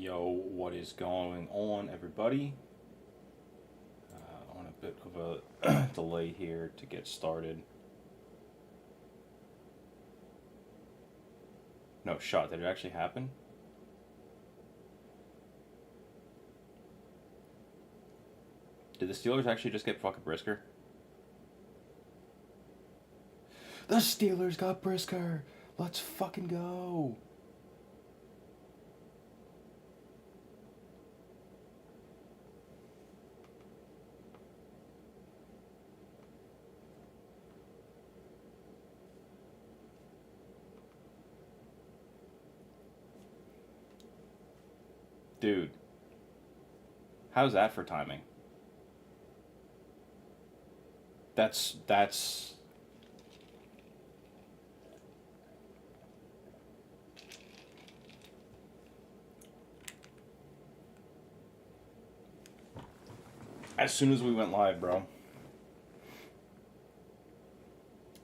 Yo, what is going on, everybody? On a bit of a delay here to get started. No, shot. Did it actually happen? Did the Steelers actually just get fucking Brisker? The Steelers got Brisker! Let's fucking go! Dude, how's that for timing? That's as soon as we went live, bro.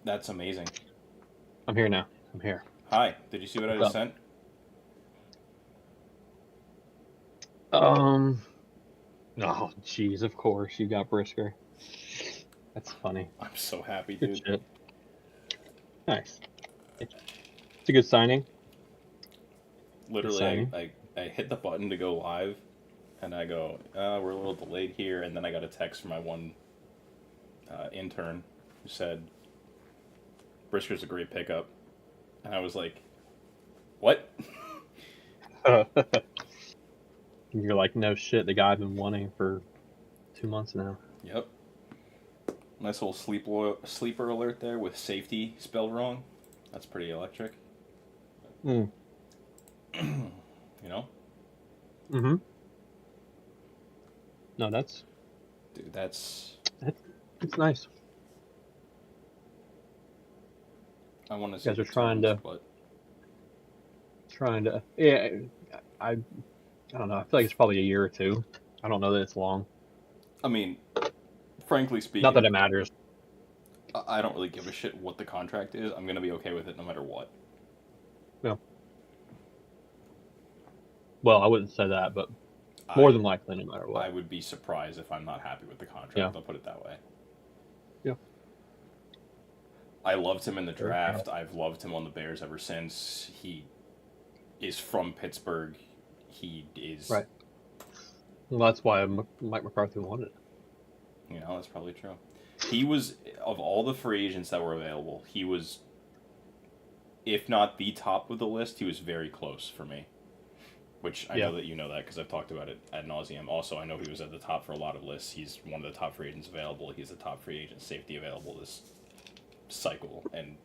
That's amazing. I'm here now. I'm here. Hi, did you see what I just sent? No, jeez, of course you got Brisker. That's funny. I'm so happy, Good dude. shit. Nice. It's a good signing. Literally, I hit the button to go live, and I go, we're a little delayed here, and then I got a text from my one intern who said, Brisker's a great pickup. And I was like, what? You're like, no shit, the guy I've been wanting for 2 months now. Yep. Nice little sleeper alert there with safety spelled wrong. That's pretty electric. Mm. You know? Mm-hmm. No, that's... Dude, that's... It's nice. I want to see you guys are trying to... But... Yeah, I don't know. I feel like it's probably a year or two. I don't know that it's long. I mean, frankly speaking... Not that it matters. I don't really give a shit what the contract is. I'm going to be okay with it no matter what. No. Well, I wouldn't say that, but more than likely no matter what. I would be surprised if I'm not happy with the contract. Yeah. I'll put it that way. Yeah. I loved him in the draft. I've loved him on the Bears ever since. He is from Pittsburgh. He is... Right. Well, that's why Mike McCarthy wanted it. You know, that's probably true. He was, of all the free agents that were available, he was, if not the top of the list, he was very close for me. Which I know that you know that because I've talked about it ad nauseum. Also, I know he was at the top for a lot of lists. He's one of the top free agents available. He's the top free agent safety available this cycle. And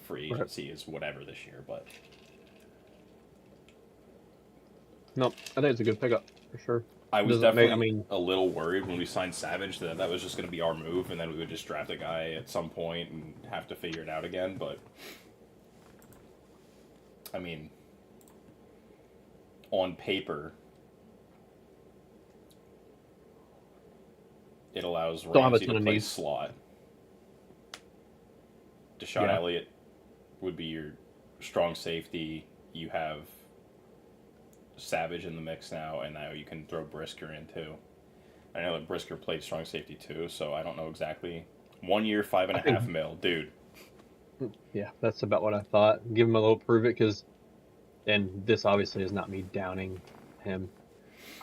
free agency is whatever this year, but... No, I think it's a good pickup, for sure. I was definitely a little worried when we signed Savage that was just going to be our move, and then we would just draft a guy at some point and have to figure it out again, but... I mean... On paper... It allows Ramsey to play slot. Deshaun Elliott would be your strong safety. You have... Savage in the mix now, and now you can throw Brisker in too. I know that Brisker played strong safety too, so I don't know exactly. 1 year, $5.5 million, dude. Yeah, that's about what I thought. Give him a little prove it, because, and this obviously is not me downing him.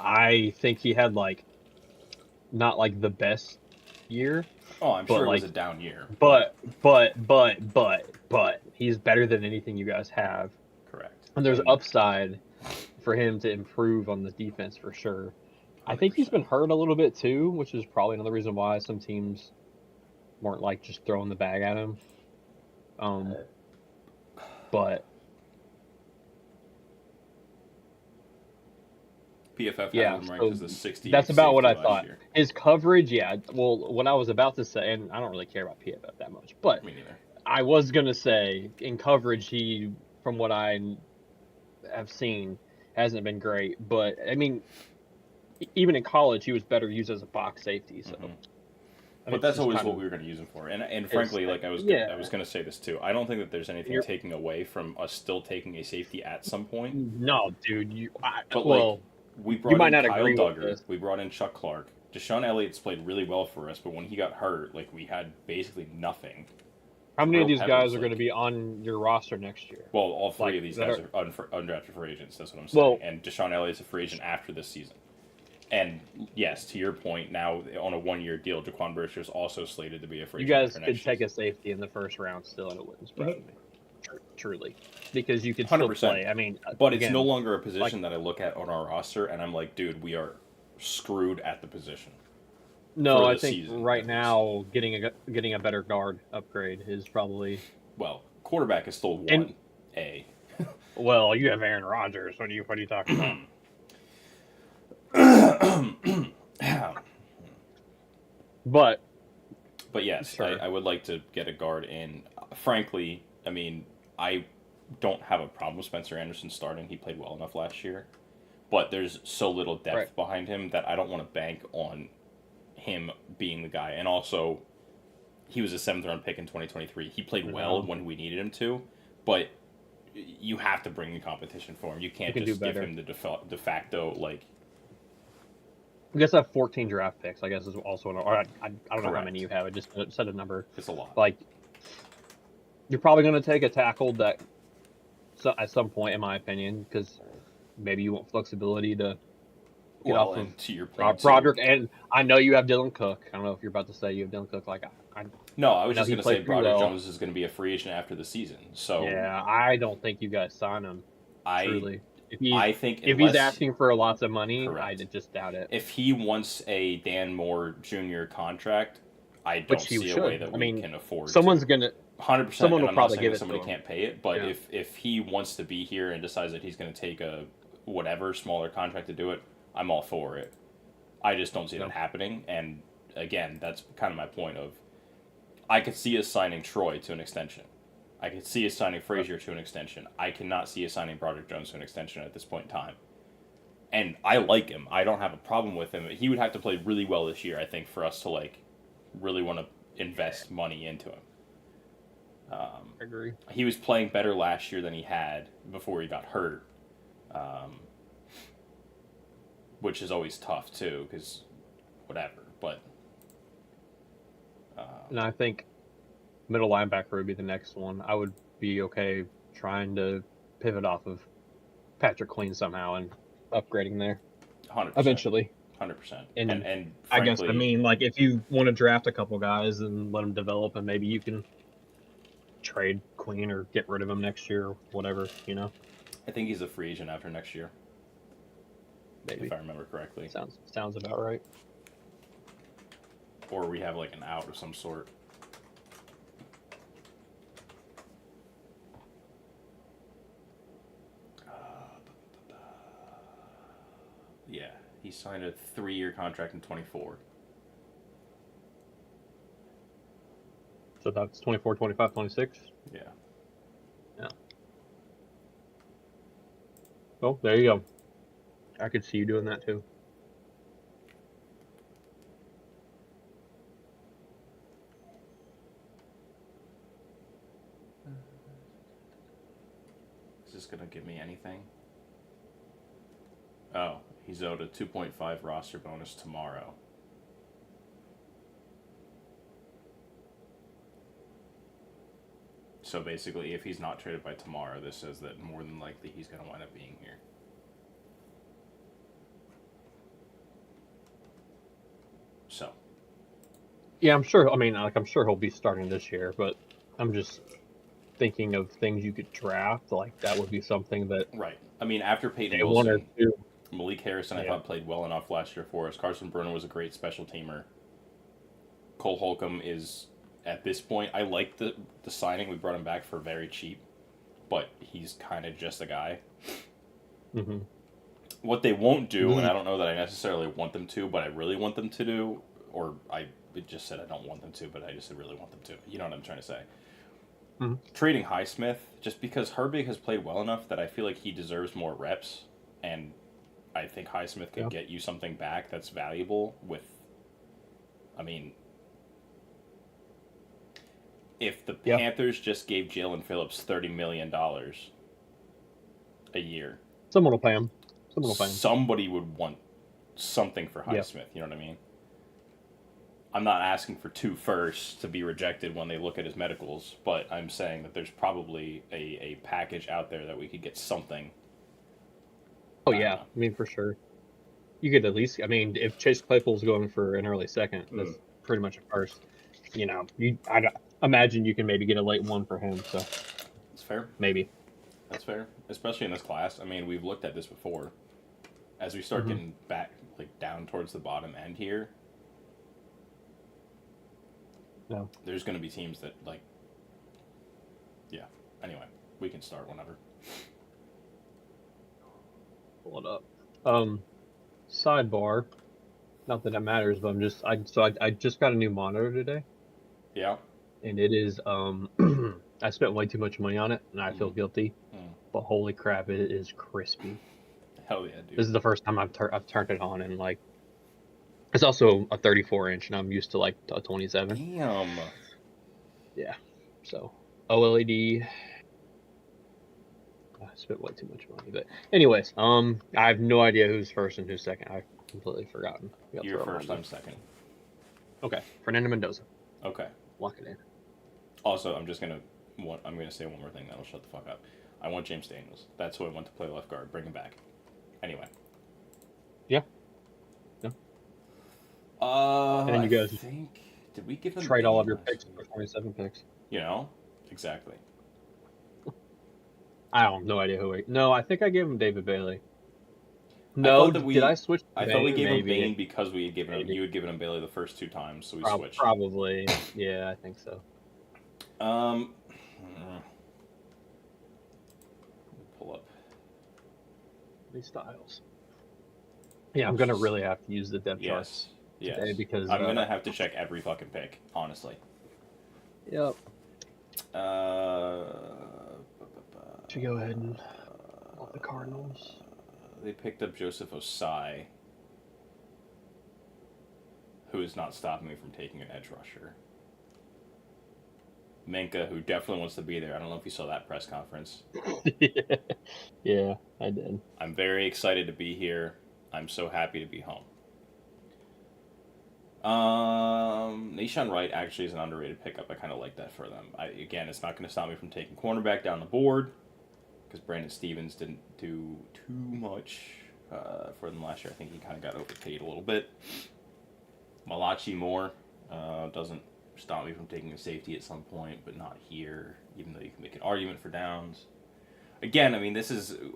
I think he had not the best year. Oh, I'm sure it was a down year. But he's better than anything you guys have. Correct. And there's upside for him to improve on the defense for sure. 100%. I think he's been hurt a little bit too, which is probably another reason why some teams weren't just throwing the bag at him. But PFF had him ranked as the 60. That's about what I thought. Year. His coverage, well, what I was about to say, and I don't really care about PFF that much, but me neither. I was gonna say in coverage, he, from what I have seen, hasn't been great, but I mean, even in college, he was better used as a box safety. So, But that's always what we were going to use him for. And frankly, like I was going to say this too. I don't think that there's anything taking away from us still taking a safety at some point. No, dude. We brought in Kyle Duggar. We brought in Chuck Clark. Deshaun Elliott's played really well for us, but when he got hurt, like we had basically nothing. How many of these guys are going to be on your roster next year? Well, all three of these guys are undrafted free agents. That's what I'm saying. Well, and Deshaun Elliott's a free agent after this season. And yes, to your point, now on a 1-year deal, Jaquan Brister's also slated to be a free agent. You guys could take a safety in the first round still, and it wouldn't surprise me. Truly, because you could 100%. Still play. I mean, but it's no longer a position that I look at on our roster, and I'm like, dude, we are screwed at the position. No, I think right now getting a better guard upgrade is probably quarterback is still 1A. Well, you have Aaron Rodgers. What are you talking about? But yes, sure. I would like to get a guard in. Frankly, I mean, I don't have a problem with Spencer Anderson starting. He played well enough last year. But there's so little depth behind him that I don't want to bank on him being the guy. And also, he was a 7th-round pick in 2023. He played well when we needed him to, but you have to bring the competition for him. You can't just give him the de facto, like... I guess I have 14 draft picks, I guess, is also... I don't know how many you have. I just said a number. It's a lot. Like, you're probably going to take a tackle that, at some point, in my opinion, because maybe you want flexibility to get off of to your point, Broderick. And I know you have Dylan Cook. I don't know if you're about to say you have Dylan Cook. No, I was just going to say Broderick Jones is going to be a free agent after the season. So yeah, I don't think you guys sign him. Truly. I think if he's asking for lots of money, I just doubt it. If he wants a Dan Moore Jr. contract, I don't see a way that we can afford. Someone's gonna 100%. Someone will probably give it. Somebody can't pay it, but if he wants to be here and decides that he's going to take a whatever smaller contract to do it, I'm all for it. I just don't see that happening. And again, that's kind of my point of. I could see us signing Troy to an extension. I could see us signing Frazier to an extension. I cannot see us signing Broderick Jones to an extension at this point in time. And I like him. I don't have a problem with him. He would have to play really well this year, I think, for us to really want to invest money into him. I agree. He was playing better last year than he had before he got hurt, which is always tough too, because whatever. But and I think middle linebacker would be the next one. I would be okay trying to pivot off of Patrick Queen somehow and upgrading there. 100%. Eventually. 100%. And frankly, I guess, like, if you want to draft a couple guys and let them develop, and maybe you can trade Queen or get rid of him next year or whatever, I think he's a free agent after next year. Maybe. If I remember correctly. Sounds about right. Or we have, an out of some sort. Yeah, he signed a 3-year contract in 24. So that's 24, 25, 26? Yeah. Yeah. Well, there you go. I could see you doing that too. Is this going to give me anything? Oh, he's owed a 2.5 roster bonus tomorrow. So basically, if he's not traded by tomorrow, this says that more than likely he's going to wind up being here. So. Yeah, I'm sure. I mean, I'm sure he'll be starting this year, but I'm just thinking of things you could draft. That would be something that. Right. I mean, after Peyton Wilson, Malik Harrison, I thought played well enough last year for us. Carson Bruno was a great special teamer. Cole Holcomb is, at this point, I like the signing. We brought him back for very cheap, but he's kind of just a guy. Mm-hmm. What they won't do, and I don't know that I necessarily want them to, but I really want them to do, or I just said I don't want them to, but I just really want them to. You know what I'm trying to say. Mm-hmm. Trading Highsmith, just because Herbig has played well enough that I feel like he deserves more reps, and I think Highsmith could get you something back that's valuable with, I mean, if the Yeah. Panthers just gave Jalen Phillips $30 million a year, Someone will pay him. Someone will pay him. somebody would want something for Yeah. Highsmith. You know what I mean? I'm not asking for 2 firsts to be rejected when they look at his medicals, but I'm saying that there's probably a package out there that we could get something. Oh yeah, I mean for sure. You could at least. I mean, if Chase Claypool's going for an early second, that's pretty much a first. You know, I imagine you can maybe get a late one for him. So It's fair. maybe. That's fair, especially in this class. I mean, we've looked at this before. As we start getting back, like down towards the bottom end here, No. there's going to be teams that like. Yeah. Anyway, we can start whenever. Pull it up. Sidebar. Not that it matters, but I just got a new monitor today, Yeah. and it is I spent way too much money on it, and I feel guilty. But holy crap, it is crispy. Hell yeah, dude. This is the first time I've turned it on, and like, it's also a 34-inch, and I'm used to like a 27. Damn. Yeah. So OLED. I spent way too much money, but anyways, I have no idea who's first and who's second. I've completely forgotten. You're first, I'm second. Okay, Fernando Mendoza. Okay. Lock it in. Also, I'm gonna say one more thing. That'll shut the fuck up. I want James Daniels. That's who I want to play left guard. Bring him back. Anyway. Yeah. Yeah. And then you guys did we give them trade all of your picks for 27 picks? You know, exactly. I don't no idea who. No, I think I gave him David Bailey. No, did I switch? I thought we gave him Bain because we had given him. You had given him Bailey the first 2 times, so we switched. Probably, yeah, I think so. Pull up these styles. Yeah, I'm gonna really have to use the depth charts today because I'm gonna have to check every fucking pick, honestly. Yep. Should go ahead and off the Cardinals. They picked up Joseph Osai, who is not stopping me from taking an edge rusher. Minka, who definitely wants to be there. I don't know if you saw that press conference. Yeah, I did. I'm very excited to be here. I'm so happy to be home. Nahshon Wright actually is an underrated pickup. I kind of like that for them. Again, it's not going to stop me from taking cornerback down the board because Brandon Stevens didn't do too much for them last year. I think he kind of got overpaid a little bit. Malachi Moore doesn't stop me from taking a safety at some point, but not here, even though you can make an argument for downs. Again, I mean,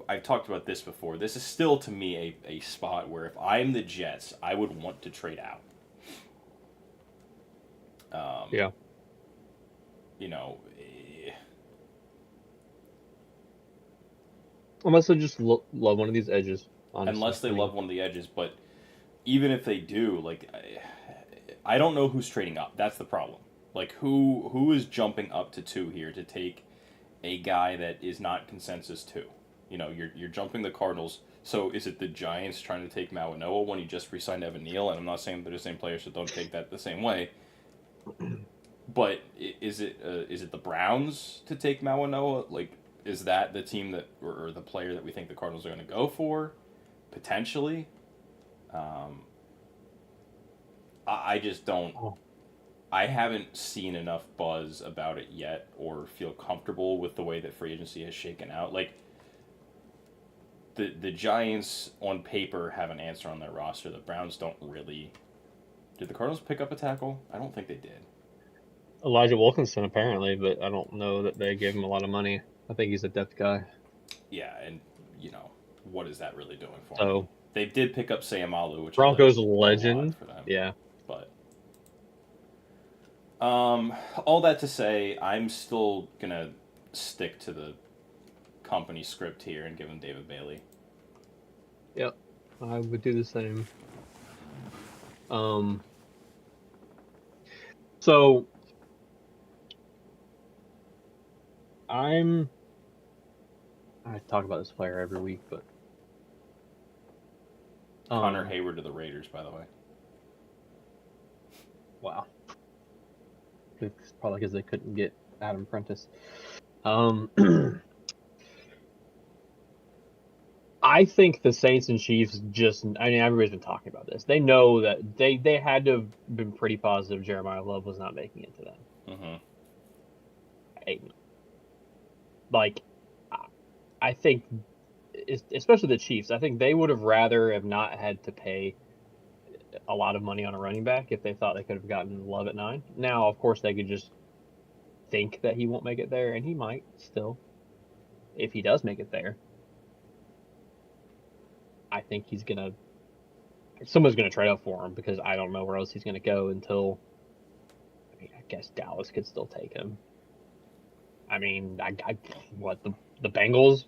I've talked about this before. This is still, to me, a spot where if I'm the Jets, I would want to trade out. Yeah. You know. Unless they just love one of these edges. Honestly. Unless they love one of the edges, but even if they do, like, I don't know who's trading up. That's the problem. Like, who is jumping up to 2 here to take a guy that is not consensus 2? You know, you're jumping the Cardinals. So is it the Giants trying to take Mawanoa when he just re-signed Evan Neal? And I'm not saying they're the same players, so don't take that the same way. But is it the Browns to take Mawanoa? Like, is that the team that or the player that we think the Cardinals are going to go for? Potentially. I just don't. I haven't seen enough buzz about it yet, or feel comfortable with the way that free agency has shaken out. Like, the Giants on paper have an answer on their roster. The Browns don't really. Did the Cardinals pick up a tackle? I don't think they did. Elijah Wilkinson apparently, but I don't know that they gave him a lot of money. I think he's a depth guy. Yeah, and you know what is that really doing for them? They did pick up Sayamalu, which Broncos legend. For them. Yeah, but all that to say, I'm still gonna stick to the company script here and give him David Bailey. Yep, I would do the same. So I talk about this player every week, but Connor Hayward to the Raiders, by the way. Wow. It's probably because they couldn't get Adam Prentice. Um, I think the Saints and Chiefs just, I mean, everybody's been talking about this. They know that they had to have been pretty positive Jeremiah Love was not making it to them. Mm-hmm. Like, I think, especially the Chiefs, I think they would have rather have not had to pay a lot of money on a running back if they thought they could have gotten Love at 9. Now, of course, they could just think that he won't make it there, and he might still, if he does make it there. I think someone's gonna trade up for him because I don't know where else he's gonna go until. I mean, I guess Dallas could still take him. I mean, what the Bengals?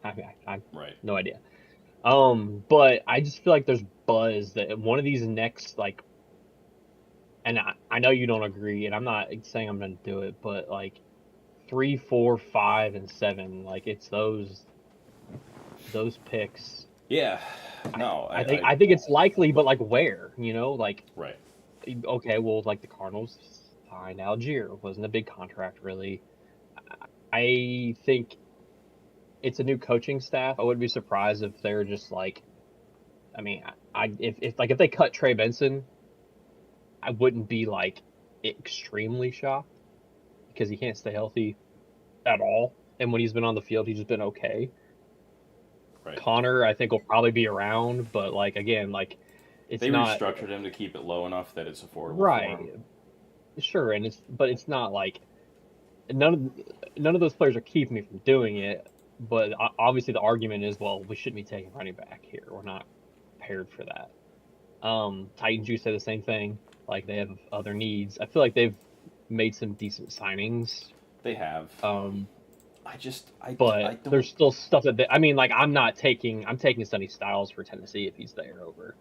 I Right. no idea. But I just feel like there's buzz that one of these next, like, and I know you don't agree, and I'm not saying I'm gonna do it, but like 3, 4, 5, and 7, like it's those picks. Yeah. No, I think it's likely, but like where, like right. okay, well, like the Cardinals signed Algier, wasn't a big contract really. I think it's a new coaching staff. I wouldn't be surprised if they're just like, I mean, if they cut Trey Benson, I wouldn't be like extremely shocked because he can't stay healthy at all. And when he's been on the field, he's just been okay. Right. Connor, I think, will probably be around, but like again, like they restructured him to keep it low enough that it's affordable. Right. For him. Sure, and it's not like none of those players are keeping me from doing it. But obviously, the argument is, well, we shouldn't be taking running back here. We're not prepared for that. Titans, you say the same thing. Like they have other needs. I feel like they've made some decent signings. They have. But there's still stuff that I'm taking Sonny Styles for Tennessee if he's there over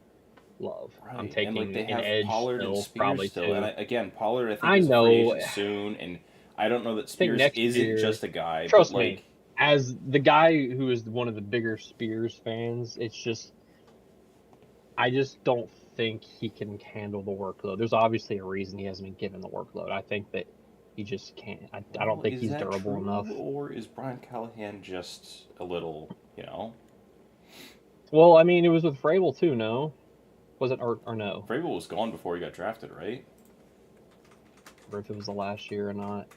Love. Right. I'm taking and they an have edge Pollard still, and Spears probably still. too. And Pollard I think is a free agent soon, and I don't know that Spears isn't just a guy. Trust me, as the guy who is one of the bigger Spears fans, it's just I just don't think he can handle the workload. There's obviously a reason he hasn't been given the workload. I think that he just can't. I don't think he's durable enough. Or is Brian Callahan just a little, Well, I mean, it was with Vrabel too, no? Was it or no? Vrabel was gone before he got drafted, right? Or if it was the last year or not.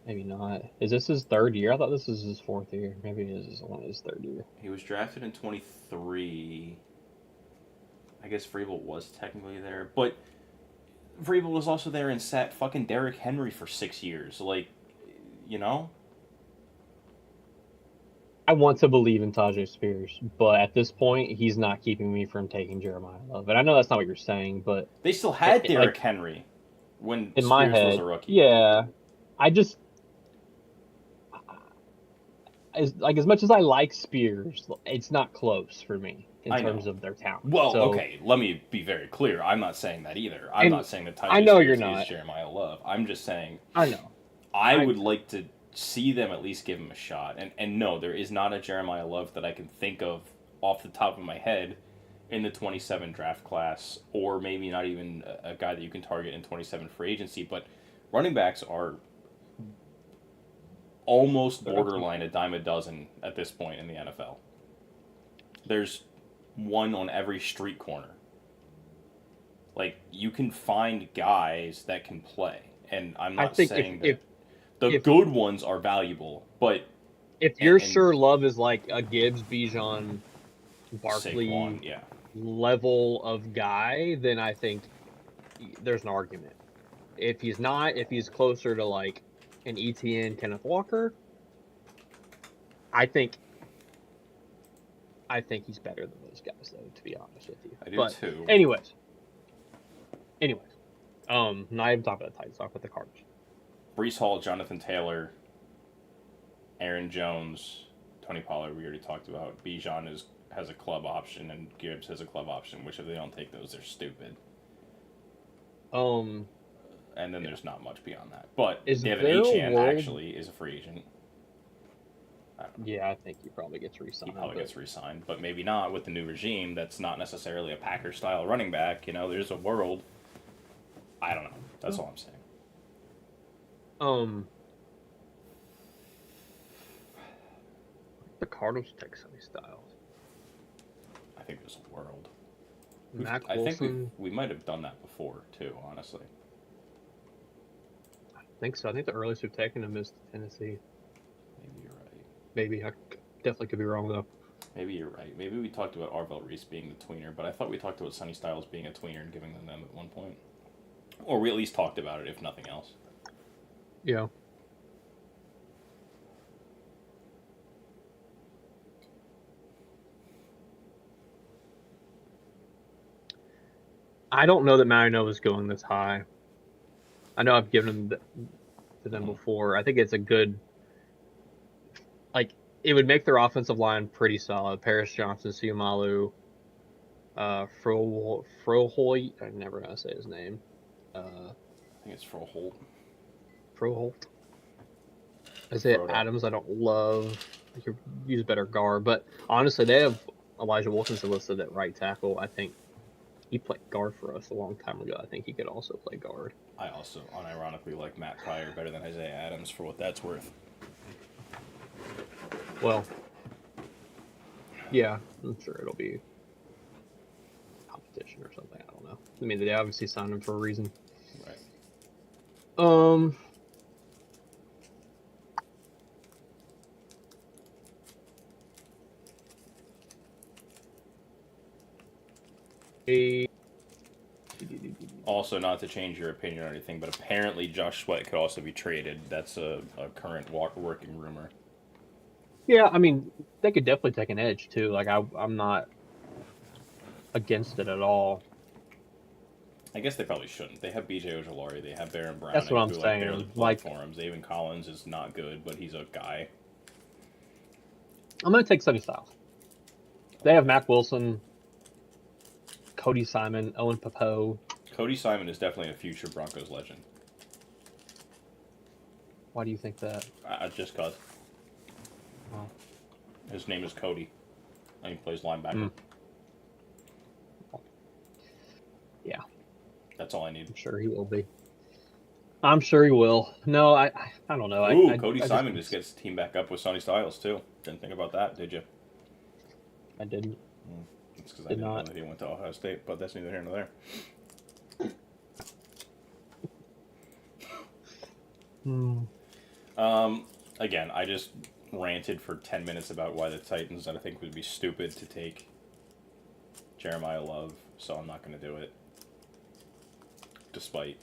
Maybe not. Is this his third year? I thought this was his fourth year. Maybe it is his third year. He was drafted in 23. I guess Vrabel was technically there, but Vrabel was also there and sat fucking Derrick Henry for 6 years. Like, I want to believe in Tajay Spears, but at this point, he's not keeping me from taking Jeremiah Love. And I know that's not what you're saying, but they still had Derrick Henry when in Spears my head, was a rookie. Yeah, as much as I like Spears, it's not close for me in terms of their talent. Well, okay, let me be very clear. I'm not saying that either. I'm not saying that Tajay Spears is Jeremiah Love. I'm just saying I know. I would like to see them at least give him a shot. And no, there is not a Jeremiah Love that I can think of off the top of my head in the 27 draft class, or maybe not even a guy that you can target in 27 free agency. But running backs are almost borderline a dime a dozen at this point in the NFL. There's one on every street corner. Like, you can find guys that can play. And I'm not saying that the good ones are valuable, but if you're sure Love is like a Gibbs, Bijan, Barkley Saquon, level of guy, then I think there's an argument. If he's not, if he's closer to like an ETN, Kenneth Walker, I think he's better than those guys, though, to be honest with you. I do too. Anyways. Not even talking about the Titans, talk about the Cardinals. Breece Hall, Jonathan Taylor, Aaron Jones, Tony Pollard, we already talked about. Bijan has a club option, and Gibbs has a club option, which if they don't take those, they're stupid. And then there's not much beyond that. But Devin Achane actually is a free agent. I think he probably gets re-signed. He probably gets re-signed, but maybe not with the new regime. That's not necessarily a Packer-style running back. There's a world. I don't know. That's all I'm saying. Um, the Cardinals take Sonny Styles. I think there's a world. Mac I think Wilson. we might have done that before too. Honestly, I think so. I think the earliest we've taken him is Tennessee. maybe you're right. Maybe I definitely could be wrong though. Maybe you're right. Maybe we talked about Arvell Reese being the tweener, but I thought we talked about Sonny Styles being a tweener and giving them at one point, or we at least talked about it, if nothing else. Yeah. I don't know that Marino is going this high. I know I've given him to them before. I think it's a good, like, it would make their offensive line pretty solid. Paris Johnson, Siumalu, Froholt. I never know how to say his name. I think it's Froholt. Froholt. Isaiah Frodo. Adams, I don't love. I could use better guard, but honestly, they have Elijah Wilkinson listed at right tackle. I think he played guard for us a long time ago. I think he could also play guard. I also unironically like Matt Pryor better than Isaiah Adams for what that's worth. Well, yeah, I'm sure it'll be competition or something. I don't know. I mean, they obviously signed him for a reason. Right. Also, not to change your opinion or anything, but apparently Josh Sweat could also be traded. That's a current working rumor. Yeah, I mean, they could definitely take an edge too. Like I'm not against it at all. I guess they probably shouldn't. They have B.J. Ojolari. They have Baron Brown. That's what I'm who, saying. Barely played Like, for him. Zaven Collins is not good, but he's a guy. I'm gonna take Sonny Styles. They have Mac Wilson, Cody Simon, Owen Papo. Cody Simon is definitely a future Broncos legend. Why do you think that? Just cause. Oh. His name is Cody, and he plays linebacker. Yeah. That's all I need. I'm sure he will be. I'm sure he will. No, I don't know. Ooh, Cody Simon just gets teamed back up with Sonny Styles too. Didn't think about that, did you? I didn't. That's because I didn't know that he went to Ohio State, but that's neither here nor there. Again, I just ranted for 10 minutes about why the Titans, I think, would be stupid to take Jeremiah Love, so I'm not going to do it. Despite,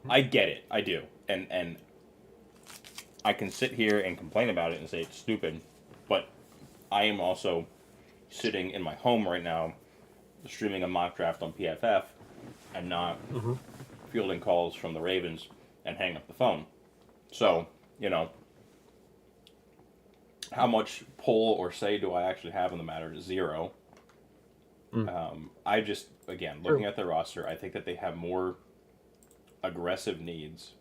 I get it. I do. And I can sit here and complain about it and say it's stupid, but I am also sitting in my home right now streaming a mock draft on PFF and not fielding calls from the Ravens and hanging up the phone. So, how much pull or say do I actually have in the matter? Zero. I just, again, looking at their roster, I think that they have more aggressive needs.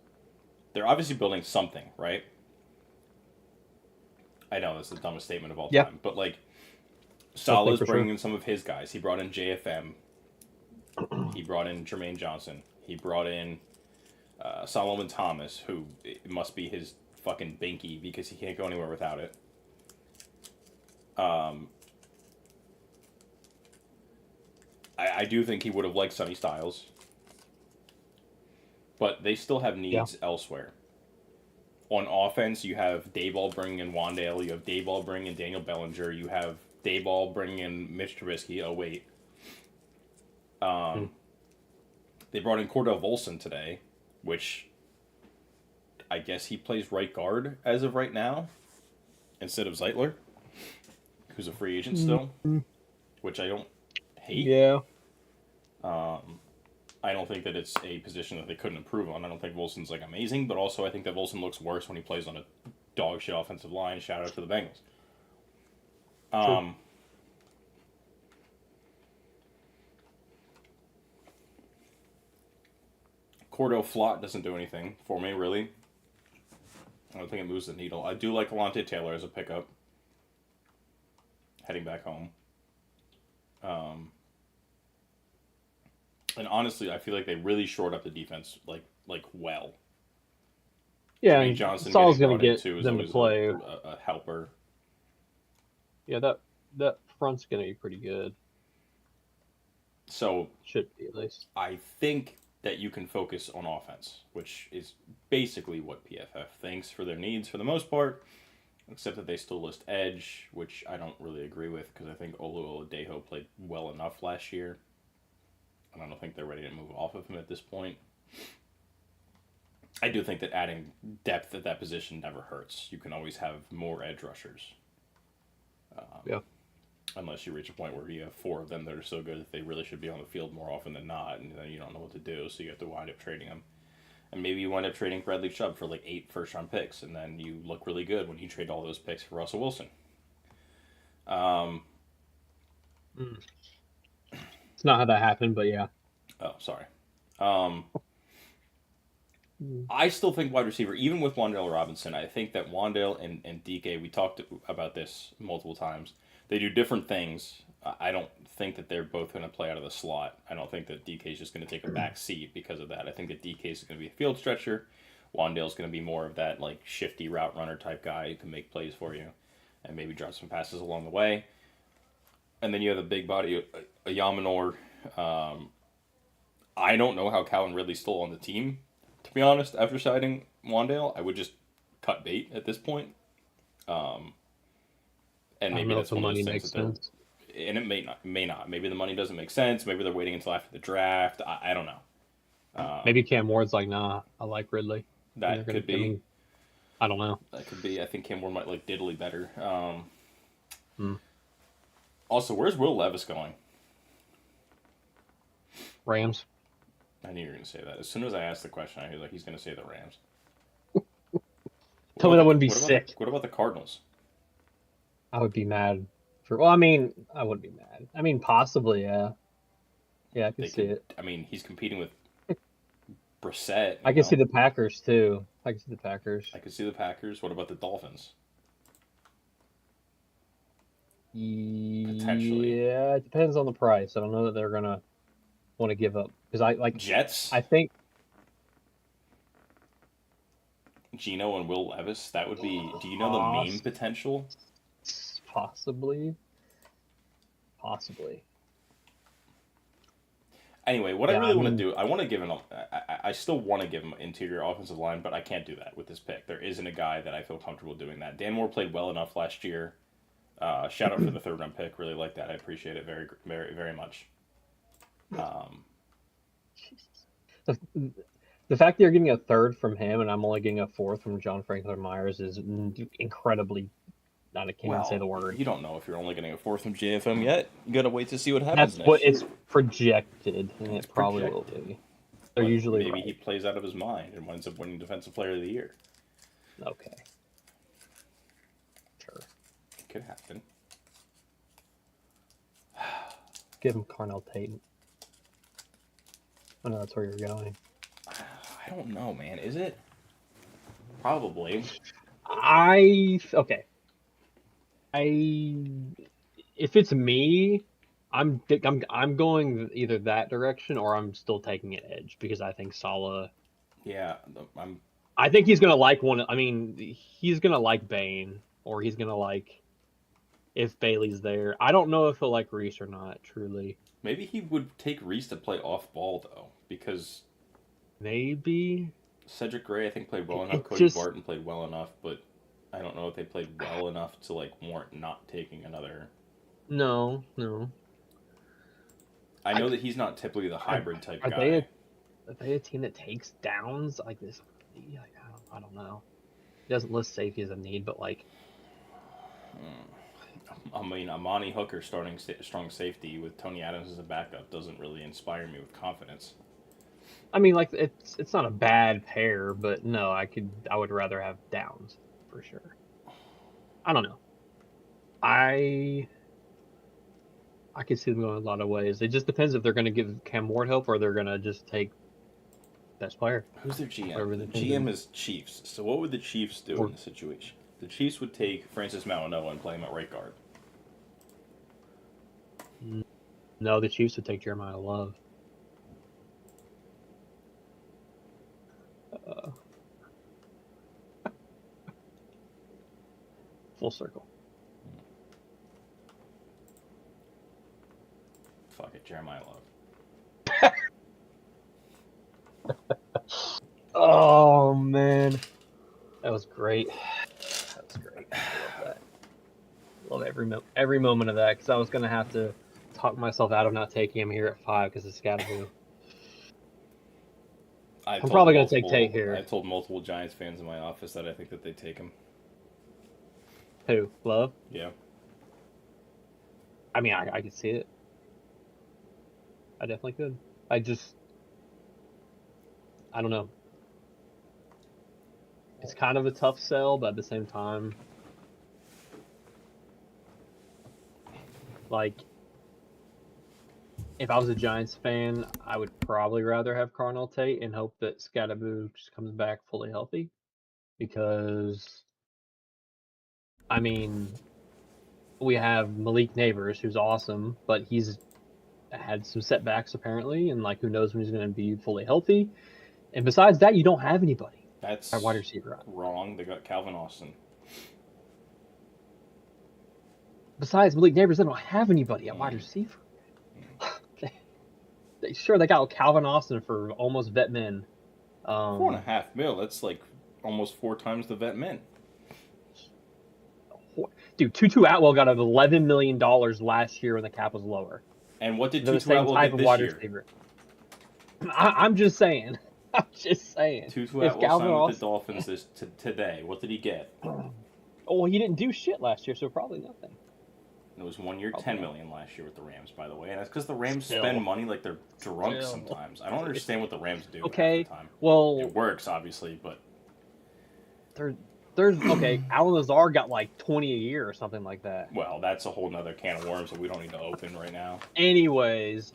They're obviously building something, right? I know that's the dumbest statement of all time, but Salah's bringing in some of his guys. He brought in JFM. He brought in Jermaine Johnson. He brought in Solomon Thomas, who it must be his fucking binky because he can't go anywhere without it. I do think he would have liked Sonny Styles, but they still have needs elsewhere. On offense, you have Dayball bringing in Wandale. You have Dayball bringing in Daniel Bellinger. You have Dayball bringing in Mitch Trubisky. Oh, wait. They brought in Cordell Volson today, which I guess he plays right guard as of right now instead of Zeitler, who's a free agent still, which I don't hate. Yeah. I don't think that it's a position that they couldn't improve on. I don't think Volson's amazing, but also I think that Volson looks worse when he plays on a dog shit offensive line. Shout out to the Bengals. Cordell Flott doesn't do anything for me, really. I don't think it moves the needle. I do like Alontae Taylor as a pickup. Heading back home. And honestly, I feel like they really shored up the defense, well. Yeah, Jermaine and Johnson Saul's getting going brought to in get too is them to always play. a helper. Yeah, that front's going to be pretty good. So Should be, at least. I think that you can focus on offense, which is basically what PFF thinks for their needs for the most part, except that they still list edge, which I don't really agree with because I think Olu Oladejo played well enough last year. And I don't think they're ready to move off of him at this point. I do think that adding depth at that position never hurts. You can always have more edge rushers. Yeah. Unless you reach a point where you have 4 of them that are so good that they really should be on the field more often than not, and then you don't know what to do, so you have to wind up trading them. And maybe you wind up trading Bradley Chubb for like 8 first-round picks, and then you look really good when you trade all those picks for Russell Wilson. It's not how that happened, but yeah. Oh, sorry. I still think wide receiver, even with Wan'Dale Robinson, I think that Wan'Dale and DK, we talked about this multiple times. They do different things. I don't think that they're both going to play out of the slot. I don't think that DK is just going to take a back seat because of that. I think that DK is going to be a field stretcher. Wan'Dale's going to be more of that like shifty route runner type guy who can make plays for you and maybe drop some passes along the way. And then you have the big body, a Yamanor. I don't know how Calvin Ridley's still on the team. To be honest, after signing Wan'Dale, I would just cut bait at this point. And maybe that's the one of money those things makes that they're, sense. and it may not. Maybe the money doesn't make sense. Maybe they're waiting until after the draft. I don't know. Maybe Cam Ward's like, nah, I like Ridley. That could be. I don't know. That could be. I think Cam Ward might like Diddley better. Hmm. Also, where's Will Levis going? Rams. I knew you were going to say that. As soon as I asked the question, I was like, he's going to say the Rams. Tell me that wouldn't be sick. What about the Cardinals? I would be mad. Well, I mean, I wouldn't be mad. I mean, possibly, yeah. Yeah, I can see it. I mean, he's competing with Brissett. I can see the Packers, too. I can see the Packers. I can see the Packers. What about the Dolphins? Potentially. Yeah, it depends on the price. I don't know that they're going to want to give up. Because Jets? I think Geno and Will Levis, that would be... Do you know the meme potential? Possibly. Anyway, what I really want to do, I want to give him... I still want to give him an interior offensive line, but I can't do that with this pick. There isn't a guy that I feel comfortable doing that. Dan Moore played well enough last year. Shout out for the 3rd round pick. Really like that. I appreciate it very, very, very much. The fact that you're getting a 3rd from him and I'm only getting a 4th from John Franklin Myers is incredibly. I can't say the word. You don't know if you're only getting a 4th from JFM yet. You gotta wait to see what happens. That's what it's projected, and it probably will be. They're usually maybe he plays out of his mind and winds up winning Defensive Player of the Year. Okay. Sure. It could happen. Give him Carnell Tate. I know that's where you're going. I don't know, man. Is it? Probably. Okay. If it's me, I'm going either that direction or I'm still taking an edge because I think Saleh. Yeah, I think he's gonna like one. I mean, he's gonna like Bane or he's gonna like if Bailey's there. I don't know if he'll like Reese or not. Truly. Maybe he would take Reese to play off ball though, because maybe Cedric Gray I think played well enough. Cody Barton played well enough, but I don't know if they played well enough to like warrant not taking another. No. I know that he's not typically the hybrid type guy. Are they a team that takes downs like this? I don't know. It doesn't list safety as a need, but like. I mean, Amani Hooker starting strong safety with Tony Adams as a backup doesn't really inspire me with confidence. I mean, like it's not a bad pair, but no, I would rather have downs for sure. I don't know. I could see them going a lot of ways. It just depends if they're going to give Cam Ward help or they're going to just take best player. Who's their GM? The GM is Chiefs. So what would the Chiefs do in this situation? The Chiefs would take Francis Mauigoa and play him at right guard. No, the Chiefs would take Jeremiah Love. full circle. Fuck it, Jeremiah Love. Oh man, that was great. That was great. I love that. Love every moment of that because I was gonna have to talk myself out of not taking him here at 5 because it's Scatterboo. I'm probably gonna take Tate here. I've told multiple Giants fans in my office that I think that they take him. Who? Love? Yeah. I mean, I could see it. I definitely could. I don't know. It's kind of a tough sell, but at the same time, like, if I was a Giants fan, I would probably rather have Carnell Tate and hope that Scatterboo just comes back fully healthy. Because, I mean, we have Malik Neighbors, who's awesome, but he's had some setbacks apparently, and like, who knows when he's going to be fully healthy. And besides that, you don't have anybody. That's at wide receiver. Wrong. They got Calvin Austin. Besides Malik Neighbors, they don't have anybody at wide receiver. They got Calvin Austin for almost vet min. $4.5 million. That's like almost 4 times the vet min. Dude, Tutu Atwell got $11 million last year when the cap was lower. And what did Tutu Atwell get this year? Receiver. I'm just saying. Tutu Atwell signed with the Dolphins today. What did he get? Oh, he didn't do shit last year, so probably nothing. It was 1 year, $10 million last year with the Rams, by the way, and that's because the Rams spend money like they're drunk sometimes. I don't understand what the Rams do. Okay, half the time. Well, it works obviously, but there's okay. Alan Lazard got like 20 a year or something like that. Well, that's a whole nother can of worms that we don't need to open right now. Anyways,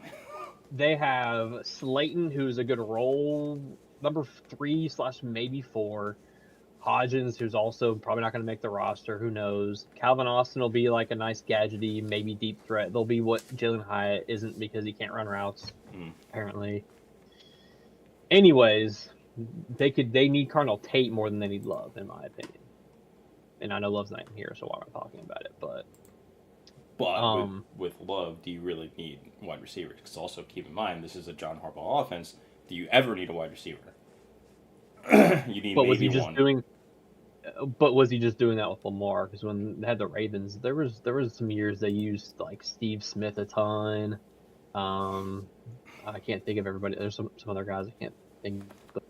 they have Slayton, who's a good role number 3 / maybe 4. Hodgins, who's also probably not going to make the roster. Who knows? Calvin Austin will be like a nice gadgety, maybe deep threat. They'll be what Jalen Hyatt isn't because he can't run routes, apparently. Anyways, they need Carnell Tate more than they need Love, in my opinion. And I know Love's not in here, so why am I talking about it? But with Love, do you really need wide receivers? Because also keep in mind, this is a John Harbaugh offense. Do you ever need a wide receiver? You need maybe one. But was he just doing that with Lamar? Because when they had the Ravens, there was some years they used like Steve Smith a ton. I can't think of everybody. There's some other guys I can't think. But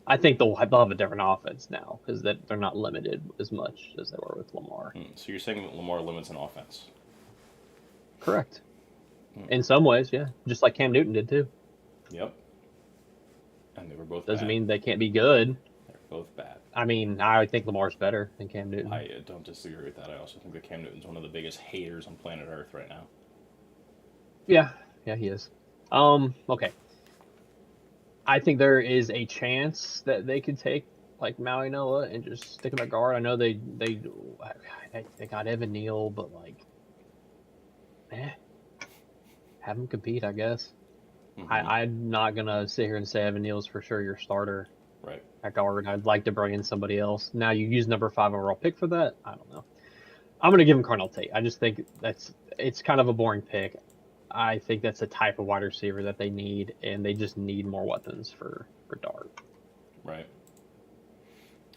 I think they'll have a different offense now because they're not limited as much as they were with Lamar. So you're saying that Lamar limits an offense? Correct. In some ways, yeah, just like Cam Newton did too. Yep. And they were both Doesn't bad. mean they can't be good. They're both bad. I mean, I think Lamar's better than Cam Newton. I don't disagree with that. I also think that Cam Newton's one of the biggest haters on planet Earth right now. Yeah, he is. Okay. I think there is a chance that they could take like Maui Noah and just stick him at guard. I know they got Evan Neal, but like, have him compete, I guess. I'm not gonna sit here and say Evan Neal's for sure your starter. Right. At guard. I'd like to bring in somebody else. Now you use number 5 overall pick for that. I don't know. I'm gonna give him Carnell Tate. I just think it's kind of a boring pick. I think that's a type of wide receiver that they need, and they just need more weapons for Dart. Right.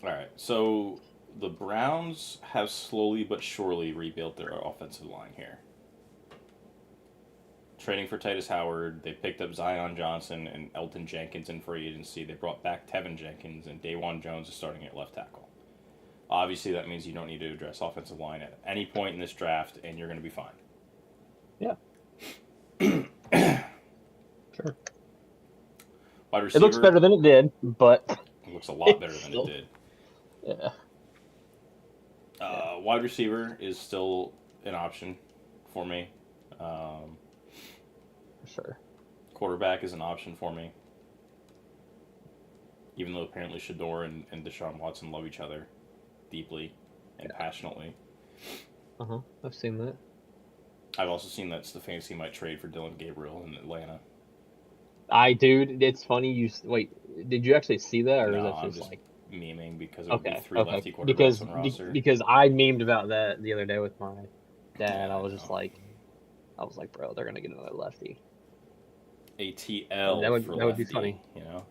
All right. So the Browns have slowly but surely rebuilt their offensive line here. Trading for Titus Howard, they picked up Zion Johnson and Elton Jenkins in free agency. They brought back Tevin Jenkins, and Dawan Jones is starting at left tackle. Obviously, that means you don't need to address offensive line at any point in this draft, and you're going to be fine. Yeah. Sure. Wide receiver, it looks better than it did, but... It looks a lot better than it did. Yeah. Wide receiver is still an option for me. Sure. Quarterback is an option for me. Even though apparently Shador and Deshaun Watson love each other deeply and passionately. I've seen that. I've also seen that Stefanski might trade for Dylan Gabriel in Atlanta. Dude, it's funny. Wait, did you actually see that, or No, is that just like? memeing because it would be Okay, three okay. lefty quarterbacks on roster. Because I memed about that the other day with my dad. Yeah, I was like, bro, they're gonna get another lefty. ATL for That would be lefty, funny. you know.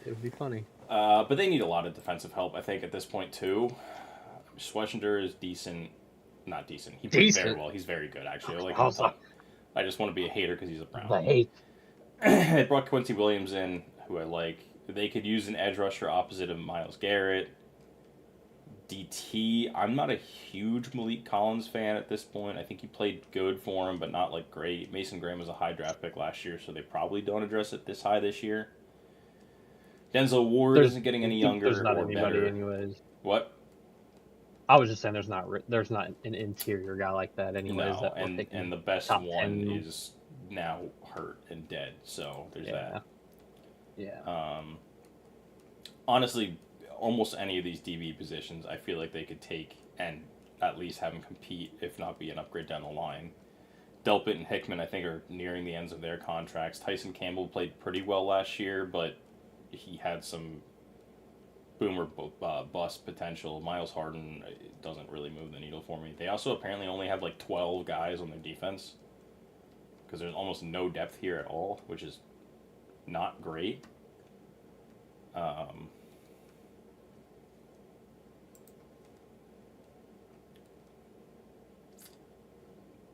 It would be funny. But they need a lot of defensive help, I think, at this point too. Schlesinger is decent, not decent. He played very well. He's very good, actually. I like him a ton. I just want to be a hater because he's a Brown. They brought Quincy Williams in, who I like. They could use an edge rusher opposite of Myles Garrett. DT, I'm not a huge Malik Collins fan at this point. I think he played good for him, but not like great. Mason Graham was a high draft pick last year, so they probably don't address it this high this year. Denzel Ward isn't getting any younger there's not or anybody better. anyways. What? I was just saying there's not an interior guy like that anyways. No, and the best one 10. Is now hurt and dead, so there's that. Yeah. Honestly, almost any of these DB positions, I feel like they could take and at least have them compete, if not be an upgrade down the line. Delpit and Hickman, I think, are nearing the ends of their contracts. Tyson Campbell played pretty well last year, but he had some boomer bust potential. Miles Harden doesn't really move the needle for me. They also apparently only have like 12 guys on their defense because there's almost no depth here at all, which is not great.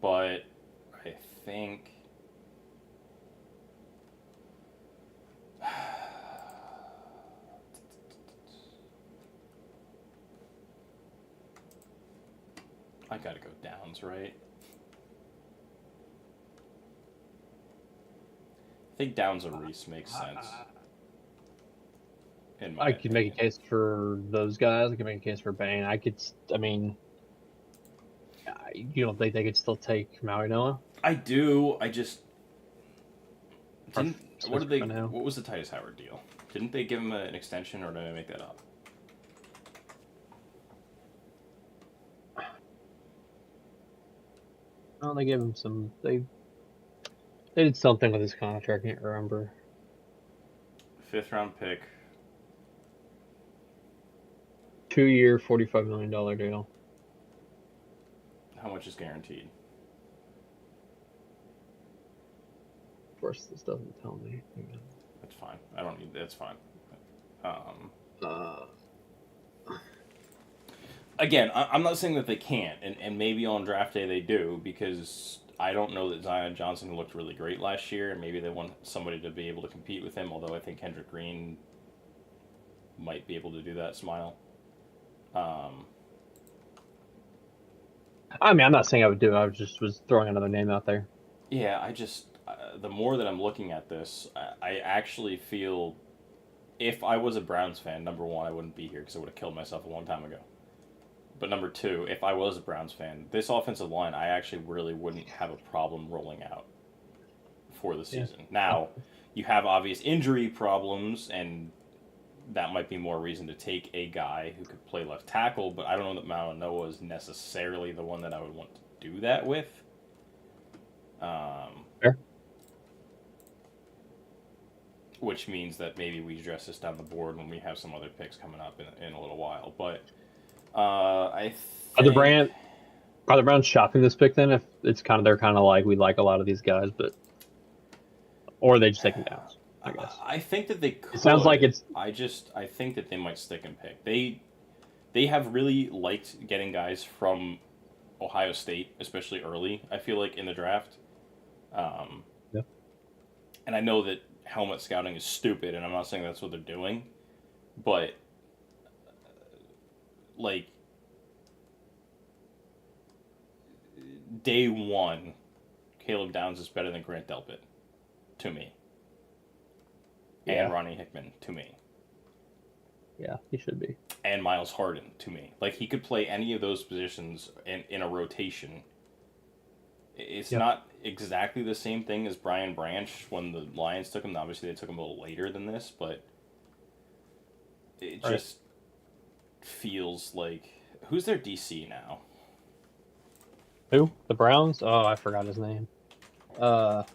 But I think I gotta go Downs, right? I think Downs or Reese makes sense. I could make a case for those guys. I could make a case for Bain. You don't think they could still take Maui Noah? I do. I just didn't. What was the Titus Howard deal? Didn't they give him an extension, or did I make that up? Oh, they gave him some. They did something with his contract. I can't remember. 5th round pick. 2-year, $45 million deal. How much is guaranteed? Of course, this doesn't tell me. That's fine. I don't need. That's fine. Again, I'm not saying that they can't, and maybe on draft day they do, because I don't know that Zion Johnson looked really great last year, and maybe they want somebody to be able to compete with him, although I think Kendrick Green might be able to do that, Smile. I'm not saying I would do it. I was throwing another name out there. Yeah, I just, the more that I'm looking at this, I actually feel, if I was a Browns fan, number one, I wouldn't be here because I would have killed myself a long time ago. But number two, if I was a Browns fan, this offensive line, I actually really wouldn't have a problem rolling out for the season. Yeah. Now, you have obvious injury problems, and that might be more reason to take a guy who could play left tackle, but I don't know that Noah is necessarily the one that I would want to do that with. Fair. Which means that maybe we address this down the board when we have some other picks coming up in a little while. But I think... Are the Browns shopping this pick then? If it's they're like, we like a lot of these guys, but... Or are they just taking downs? I guess. I think that they could. It sounds like it's... I think that they might stick and pick. They have really liked getting guys from Ohio State, especially early, I feel like, in the draft. Yeah. And I know that helmet scouting is stupid, and I'm not saying that's what they're doing, but like day one, Caleb Downs is better than Grant Delpit to me. Yeah. And Ronnie Hickman to me. Yeah, he should be. And Miles Harden to me. Like, he could play any of those positions in a rotation. It's not exactly the same thing as Brian Branch when the Lions took him. Obviously, they took him a little later than this, but it just feels like... Who's their DC now? Who? The Browns? Oh, I forgot his name. I'm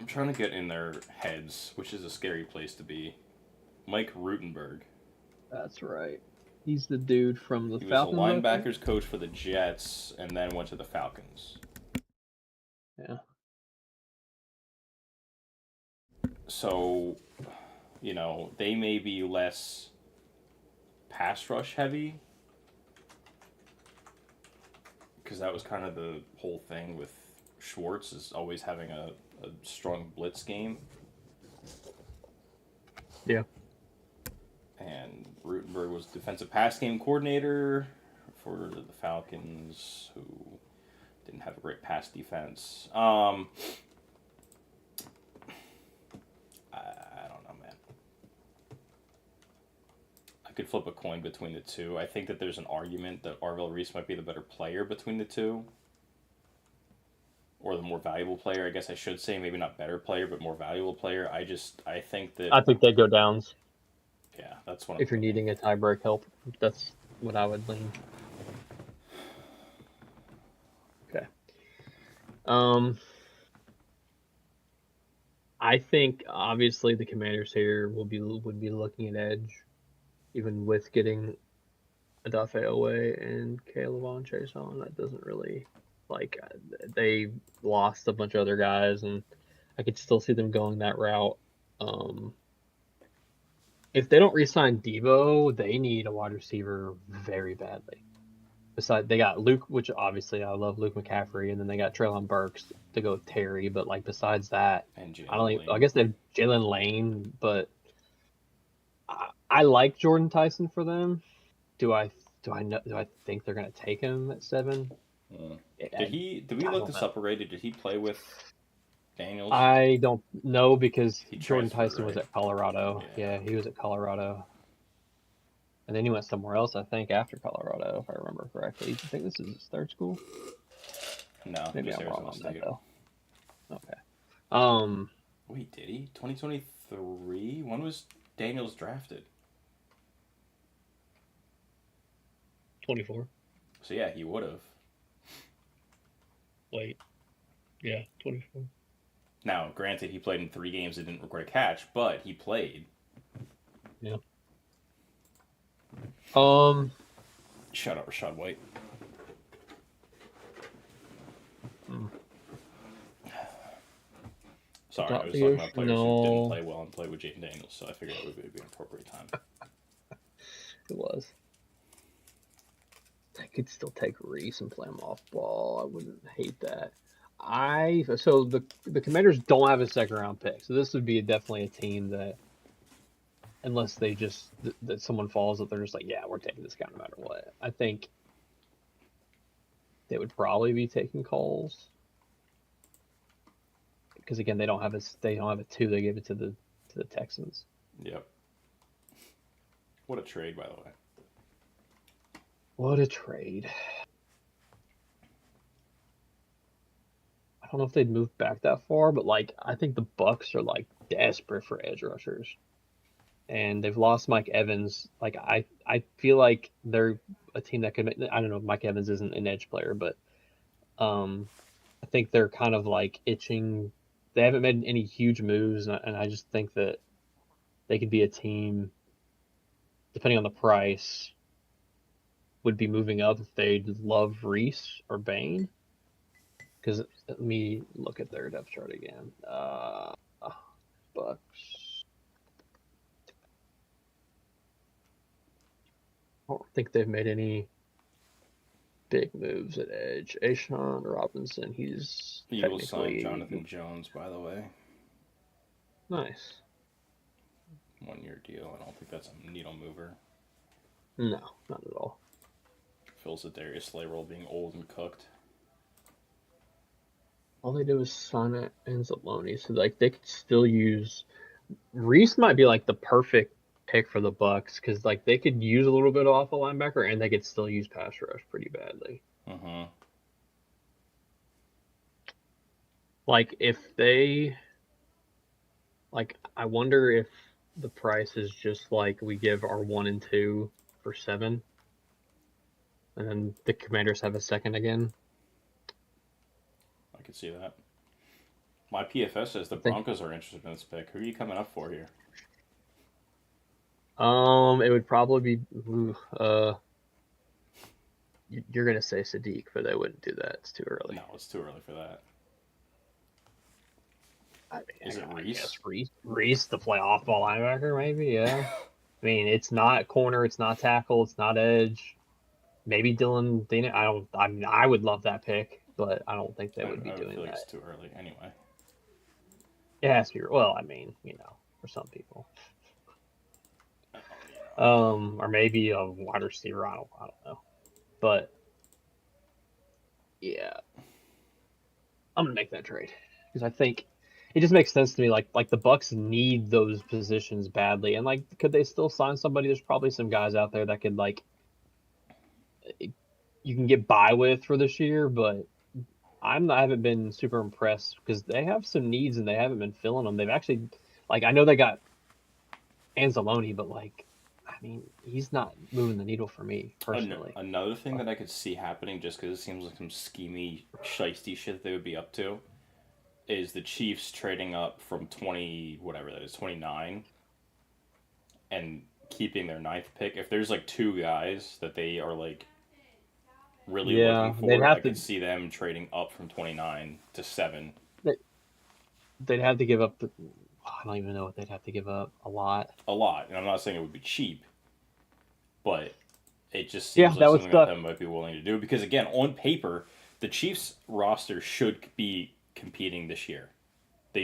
trying to get in their heads, which is a scary place to be. Mike Rutenberg. That's right. He's the dude from the He was a Falcons, I think. linebackers coach for the Jets and then went to the Falcons. Yeah. So, they may be less pass rush heavy because that was kind of the whole thing with Schwartz is always having a strong blitz game. Yeah. And Rutenberg was defensive pass game coordinator for the Falcons, who didn't have a great pass defense. I don't know, man. I could flip a coin between the two. I think that there's an argument that Arvell Reese might be the better player between the two. Or the more valuable player, I guess I should say. Maybe not better player, but more valuable player. I think that... I think they go downs. Yeah, that's what if you're needing a tiebreak help, that's what I would lean. Okay. I think obviously the Commanders here would be looking at edge, even with getting Adafe Owe and Caleb Chase on. That doesn't really they lost a bunch of other guys, and I could still see them going that route. If they don't re-sign Debo, they need a wide receiver very badly. Besides, they got Luke, which obviously I love Luke McCaffrey, and then they got Treylon Burks to go with Terry. But besides that, and I guess they have Jalen Lane, but I like Jordan Tyson for them. Do I think they're gonna take him at 7? Did we look this up already? Did he play with Daniels? I don't know because Jordan right? Tyson was at Colorado. Yeah, he was at Colorado. And then he went somewhere else, I think, after Colorado, if I remember correctly. Do you think this is his third school? No, maybe I'm wrong on that though. Okay. Wait, did he? 2023? When was Daniels drafted? 24. So yeah, he would have. Wait. Yeah, 24. Now, granted, he played in 3 games and didn't record a catch, but he played. Yeah. Shout out Rashad White. Sorry, I was talking about players who didn't play well and played with Jaden Daniels, so I figured it would be an appropriate time. It was. I could still take Reese and play him off ball. I wouldn't hate that. So the Commanders don't have a second round pick, so this would be definitely a team that, unless they just that someone falls, that they're just like, yeah, we're taking this guy no matter what. I think they would probably be taking Coles because again they don't have a 2. They gave it to the Texans. Yep. What a trade, by the way. What a trade. I don't know if they'd move back that far, but I think the Bucks are desperate for edge rushers. And they've lost Mike Evans. I feel like they're a team that could I don't know if Mike Evans isn't an edge player, but I think they're kind of itching. They haven't made any huge moves, and I just think that they could be a team, depending on the price, would be moving up if they love Reese or Bain. Because let me look at their depth chart again. Bucks. I don't think they've made any big moves at edge. Ashawn Robinson, he's Eagles signed Jonathan Jones, by the way. Nice. 1-year deal. I don't think that's a needle mover. No, not at all. Fills the Darius Slay role being old and cooked. All they do is sign it and Anzalone, so they could still use Reese. Might be the perfect pick for the Bucks because they could use a little bit off a linebacker and they could still use pass rush pretty badly. If they I wonder if the price is just we give our 1 and 2 for 7, and then the Commanders have a second again. I could see that. My PFS says the Broncos are interested in this pick. Who are you coming up for here? It would probably be. You're gonna say Sadiq, but I wouldn't do that. It's too early. No, it's too early for that. I mean, Is it I Reese? guess Reese to play off-ball linebacker, maybe. Yeah. I mean, it's not corner, it's not tackle, it's not edge. Maybe Dylan Dana. I mean, I would love that pick, but I don't think they would be I doing feel like that. it's too early anyway. It has to be. Well, I mean, for some people. Or maybe a wide receiver. I don't know. But yeah, I'm gonna make that trade because I think it just makes sense to me. Like the Bucks need those positions badly, and like, could they still sign somebody? There's probably some guys out there that could like you can get by with for this year, but I haven't been super impressed because they have some needs and they haven't been filling them. They've actually I know they got Anzalone, but like, I mean, he's not moving the needle for me personally. Another thing that I could see happening, just because it seems like some schemy, shisty shit that they would be up to, is the Chiefs trading up from 20, whatever that is, 29, and keeping their ninth pick. If there's like two guys that they are like really looking for, I could see them trading up from 29 to 7. They'd have to give up I don't even know what they'd have to give up. A lot. And I'm not saying it would be cheap, but it just seems like something that they might be willing to do. Because again, on paper, the Chiefs roster should be competing this year. The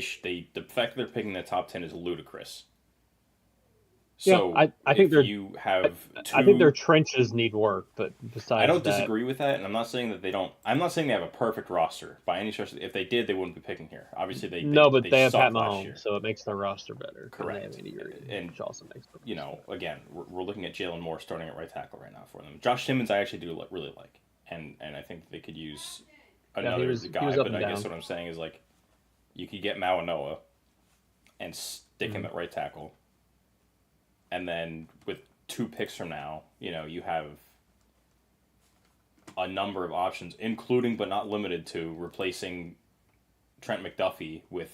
fact that they're picking the top 10 is ludicrous. So yeah, I think you have I think their trenches need work, but besides I don't disagree with that, and I'm not saying that they don't. I'm not saying they have a perfect roster by any stretch. If they did, they wouldn't be picking here. Obviously, they have Pat last year. Mahomes, so it makes their roster better. Correct. And which also makes them again, we're looking at Jalen Moore starting at right tackle right now for them. Josh Simmons, I actually do really like, and I think they could use another guy. But I guess what I'm saying is like, you could get Mawanoa and stick him at right tackle. And then with 2 picks from now, you have a number of options, including but not limited to replacing Trent McDuffie with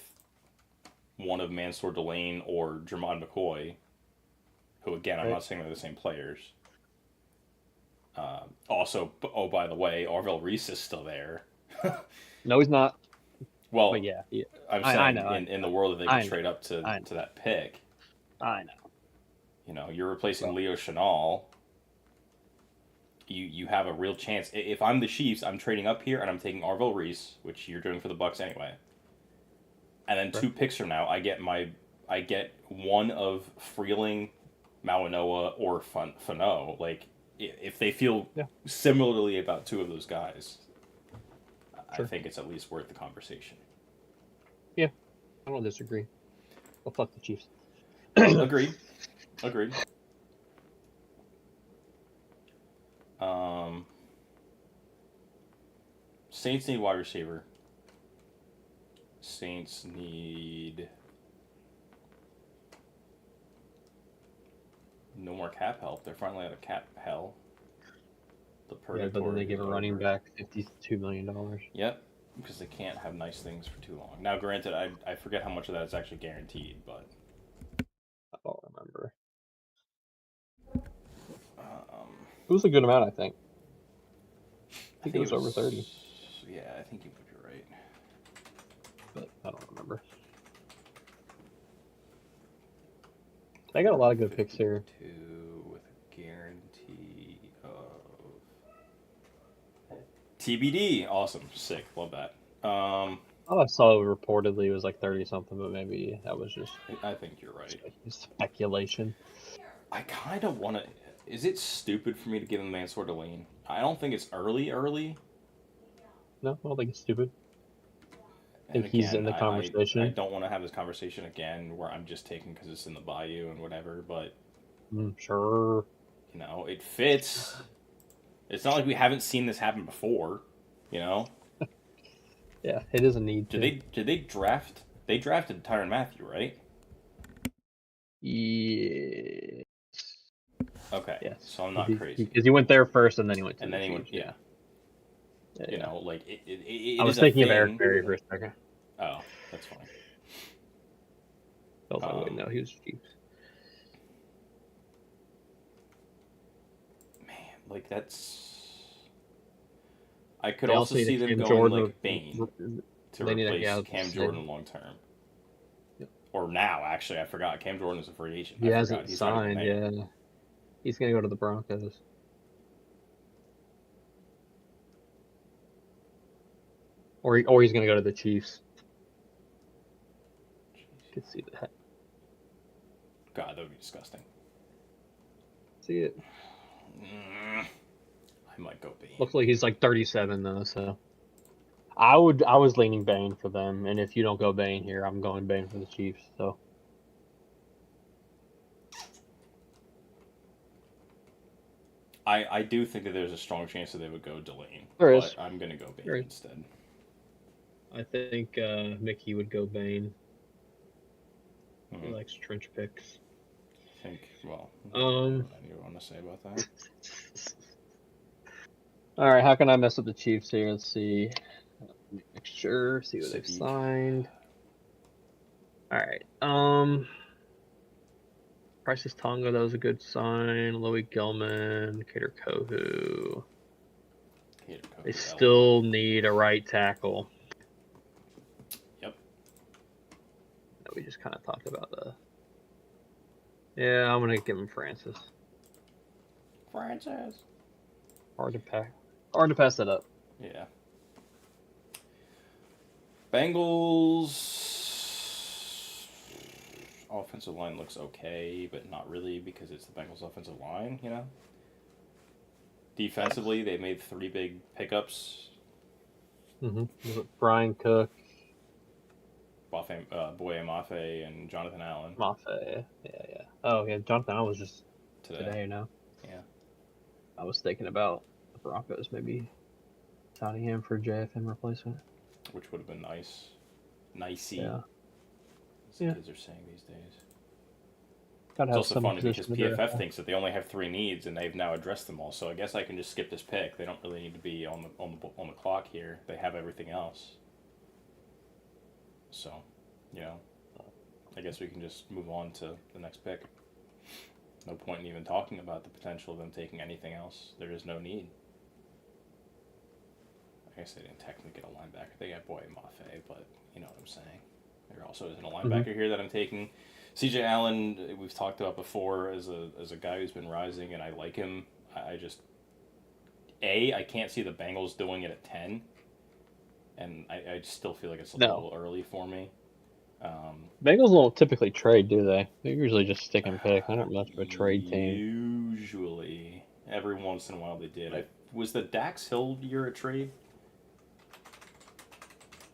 one of Mansour Delane or Jermon McCoy, who, again, I'm not saying they're the same players. Also, by the way, Orville Reese is still there. No, he's not. Well, but yeah. I'm saying in the world that they can trade up to that pick. I know. You're replacing Leo Chenal. You have a real chance. If I'm the Chiefs, I'm trading up here and I'm taking Orville Reese, which you're doing for the Bucks anyway. And then 2 picks from now, I get one of Freeling, Mawanoa, or Fano. Like, if they feel similarly about 2 of those guys, I think it's at least worth the conversation. Yeah, I don't disagree. Well, fuck the Chiefs. Agreed. Saints need wide receiver. Saints need no more cap help. They're finally out of cap hell. But then they give a running back $52 million. Yep, because they can't have nice things for too long. Now, granted, I forget how much of that is actually guaranteed, but I don't remember. It was a good amount, I think. I think it was over 30. Yeah, I think you might be right. But I don't remember. They got a lot of good picks here. With a guarantee of TBD. Awesome. Sick. Love that. All I saw reportedly was like 30 something, but maybe that was just. I think you're right. Speculation. I kind of want to. Is it stupid for me to give him Mansour Delane? I don't think it's early. No, I don't think it's stupid. I think he's in the conversation. I don't want to have this conversation again where I'm just taking because it's in the Bayou and whatever, but sure. It fits. It's not like we haven't seen this happen before, Yeah, it is a need. Did they draft? They drafted Tyrann Mathieu, right? Yeah. Okay. Yes. So I'm not crazy. Because he went there first, and then he went to. And then he went. Yeah. Like it I was thinking of Eric Berry for a second. Oh, that's funny. I was like, wait, no, he was Chiefs. like that's. I could They also need a see them Cam going Jordan like Bane to they need a replace guy Cam with Jordan long term. Yep. Or now, actually, I forgot. Cam Jordan is a free agent. He I forgot hasn't he's not even signed. there. Yeah, he's gonna go to the Broncos. Or he's gonna go to the Chiefs. Could see that. God, that would be disgusting. See it. I might go Bane. Looks like he's like 37 though, so I was leaning Bane for them, and if you don't go Bane here, I'm going Bane for the Chiefs. So I do think that there's a strong chance that they would go Delane, there but is. I'm gonna go Bane There is. instead. I think Mickey would go Bane. He likes trench picks. I think. Well, what do you want to say about that? All right, how can I mess up the Chiefs here? Let's see. Make sure. See what they've signed. All right. Price's Tonga, that was a good sign. Louis Gilman, Kader Kohu. They still need a right tackle. Yep. We just kind of talked about the. Yeah, I'm gonna give him Francis. Francis. Hard to pass that up. Yeah. Bengals. Offensive line looks okay, but not really because it's the Bengals offensive line, you know? Defensively, they made 3 big pickups. Mm-hmm. Brian Cook, Boye Mafe, and Jonathan Allen. Mafe, yeah. Oh, yeah, Jonathan Allen was just today now. Yeah. I was thinking about the Broncos maybe signing him for JFM replacement. Which would have been nice. Nicey. Yeah. As the kids are saying these days. Gotta it's also funny because PFF thinks that they only have 3 needs and they've now addressed them all. So I guess I can just skip this pick. They don't really need to be on the clock here. They have everything else. So, you know, I guess we can just move on to the next pick. No point in even talking about the potential of them taking anything else. There is no need. I guess they didn't technically get a linebacker. They got Boye Mafe, but you know what I'm saying. There also isn't a linebacker here that I'm taking. CJ Allen, we've talked about before as a guy who's been rising, and I like him. I can't see the Bengals doing it at 10, and I still feel like it's a little early for me. Bengals don't typically trade, do they? They usually just stick and pick. They're not much of a trade team. Usually. Every once in a while they did. Was the Dax Hill year a trade?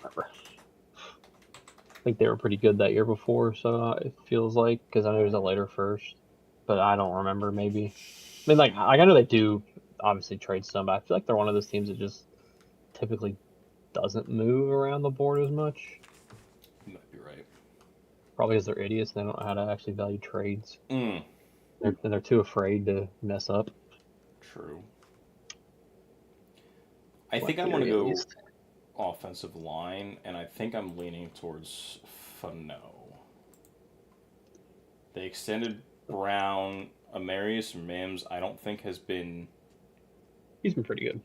I think they were pretty good that year before, so it feels like, because I know it was a later first, but I don't remember. Maybe, I mean, like I know they do obviously trade some, but I feel like they're one of those teams that just typically doesn't move around the board as much. You might be right. Probably because they're idiots and they don't know how to actually value trades. Mm. They're too afraid to mess up. True. I think I'm going to go offensive line, and I think I'm leaning towards Fano. They extended Brown. Amarius Mims, I don't think has been... He's been pretty good.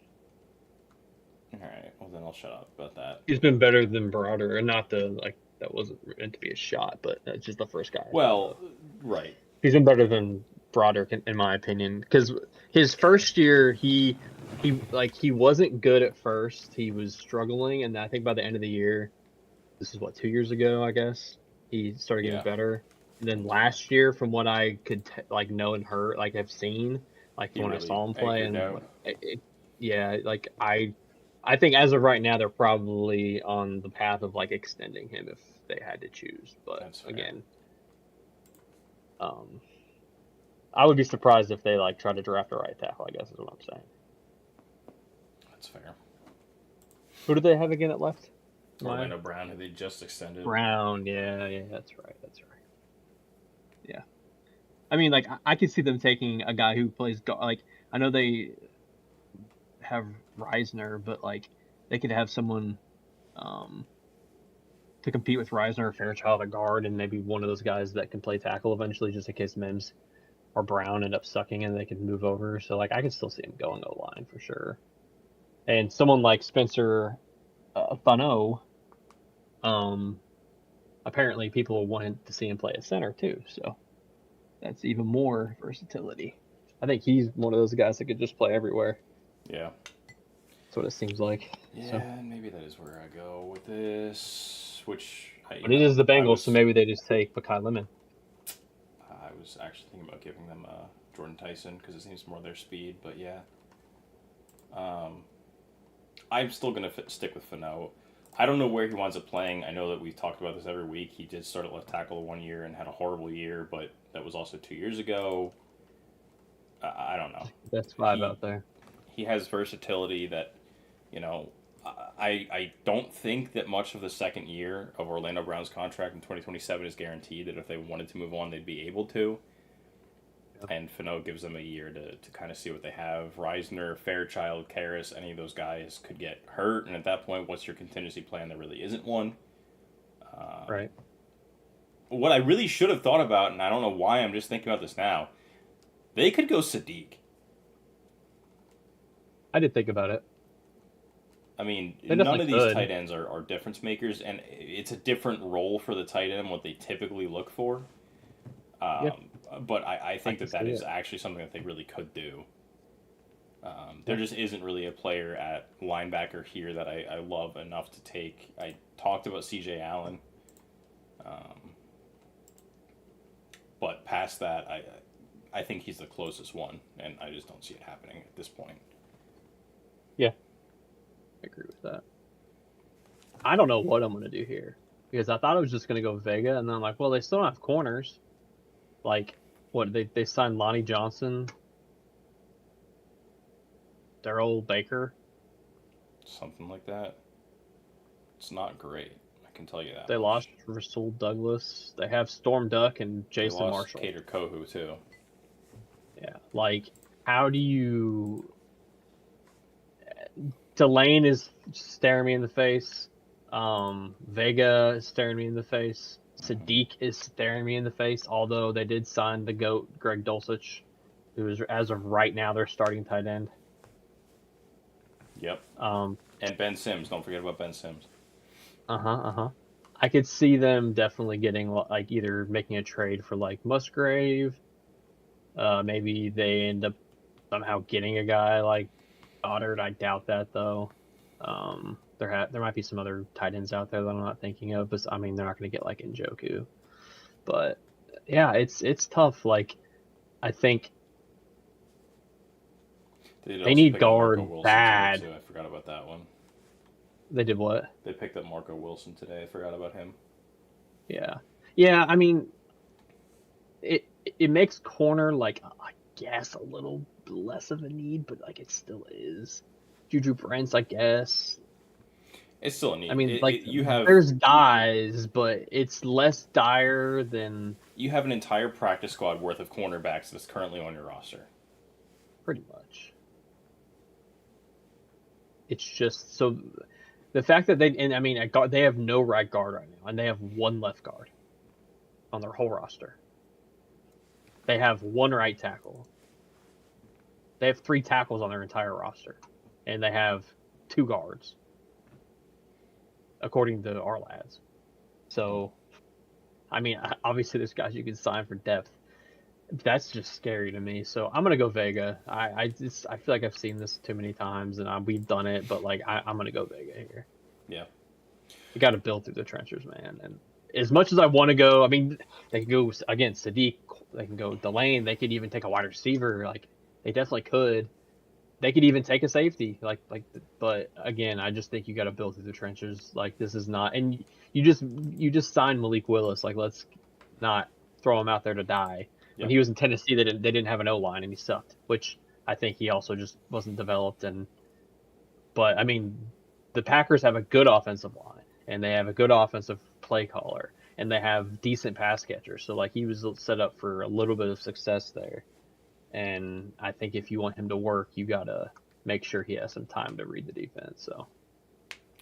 Alright, well then I'll shut up about that. He's been better than Broder, and not that wasn't meant to be a shot, but that's just the first guy. Well, right. He's been better than Broderick, in my opinion, because his first year, he wasn't good at first. He was struggling, and I think by the end of the year, this is 2 years ago, I guess, he started getting better. And then last year, from what I could know and heard, have seen, when I saw him play, and I think as of right now, they're probably on the path of extending him if they had to choose. But again, I would be surprised if they try to draft a right tackle, I guess is what I'm saying. That's fair. Who do they have again at left? Orlando Brown, who they just extended. Brown, yeah, that's right. Yeah. I mean, I could see them taking a guy who plays I know they have Reisner, but they could have someone to compete with Reisner or Fairchild at guard, and maybe one of those guys that can play tackle eventually, just in case Mims or Brown end up sucking and they can move over. So like I can still see him going O-line for sure. And someone like Spencer Fano, apparently people wanted to see him play at center too. So that's even more versatility. I think he's one of those guys that could just play everywhere. Yeah. That's what it seems like. Yeah, So. maybe that is where I go with this. Which, But it is the Bengals, so maybe they just take Mekhi Lemon. I was actually thinking about giving them Jordan Tyson because it seems more their speed. But yeah, I'm still gonna stick with Fano. I don't know where he winds up playing. I know that we've talked about this every week. He did start at left tackle 1 year and had a horrible year, but that was also 2 years ago. I don't know. That's vibe out there. He has versatility that, you know, I don't think that much of the second year of Orlando Brown's contract in 2027 is guaranteed, that if they wanted to move on, they'd be able to. Yep. And Fano gives them a year to kind of see what they have. Reisner, Fairchild, Karras, any of those guys could get hurt, and at that point, what's your contingency plan? There really isn't one. Right. What I really should have thought about, and I don't know why I'm just thinking about this now, they could go Sadiq. I did think about it. I mean, none of these tight ends are difference makers, and it's a different role for the tight end, what they typically look for. But I think that is actually something that they really could do. There just isn't really a player at linebacker here that I love enough to take. I talked about C.J. Allen. But past that, I think he's the closest one, and I just don't see it happening at this point. Yeah, I agree with that. I don't know what I'm going to do here, because I thought I was just going to go Vega, and then I'm like, well, they still don't have corners. Like, what, they signed Lonnie Johnson, Darrell Baker. Something like that. It's not great. I can tell you that. They lost Rasul Douglas. They have Storm Duck and Jason Marshall. Cater Kohu, too. Yeah, like, how do you... Delane is staring me in the face. Vega is staring me in the face. Sadiq is staring me in the face, although they did sign the GOAT, Greg Dulcich, who is, as of right now, their starting tight end. Yep. And Ben Sims. Don't forget about Ben Sims. I could see them definitely getting, like, either making a trade for, like, Musgrave. Maybe they end up somehow getting a guy like Goddard. I doubt that, though. There might be some other tight ends out there that I'm not thinking of, but I mean, they're not going to get like Njoku. But yeah, it's tough. Like, I think they need guard bad. I forgot about that one. They did what? They picked up Marco Wilson today. I forgot about him. Yeah. I mean, it makes corner, like, I guess a little less of a need, but like it still is. Juju Brents, I guess. It's still a need. I mean, you there's guys, but it's less dire than... You have an entire practice squad worth of cornerbacks that's currently on your roster. Pretty much. It's just, so the fact that they have no right guard right now, and they have one left guard on their whole roster. They have one right tackle. They have 3 tackles on their entire roster, and they have 2 guards, according to our lads. So, I mean, obviously there's guys you can sign for depth. That's just scary to me. So I'm gonna go Vega. I feel like I've seen this too many times, and we've done it. But like, I'm gonna go Vega here. Yeah, you got to build through the trenches, man. And as much as I want to go, I mean, they can go again Sadiq. They can go Delane. They could even take a wide receiver. Like, they definitely could. They could even take a safety. But again, I just think you got to build through the trenches. Like, this is not, and you just signed Malik Willis. Like, let's not throw him out there to die. Yep. When he was in Tennessee, they didn't have an O-line, and he sucked. Which I think he also just wasn't developed. But I mean, the Packers have a good offensive line, and they have a good offensive play caller, and they have decent pass catchers. So like, he was set up for a little bit of success there. And I think if you want him to work, you gotta make sure he has some time to read the defense. So,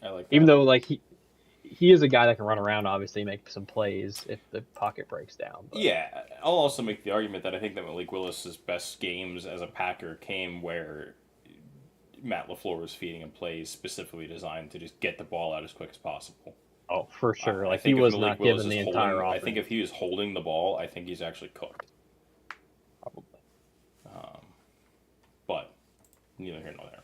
I like that. Even though like he is a guy that can run around, obviously, make some plays if the pocket breaks down. But Yeah, I'll also make the argument that I think that Malik Willis's best games as a Packer came where Matt LaFleur was feeding him plays specifically designed to just get the ball out as quick as possible. oh, for sure, I like he think if was Malik not Willis given is the entire holding, I offense. think if he is holding the ball, I think he's actually cooked. Probably. But neither here nor there.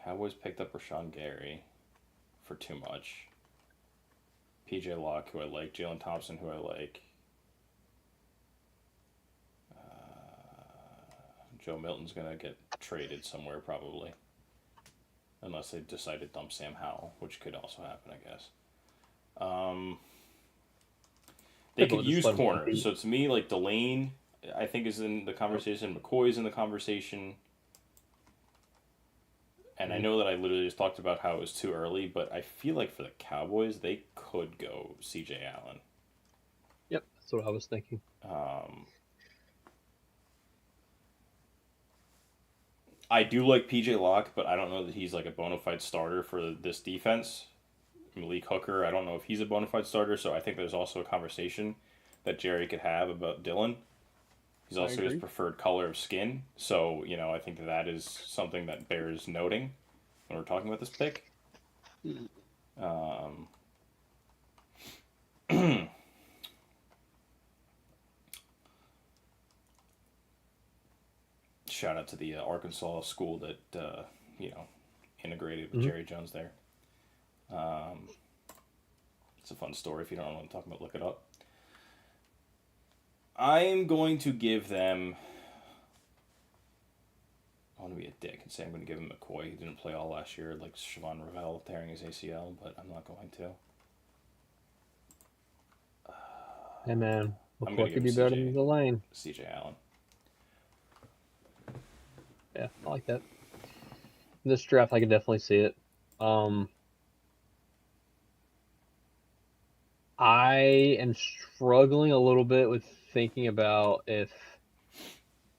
Cowboys picked up Rashawn Gary for too much. PJ Locke, who I like. Jalen Thompson, who I like. Joe Milton's going to get traded somewhere probably. Unless they decide to dump Sam Howell, which could also happen, I guess. They People could just use let him corners. compete. So to me, like Delane, I think is in the conversation. McCoy's in the conversation. And I know that I literally just talked about how it was too early, but I feel like for the Cowboys, they could go C.J. Allen. Yep, that's what I was thinking. I do like P.J. Locke, but I don't know that he's like a bona fide starter for this defense. Malik Hooker, I don't know if he's a bona fide starter, so I think there's also a conversation that Jerry could have about Dylan. He's also his preferred color of skin, so, I think that is something that bears noting when we're talking about this pick. Shout out to the Arkansas school that, integrated with Jerry Jones there. It's a fun story. If you don't know what I'm talking about, look it up. I'm going to give them... I want to be a dick and say I'm going to give him McCoy. He didn't play all last year, like Siobhan Ravel tearing his ACL, but I'm not going to. Hey man, I'm McCoy going to could give be him better than Delane. C.J. Allen. Yeah, I like that. This draft, I can definitely see it. I am struggling a little bit with thinking about if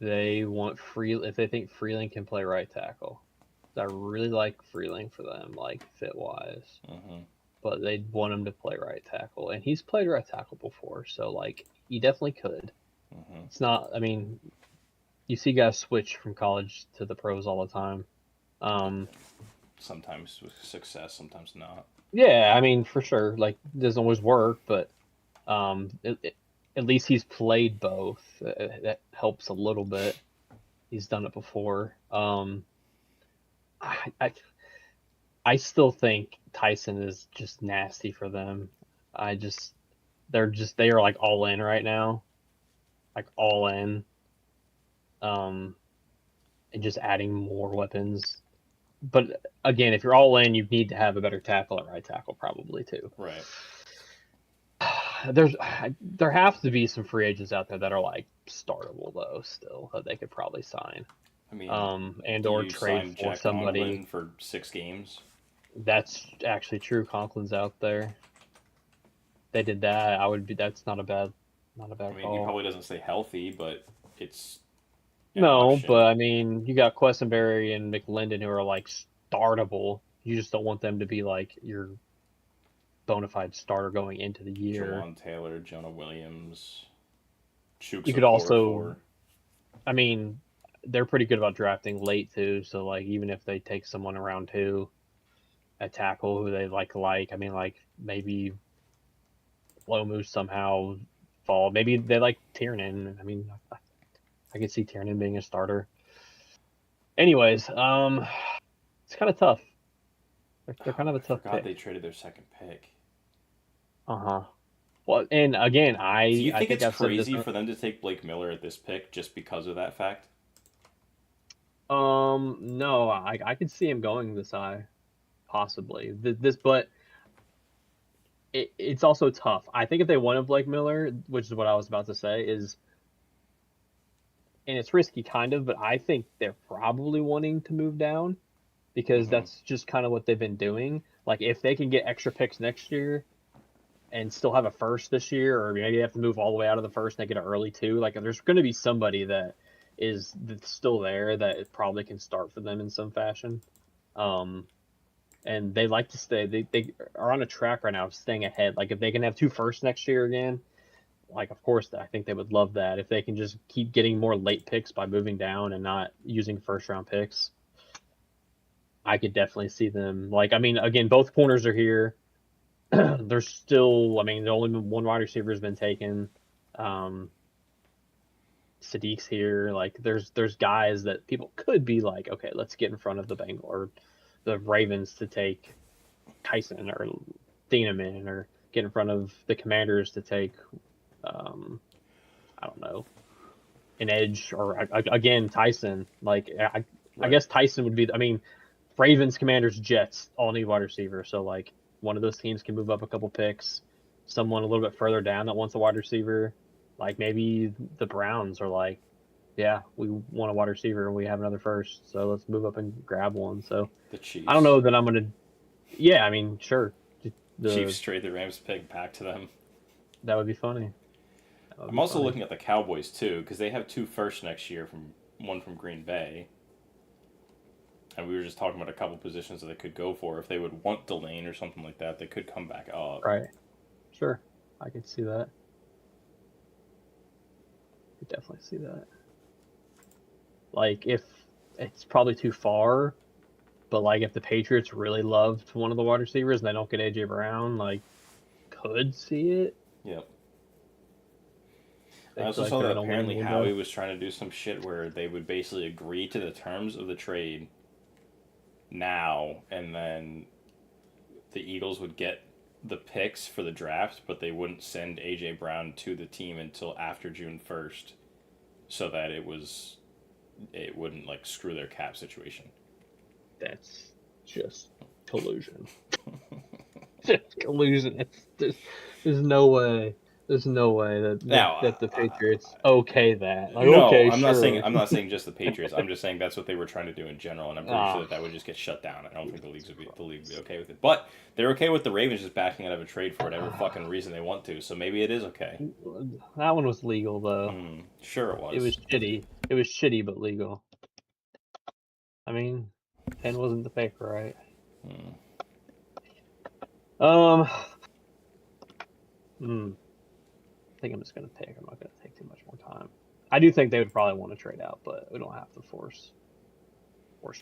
they think Freeling can play right tackle. I really like Freeling for them, like fit wise. But they want him to play right tackle, and he's played right tackle before, so like he definitely could. It's not. I mean, you see guys switch from college to the pros all the time. Sometimes with success, sometimes not. Yeah, I mean for sure. Like it doesn't always work, but at least he's played both. That helps a little bit. He's done it before. I still think Tyson is just nasty for them. They are like all in right now, like all in. And just adding more weapons. But again, if you're all in, you need to have a better tackle at right tackle probably too. Right. There have to be some free agents out there that are like startable though still that they could probably sign. I mean, and do or you trade sign for Jack somebody. Conklin for 6 games? That's actually true. Conklin's out there. They did that. That's not a bad I mean, call. he probably doesn't stay healthy, but it's No, option. but I mean, you got Quessenberry and McLendon who are like startable. You just don't want them to be like your bona fide starter going into the year. Jawan Taylor, Jonah Williams, Chooks. You could also, I mean, they're pretty good about drafting late too. So like, even if they take someone around 2 at tackle who they like, I mean, like maybe Lomu somehow fall. Maybe they like Tiernan. I mean, I could see Tiernan being a starter. Anyways, it's kind of tough. They're kind of a tough pick. They traded their second pick. Well, and again, Do you think it's crazy for them to take Blake Miller at this pick just because of that fact? No, I could see him going this high, possibly. But it's also tough. I think if they wanted Blake Miller, which is what I was about to say, and it's risky kind of, but I think they're probably wanting to move down because that's just kind of what they've been doing. Like if they can get extra picks next year and still have a first this year, or maybe they have to move all the way out of the first and they get it early too. Like there's going to be somebody that's still there that probably can start for them in some fashion. And they like to stay. They are on a track right now of staying ahead. Like if they can have 2 firsts next year again, like of course I think they would love that. If they can just keep getting more late picks by moving down and not using first round picks, I could definitely see them. Like I mean, again, both corners are here. There's still, I mean, the only one wide receiver has been taken. Sadiq's here. Like there's guys that people could be like, okay, let's get in front of the Bengals or the Ravens to take Tyson or Thieneman, or get in front of the Commanders to take, I don't know, an edge, or again Tyson. Like I guess Tyson would be. I mean, Ravens, Commanders, Jets all need wide receiver. So like one of those teams can move up a couple picks. Someone a little bit further down that wants a wide receiver. Like maybe the Browns are like, yeah, we want a wide receiver and we have another first, so let's move up and grab one. So The Chiefs. I don't know that I'm gonna. Yeah, I mean, sure. Chiefs trade the Rams pick back to them. That would be funny. I'm also looking at the Cowboys too, because they have 2 firsts next year, one from Green Bay. And we were just talking about a couple positions that they could go for. If they would want Delane or something like that, they could come back up. Right. Sure. I could see that. I could definitely see that. Like, if it's probably too far, but like if the Patriots really loved one of the wide receivers and they don't get A.J. Brown, like, could see it. Yep. I also saw that apparently Howie was trying to do some shit where they would basically agree to the terms of the trade now, and then the Eagles would get the picks for the draft, but they wouldn't send A.J. Brown to the team until after June 1st, so that it wouldn't like screw their cap situation. That's just collusion. Just collusion. There's no way. There's no way that the Patriots okay that. Like, no, okay, I'm sure. not saying just the Patriots. I'm just saying that's what they were trying to do in general, and I'm pretty sure that would just get shut down. I don't think the league would be okay with it. But they're okay with the Ravens just backing out of a trade for whatever fucking reason they want to. So maybe it is okay. That one was legal though. Sure it was. It was shitty. It was shitty but legal. I mean, pen wasn't the paper, right? I think I'm just gonna pick. I'm not gonna take too much more time. I do think they would probably want to trade out, but we don't have to force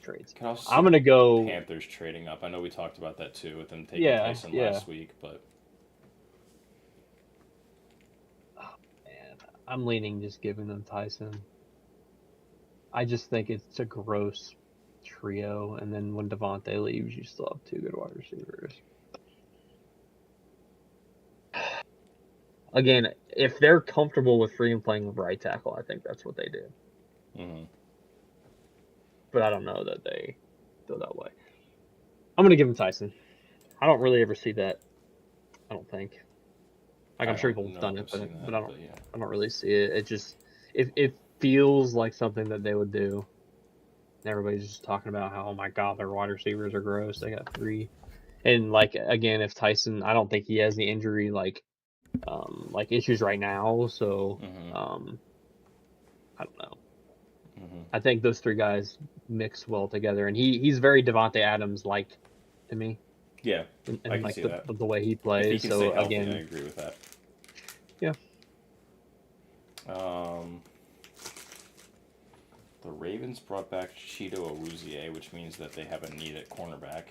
trades. I'm gonna go Panthers trading up. I know we talked about that too with them taking Tyson last week, but man, I'm leaning just giving them Tyson. I just think it's a gross trio, and then when Devontae leaves, you still have 2 good wide receivers. Again, if they're comfortable with freaking playing with right tackle, I think that's what they do. But I don't know that they go that way. I'm going to give him Tyson. I don't really ever see that. I don't think. Like, I'm sure people have done it, but I don't really see it. It just it feels like something that they would do. Everybody's just talking about how, oh my god, their wide receivers are gross. They got 3. And like again, if Tyson, I don't think he has the injury like issues right now, so I don't know. I think those 3 guys mix well together, and he's very Devontae Adams like to me. Yeah, and I can like see that. The way he plays. If he can so stay healthy, again, I agree with that. Yeah. The Ravens brought back Cheeto Awuzie, which means that they have a need at cornerback.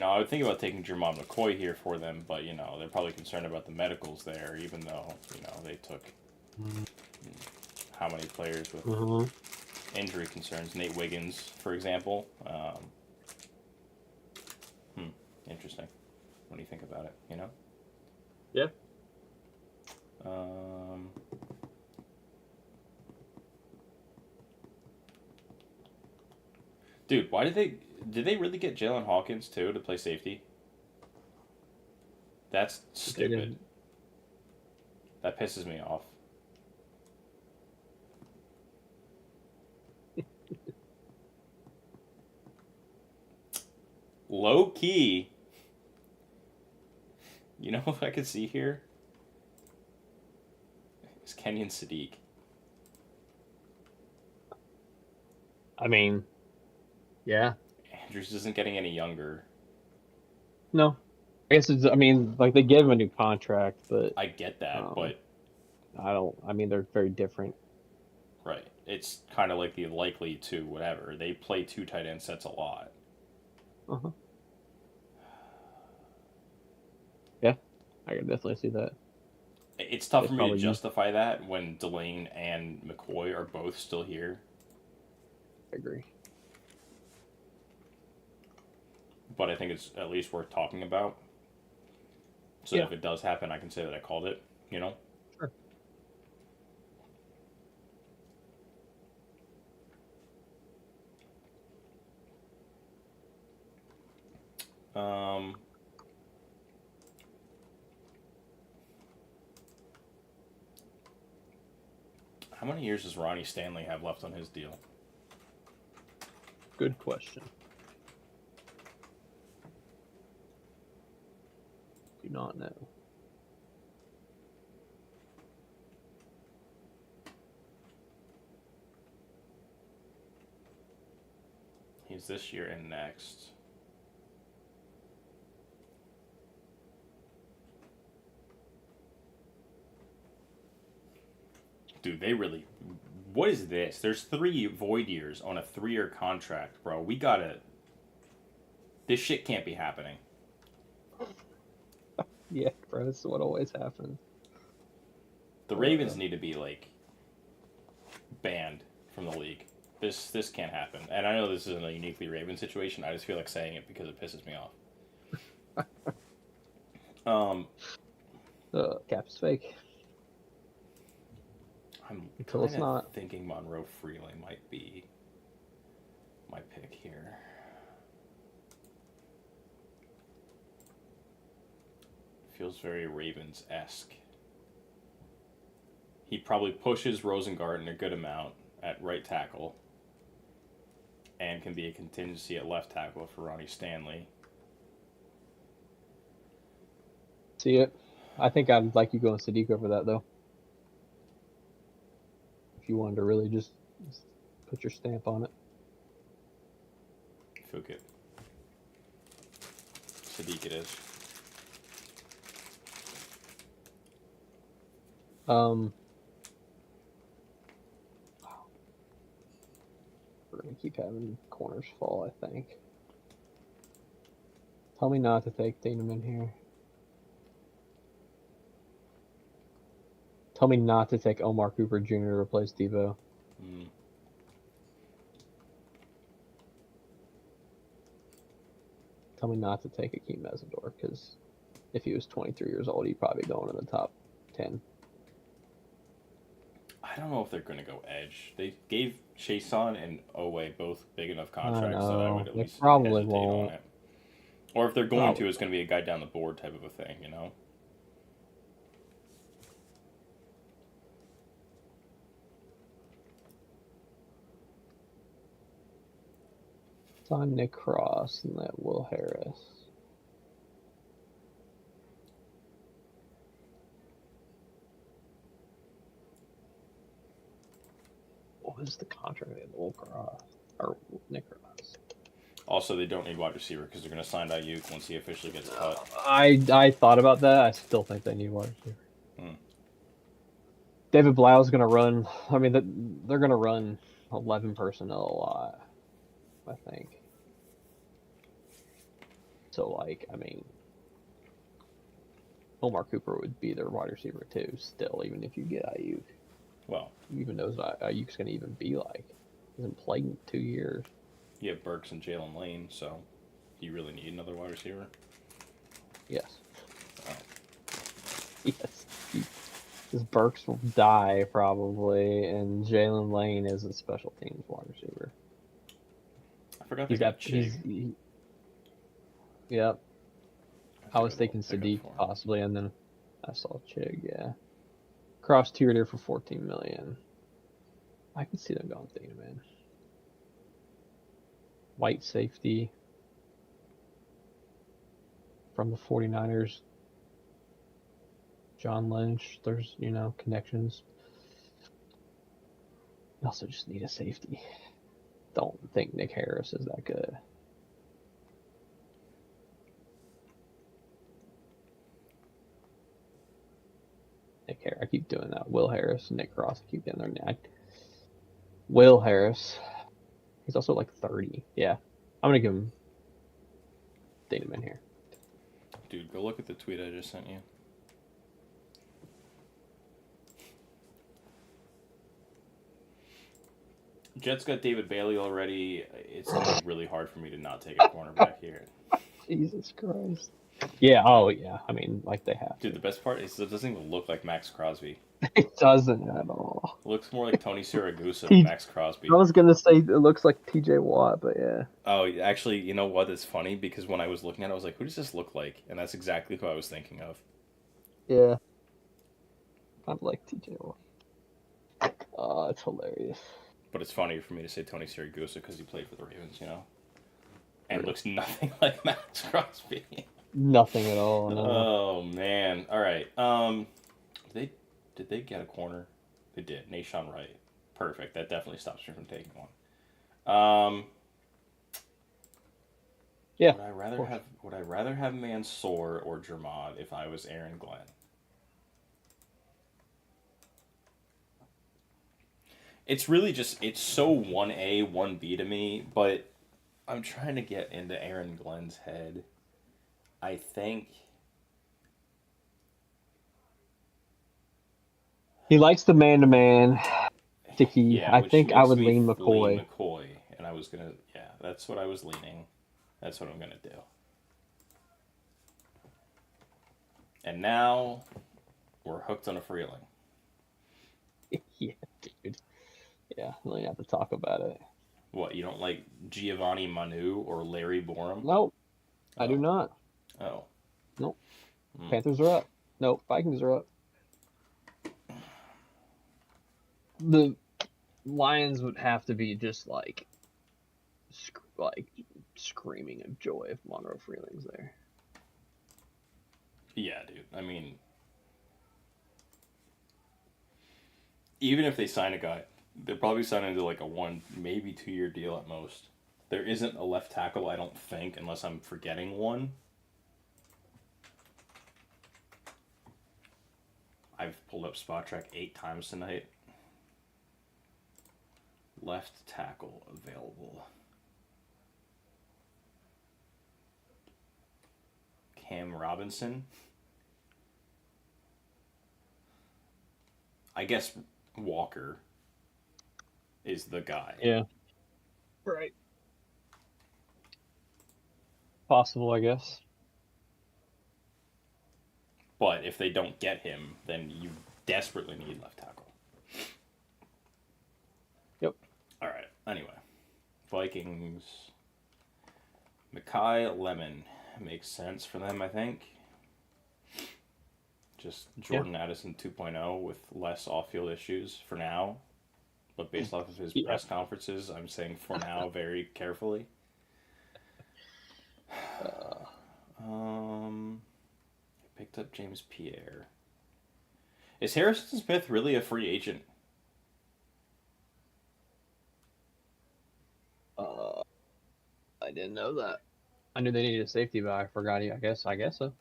I would think about taking Jermon McCoy here for them, but, they're probably concerned about the medicals there, even though, they took how many players with injury concerns. Nate Wiggins, for example. Interesting. What do you think about it, Yeah. Dude, why did they really get Jalen Hawkins too to play safety? That's stupid. That pisses me off. low key, you know what I could see here? It's Kenyon Sadiq. I mean, yeah. Andrews isn't getting any younger. No. I guess it's, I mean, like they gave him a new contract, but I get that, but I mean, they're very different. right. It's kind of like the likely to whatever. They play two tight end sets a lot. Uh-huh. Yeah, I can definitely see that. It's tough It's for me to probably justify that when Delane and McCoy are both still here. I agree. But I think it's at least worth talking about. So Yeah. if it does happen, I can say that I called it, you know? Sure. Um, how many years does Ronnie Stanley have left on his deal? Good question. Do not know. He's this year and next. Dude, they really. What is this? There's 3 void years on a 3-year contract, bro. We gotta. This shit can't be happening. Yeah, bro, that's what always happens. The Ravens need to be like banned from the league. This can't happen. And I know this isn't a uniquely Raven situation. I just feel like saying it because it pisses me off. Cap's fake. I'm Until it's kind of not. thinking Monroe Freely might be my pick here. Feels very Ravens-esque. He probably pushes Rosengarten a good amount at right tackle and can be a contingency at left tackle for Ronnie Stanley. See it. I think I'd like you going Sadiq over that, though. If you wanted to really just put your stamp on it. Fuck it. Sadiq it is. We're going to keep having corners fall, I think. Tell me not to take Thieneman here. Tell me not to take Omar Cooper Jr. to replace Debo. Tell me not to take Akeem Mesidor, because if he was 23 years old, he'd probably be going in the top 10. I don't know if they're going to go edge. They gave Chason and Owe both big enough contracts that I would at least probably hesitate won't. on it. Or if they're going to, it's going to be a guy down the board type of a thing, you know? Sign Nick Cross and that Will Harris. What was the contract of Will Cross? Or Nick Cross? Also, they don't need wide receiver because they're going to sign Ayuk once he officially gets cut. I thought about that. I still think they need wide receiver. David Blau's going to run. I mean, they're going to run 11 personnel a lot, I think. So, like, I mean, Omar Cooper would be their wide receiver too, still, even if you get Ayuk. Well, even knows what Ayuk's going to even be like. He hasn't played in 2 years. You have Burks and Jalen Lane, so do you really need another wide receiver? Yes. Oh. Yes. Because Burks will die probably, and Jalen Lane is a special teams wide receiver. I forgot they got Chig. Yep. I was thinking Sadiq possibly, and then I saw Chig, yeah. Cross tiered here for $14 million. I can see them going Thieneman. White safety. from the 49ers. John Lynch. There's, connections. You also just need a safety. Don't think Nick Harris is that good. Nick Harris. I keep doing that. Will Harris, Nick Cross. I keep getting their neck. Will Harris. He's also like 30. Yeah. I'm going to give him him in here. Dude, go look at the tweet I just sent you. Jets got David Bailey already. It's going to be really hard for me to not take a cornerback here. Jesus Christ. Yeah, oh yeah. I mean, like they have. Dude, the best part is it doesn't even look like Maxx Crosby. It doesn't at all. It looks more like Tony Siragusa than Maxx Crosby. I was going to say it looks like TJ Watt, but yeah. Oh, actually, you know what? It's funny because when I was looking at it, I was like, who does this look like? And that's exactly who I was thinking of. Yeah. Kind of like TJ Watt. Oh, it's hilarious. But it's funny for me to say Tony Siragusa because he played for the Ravens, And looks nothing like Maxx Crosby. Nothing at all. No. Oh, man. All right. Did they get a corner? They did. Nashawn Wright. Perfect. That definitely stops me from taking one. Yeah. Would I rather have Mansour or Jermod if I was Aaron Glenn? It's really just it's so 1A, 1B to me, but I'm trying to get into Aaron Glenn's head. I think he likes the man-to-man sticky. Yeah, I think I would lean McCoy. And I was gonna, that's what I was leaning. That's what I'm gonna do. And now we're hooked on a Freeling. Yeah, dude. Yeah, we don't have to talk about it. What, you don't like Giovanni Manu or Larry Borum? Nope, I do not. Oh. Nope. Panthers are up. Nope, Vikings are up. The Lions would have to be just like screaming of joy if Monroe Freeling's there. Yeah, dude. I mean, even if they sign a guy, they're probably signing into like a 1, maybe 2-year deal at most. There isn't a left tackle, I don't think, unless I'm forgetting one. I've pulled up Spot Track 8 times tonight. Left tackle available. Cam Robinson. I guess Walker is the guy. Yeah. Right. Possible, I guess. But if they don't get him, then you desperately need left tackle. Yep. All right. Anyway, Vikings. Mekhi Lemon makes sense for them, I think. Just Jordan Addison 2.0 with less off-field issues for now. But based off of his press conferences, I'm saying for now very carefully. Picked up James Pierre. Is Harrison Smith really a free agent? I didn't know that. I knew they needed a safety, but I forgot. I guess so.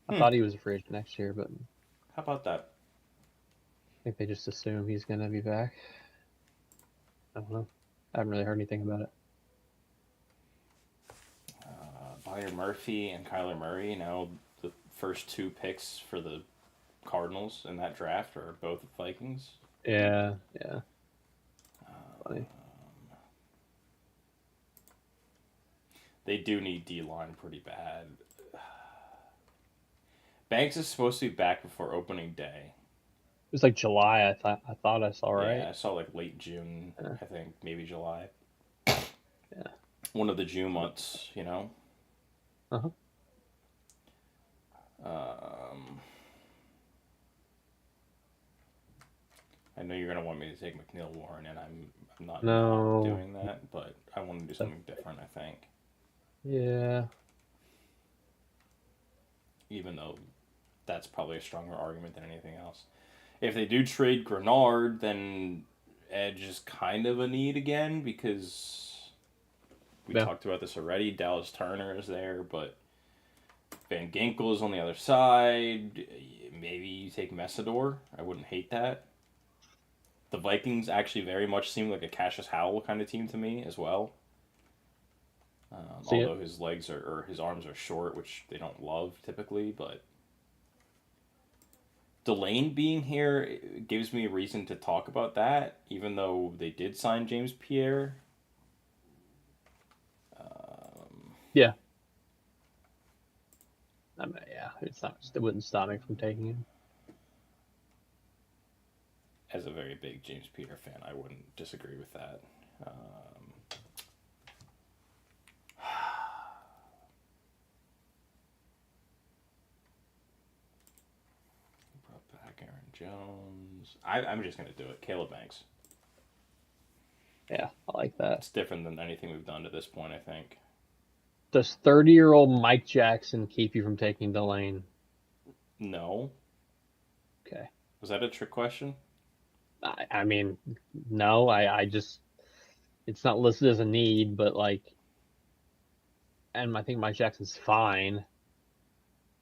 I thought he was a free agent next year, but how about that? I think they just assume he's gonna be back. I don't know. I haven't really heard anything about it. Byron Murphy and Kyler Murray, now the first 2 picks for the Cardinals in that draft are both Vikings. Yeah. Funny. They do need D-line pretty bad. Banks is supposed to be back before opening day. It was like July. I thought I saw, right? Yeah, I saw like late June. Yeah. I think maybe July. Yeah. One of the June months, Uh-huh. I know you're gonna want me to take McNeil Warren, and I'm not doing that, but I want to do something different, I think. Yeah. even though that's probably a stronger argument than anything else. If they do trade Grenard, then edge is kind of a need again because we Yeah. talked about this already. Dallas Turner is there, but Van Ginkel is on the other side. Maybe you take Messidor. I wouldn't hate that. The Vikings actually very much seem like a Cassius Howell kind of team to me as well. Although his legs or his arms are short, which they don't love typically, but Delane being here gives me a reason to talk about that, even though they did sign James Pierre. Yeah. I mean, yeah, it wouldn't stop me from taking him. As a very big James Pierre fan, I wouldn't disagree with that. Brought back Aaron Jones. I'm just going to do it. Caleb Banks. Yeah, I like that. It's different than anything we've done to this point, I think. Does 30-year-old Mike Jackson keep you from taking Delane? No. Okay. Was that a trick question? I mean, no. I just it's not listed as a need, but like, and I think Mike Jackson's fine,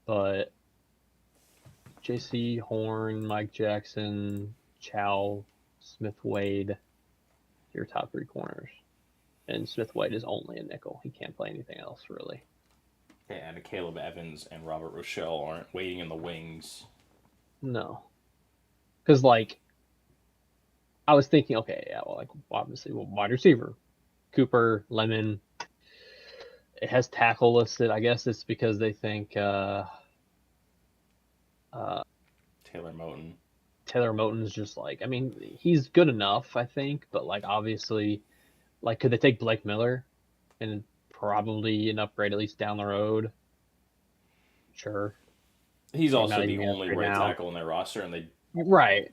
but J.C. Horn, Mike Jackson, Chow, Smith Wade, your top three corners. And Smith Wade is only a nickel. He can't play anything else, really. Yeah, and Caleb Evans and Robert Rochelle aren't waiting in the wings. No. Because, like, I was thinking, okay, yeah, well, like, obviously, wide receiver. Cooper, Lemon. It has tackle listed. I guess it's because they think Taylor Moton. Taylor Moton's just like, I mean, he's good enough, I think, but, like, obviously, like, could they take Blake Miller and probably an upgrade at least down the road? Sure. He's Maybe also not the even only upgrade right now. tackle in their roster, and they Right.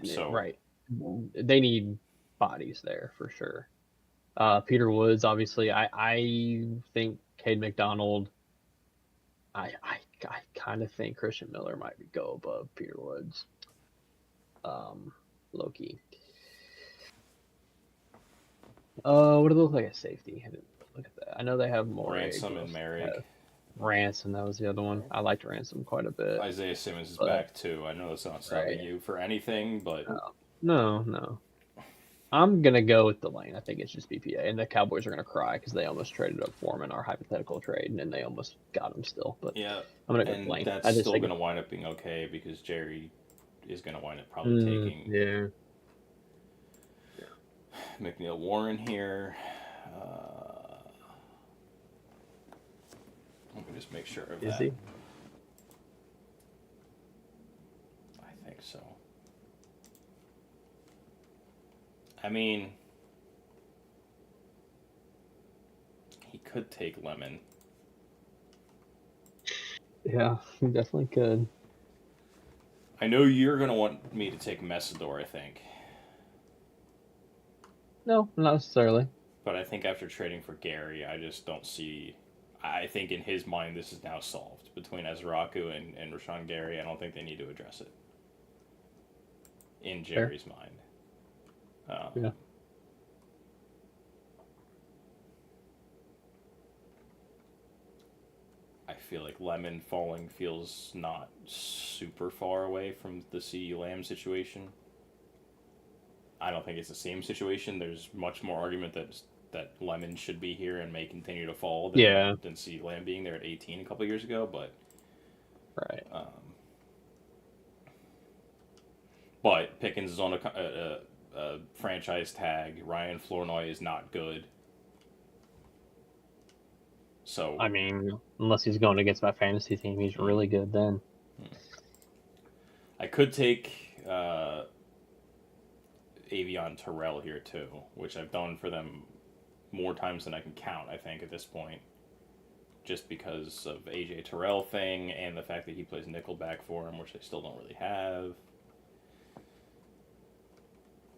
So- Right. They need bodies there for sure. Peter Woods, obviously. I think Cade McDonald. I kind of think Christian Miller might go above Peter Woods. Low-key. What do they look like at safety? I didn't look at that. I know they have more. Ransom and Merrick. Ransom, that was the other one. I liked Ransom quite a bit. Isaiah Simmons is back too. I know that's not stopping you for anything, but No. I'm gonna go with Delane. I think it's just BPA, and the Cowboys are gonna cry because they almost traded up for him in our hypothetical trade, and then they almost got him still. But yeah, I'm gonna go and Delane. that's still gonna wind up being okay because Jerry is gonna wind up probably taking McNeil Warren here. Let me just make sure of Is that. he? I think so. I mean, he could take Lemon. Yeah, he definitely could. I know you're going to want me to take Messidor, I think. No, not necessarily. But I think after trading for Gary, I just don't see... I think in his mind this is now solved. Between Ezraku and Rashawn Gary, I don't think they need to address it. In Jerry's mind. Yeah. I feel like Lemon falling feels not super far away from the CeeDee Lamb situation. I don't think it's the same situation. There's much more argument that Lemon should be here and may continue to fall than CeeDee Lamb being there at 18 a couple years ago, but right. But Pickens is on a franchise tag. Ryan Flournoy is not good. So I mean, unless he's going against my fantasy team, he's really good then. I could take Avion Terrell here too, which I've done for them more times than I can count, I think, at this point. Just because of AJ Terrell thing and the fact that he plays nickelback for him, which they still don't really have.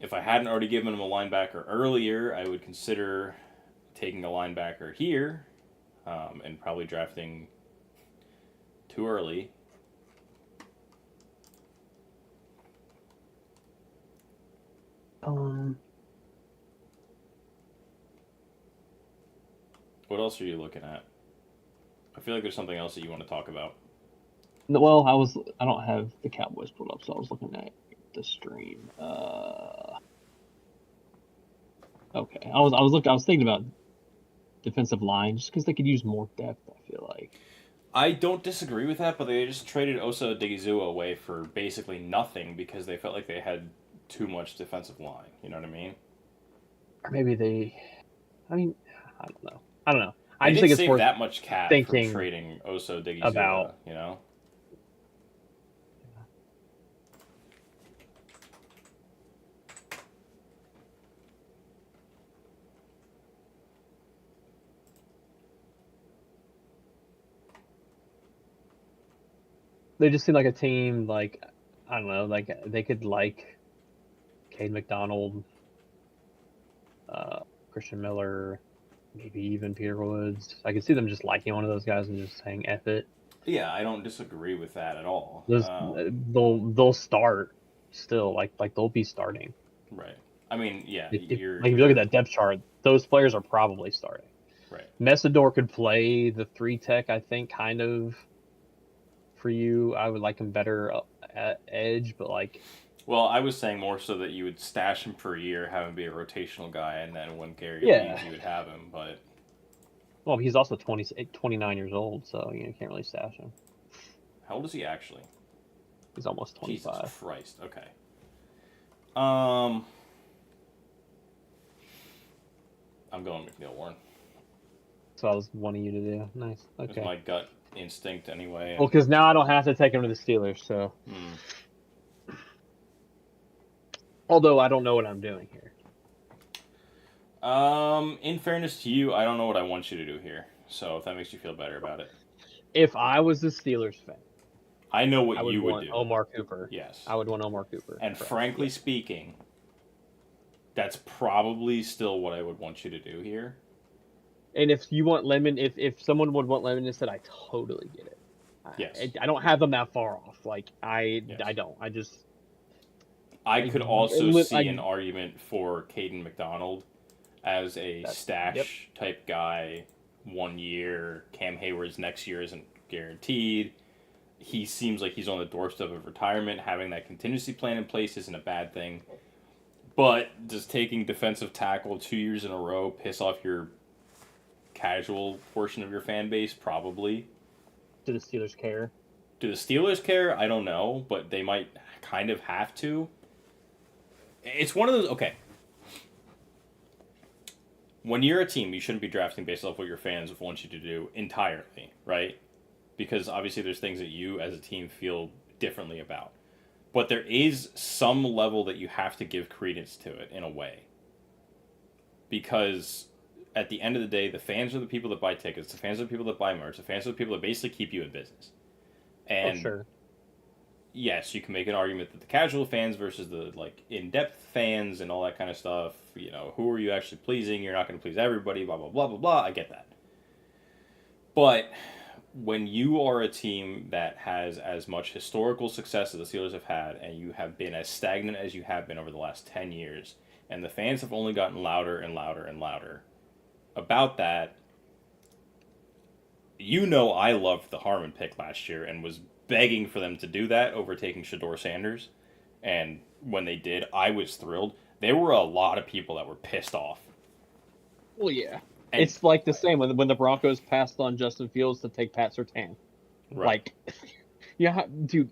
If I hadn't already given him a linebacker earlier, I would consider taking a linebacker here and probably drafting too early. What else are you looking at? I feel like there's something else that you want to talk about. Well, I don't have the Cowboys pulled up, so I was looking at the stream. Okay, I was thinking about defensive line just because they could use more depth. I feel like. I don't disagree with that, but they just traded Osa Odigizua away for basically nothing because they felt like they had too much defensive line. You know what I mean? Or maybe they. I mean, I don't know. I don't know. I They just didn't think it's save worth that much cap from thinking trading Osa Odigizua. about. You know? They just seem like a team. Like I don't know. Like they could like Cade McDonald, Christian Miller, maybe even Peter Woods. I could see them just liking one of those guys and just saying "F it." Yeah, I don't disagree with that at all. They'll start still. Like they'll be starting. Right. I mean, yeah, If you're you look at that depth chart, those players are probably starting. right. Messidor could play the 3 tech, I think, kind of for you. I would like him better at edge, but like. Well, I was saying more so that you would stash him for a year, have him be a rotational guy, and then when Gary leaves, you would have him. But Well, he's also 29 years old, so you can't really stash him. how old is he actually? He's almost 25. Jesus Christ. Okay. I'm going McNeil Warren. So I was wanting you to do. Nice. Okay. It's my gut instinct anyway. Well, because now I don't have to take him to the Steelers, so. Although I don't know what I'm doing here. In fairness to you, I don't know what I want you to do here. So if that makes you feel better about it. If I was a Steelers fan, I know what you would want do. Omar Cooper. Yes. I would want Omar Cooper. And frankly speaking, that's probably still what I would want you to do here. And if you want Lemon, if someone would want Lemon instead, I totally get it. Yes. I don't have them that far off. Like I don't. I could also see an argument for Caden McDonald as a stash type guy. 1 year. Cam Hayward's next year isn't guaranteed. He seems like he's on the doorstep of retirement. Having that contingency plan in place isn't a bad thing. But does taking defensive tackle 2 years in a row piss off your casual portion of your fan base? Probably. Do the Steelers care? Do the Steelers care? I don't know, but they might kind of have to. It's one of those... Okay. When you're a team, you shouldn't be drafting based off what your fans want you to do entirely, right? Because obviously there's things that you as a team feel differently about. But there is some level that you have to give credence to it in a way. Because at the end of the day, the fans are the people that buy tickets, the fans are the people that buy merch, the fans are the people that basically keep you in business. And sure. Yes, you can make an argument that the casual fans versus the in-depth fans and all that kind of stuff, who are you actually pleasing? You're not going to please everybody, blah, blah, blah, blah, blah. I get that. But when you are a team that has as much historical success as the Steelers have had, and you have been as stagnant as you have been over the last 10 years, and the fans have only gotten louder and louder and louder about that, I loved the Harmon pick last year and was begging for them to do that over taking Shador Sanders. And when they did, I was thrilled. There were a lot of people that were pissed off. Well, yeah. And it's like the same when the Broncos passed on Justin Fields to take Pat Surtain. Right. Dude,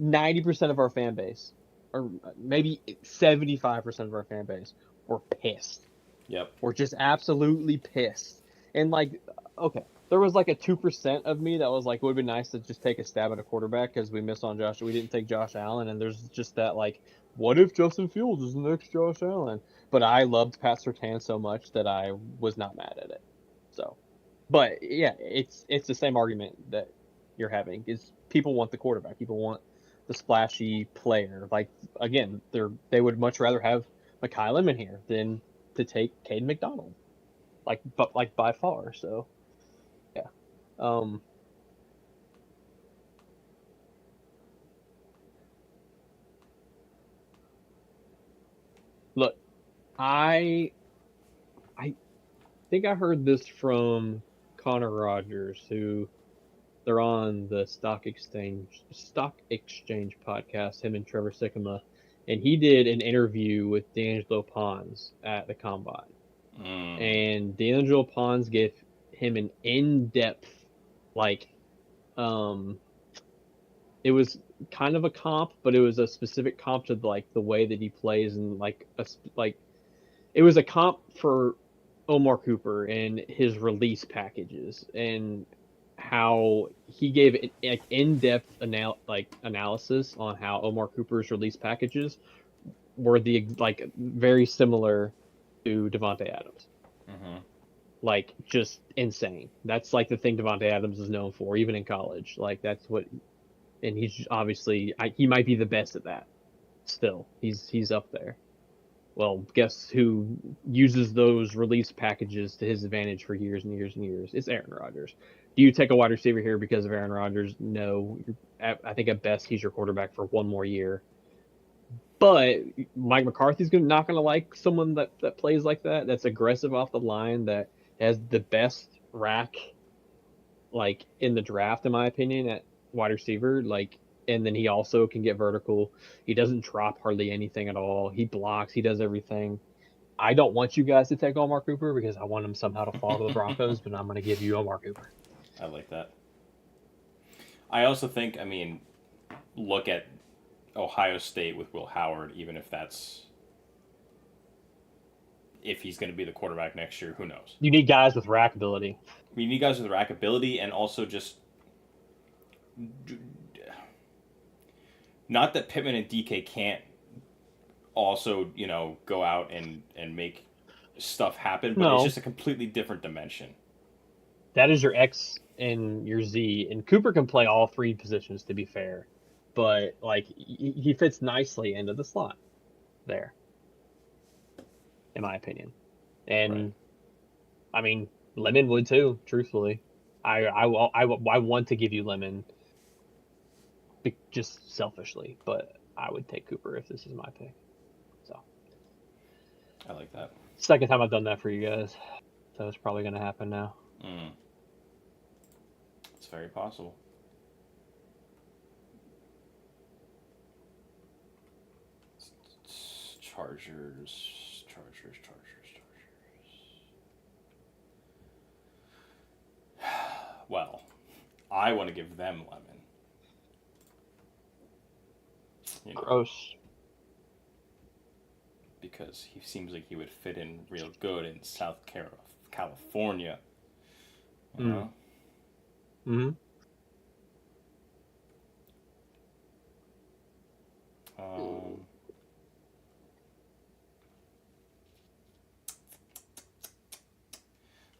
90% of our fan base, or maybe 75% of our fan base, were pissed. Yep. We're just absolutely pissed. And okay, there was a 2% of me that was it would be nice to just take a stab at a quarterback because we missed on Josh. We didn't take Josh Allen, and there's just that what if Justin Fields is the next Josh Allen? But I loved Pat Surtain so much that I was not mad at it. So, but yeah, it's the same argument that you're having. Is people want the quarterback, people want the splashy player. Again, they would much rather have Mekhi Lemon here than to take Caden McDonald. By far. So, yeah. I think I heard this from Connor Rogers, who they're on the Stock Exchange podcast, him and Trevor Sikkema, and he did an interview with D'Angelo Pons at the Combine. And D'Angelo Pons gave him an in-depth, like, it was kind of a comp, but it was a specific comp to like the way that he plays and it was a comp for Omar Cooper and his release packages and how he gave like in-depth analysis on how Omar Cooper's release packages were very similar to Devontae Adams. Like just insane. That's like the thing Devontae Adams is known for, even in college. Like that's what, and he's obviously he might be the best at that. Still, he's up there. Well, guess who uses those release packages to his advantage for years and years and years? It's Aaron Rodgers. Do you take a wide receiver here because of Aaron Rodgers? No. I think at best he's your quarterback for one more year. But Mike McCarthy's not going to like someone that plays like that, that's aggressive off the line, that has the best rack like in the draft, in my opinion, at wide receiver. Like, and then he also can get vertical. He doesn't drop hardly anything at all. He blocks. He does everything. I don't want you guys to take Omar Cooper because I want him somehow to fall to the Broncos, but I'm going to give you Omar Cooper. I like that. I also think, I mean, look at Ohio State with Will Howard, even if he's going to be the quarterback next year, who knows? You need guys with rack ability. You need guys with rack ability, and also just not that Pittman and DK can't also, go out and make stuff happen, but It's just a completely different dimension. That is your X and your Z, and Cooper can play all three positions, to be fair, but like he fits nicely into the slot there, in my opinion. And right. I mean, Lemon would too. Truthfully, I want to give you Lemon, just selfishly, but I would take Cooper if this is my pick. So I like that. Second time I've done that for you guys, so it's probably going to happen now. It's very possible. Chargers. Well, I want to give them Lemon. Gross. Because he seems like he would fit in real good in South California. You know? Mm-hmm.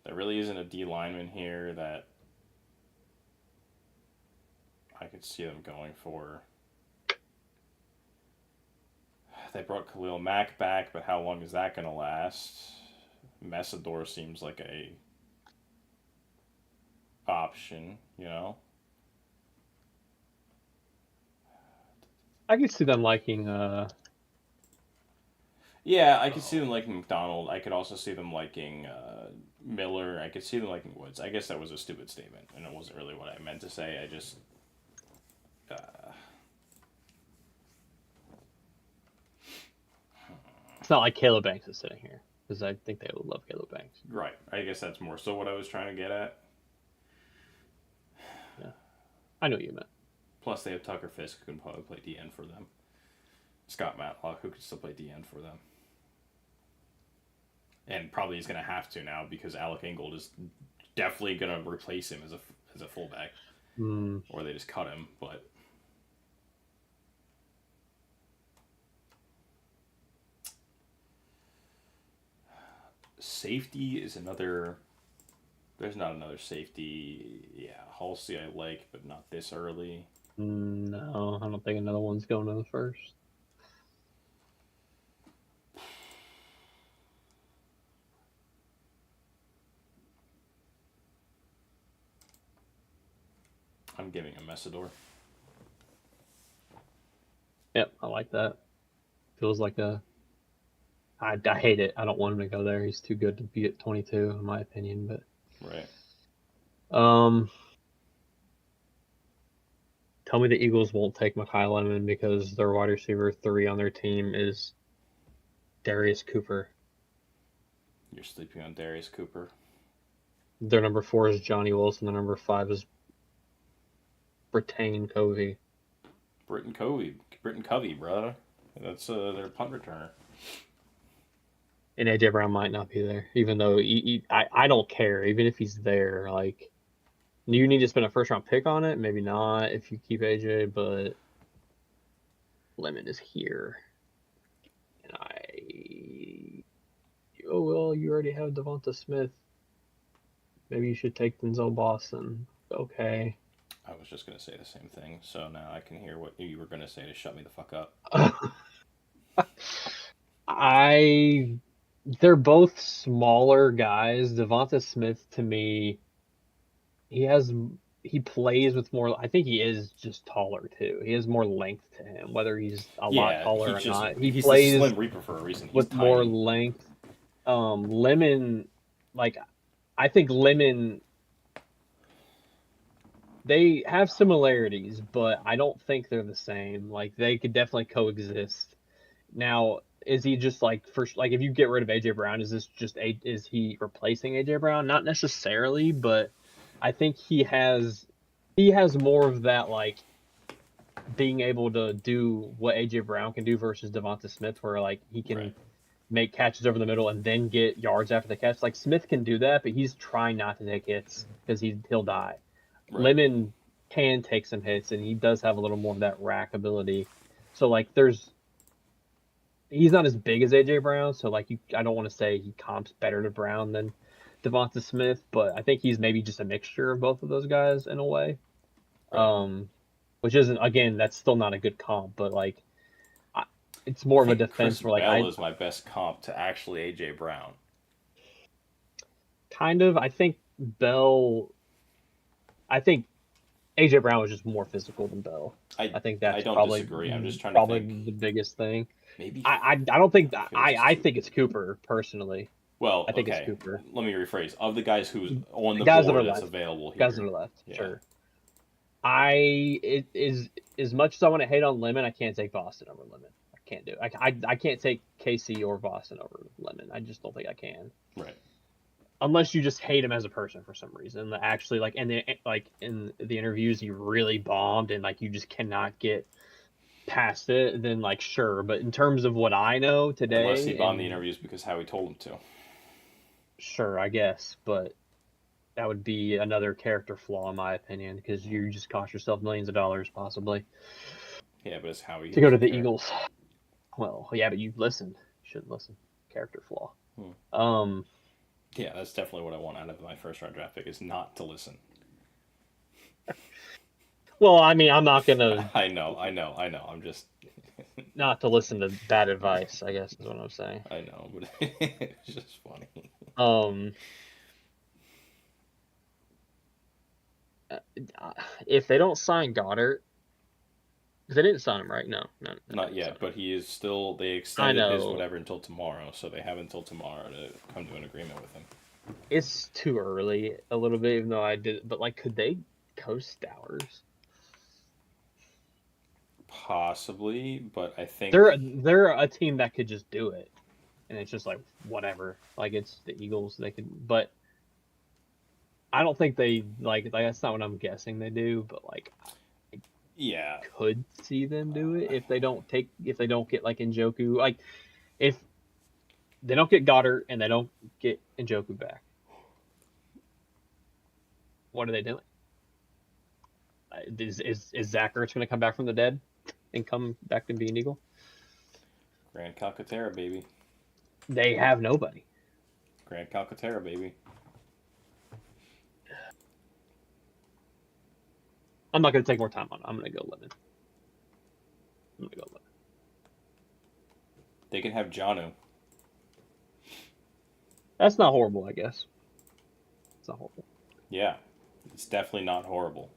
There really isn't a D lineman here that I could see them going for. They brought Khalil Mack back, but how long is that going to last? Messidor seems like a option, I could see them liking. Yeah, I could see them liking McDonald. I could also see them liking Miller. I could see them liking Woods. I guess that was a stupid statement, and it wasn't really what I meant to say. I just. It's not like Caleb Banks is sitting here, because I think they would love Caleb Banks. Right. I guess that's more so what I was trying to get at. Yeah. I know what you meant. Plus, they have Tucker Fisk, who can probably play DN for them. Scott Matlock, who could still play DN for them. And probably is going to have to now, because Alec Ingold is definitely going to replace him as a fullback. Or they just cut him, but... Safety is another... There's not another safety. Yeah, Halsey I like, but not this early. No, I don't think another one's going to the first. I'm giving a Messidor. Yep, I like that. Feels like a I hate it. I don't want him to go there. He's too good to be at 22, in my opinion. Right. But tell me the Eagles won't take Mekhi Lemon because their wide receiver 3 on their team is Darius Cooper. You're sleeping on Darius Cooper. Their number 4 is Johnny Wilson. Their number 5 is Brittain Covey. Brittain Covey, brother. That's their punt returner. And AJ Brown might not be there, even though I don't care. Even if he's there, like, you need to spend a first-round pick on it. Maybe not if you keep AJ, but Lemon is here. And oh, well, you already have Devonta Smith. Maybe you should take Denzel Boston. Okay. I was just going to say the same thing, so now I can hear what you were going to say to shut me the fuck up. They're both smaller guys. Devonta Smith, to me, he plays with more. I think he is just taller too. He has more length to him, whether he's a lot taller or not. He plays the Slim Reaper for a reason. He's with tiny. more length. Lemon, like, I think Lemon. They have similarities, but I don't think they're the same. Like, they could definitely coexist. Now, is he just like if you get rid of AJ Brown, is he replacing AJ Brown? Not necessarily, but I think he has more of that, like, being able to do what AJ Brown can do versus Devonta Smith, where, like, he can make catches over the middle and then get yards after the catch. Like, Smith can do that, but he's trying not to take hits because he'll die. Right. Lemon can take some hits, and he does have a little more of that rack ability. So, like, he's not as big as AJ Brown, so, like, I don't want to say he comps better to Brown than Devonta Smith, but I think he's maybe just a mixture of both of those guys in a way. Right. Which isn't, again, that's still not a good comp, but, like, it's more of a defense where, like, Bell is my best comp to actually AJ Brown. Kind of. I think AJ Brown was just more physical than Bell. I think that's I don't probably disagree. I'm just trying probably to think. The biggest thing. Maybe I don't think I think it's Cooper personally. Well, I think it's Cooper. Let me rephrase. Of the guys who's on the guys board that's available here. Guys that are left, yeah. Sure. It is as much as I want to hate on Lemon, I can't take Boston over Lemon. I can't do it. I can't take KC or Boston over Lemon. I just don't think I can. Right. Unless you just hate him as a person for some reason. Actually, like, and then, like, in the interviews, he really bombed, and, like, you just cannot get past it. Then, like, sure, but in terms of what I know today, unless he bombed the interviews because Howie told him to. Sure, I guess, but that would be another character flaw in my opinion, because you just cost yourself millions of dollars possibly. Yeah, but it's Howie to go to the Eagles. Well, yeah, but you listened. You shouldn't listen. Character flaw. Yeah, that's definitely what I want out of my first round draft pick, is not to listen. Well, I mean, I'm not gonna. I know. I'm just not to listen to bad advice, I guess is what I'm saying. I know, but it's just funny. If they don't sign Goddard, because they didn't sign him, right? No, not yet. But he is still. They extended his whatever until tomorrow, so they have until tomorrow to come to an agreement with him. It's too early, a little bit, even though I did. But, like, could they coast Stowers? Possibly, but I think they're a team that could just do it, and it's just like whatever. Like, it's the Eagles, they could, but I don't think they like that's not what I'm guessing they do. But, like, yeah, I could see them do it if they don't get, like, Njoku. Like, if they don't get Goddard and they don't get Njoku back, what are they doing? Is Zach Ertz going to come back from the dead and come back and be an Eagle? Grand Calcaterra, baby. They have nobody. Grand Calcaterra, baby. I'm not going to take more time on it. I'm going to go Lemon. They can have Jonnu. That's not horrible, I guess. It's not horrible. Yeah. It's definitely not horrible.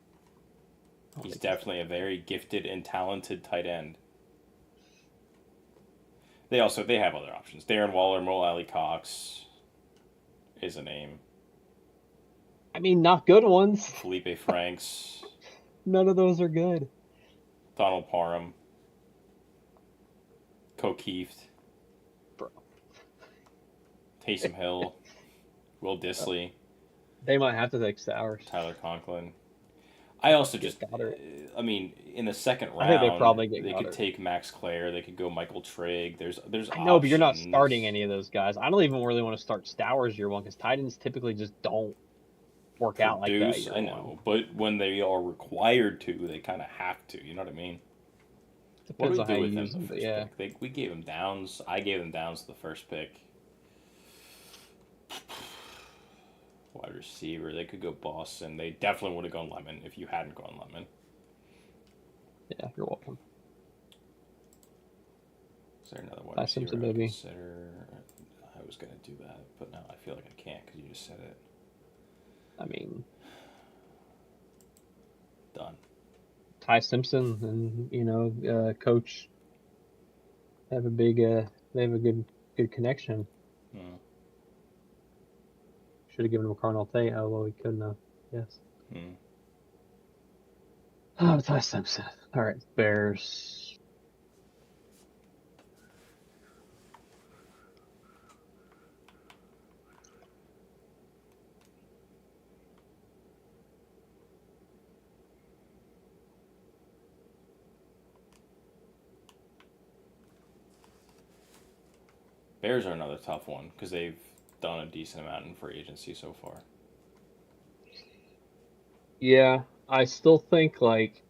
He's definitely a very gifted and talented tight end. They have other options. Darren Waller, Mo Alley Cox is a name. I mean, not good ones. Felipe Franks, None of those are good. Donald Parham, Kokeeft, Bro. Taysom Hill, Will Disley, They might have to take Stowers. Tyler Conklin. I also Get just, Goddard. I mean, in the second round, I think they probably get they Goddard. could take Max Clare. They could go Michael Trigg. There's I know, but you're not options. starting any of those guys. I don't even really want to start Stowers year one because tight ends typically just don't work out like that. Produce, I know, but when they are required to, they kind of have to. You know what I mean? Depends What do on we how do you with them use the them, first yeah. pick? We gave them Downs. I gave them Downs the first pick. Wide receiver, they could go Boston. They definitely would have gone Lemon if you hadn't gone Lemon. Yeah, you're welcome. Is there another wide Ty receiver Simpson, I maybe. consider? I was gonna do that, but now I feel like I can't because you just said it. I mean, Done. Ty Simpson and Coach have a big they have a good connection. Hmm. Should have given him a Cardinal Tate. Oh well, we couldn't have. Yes. Hmm. Oh, Ty Simpson. All right, Bears. Bears are another tough one because they've done a decent amount in free agency so far. Yeah, I still think like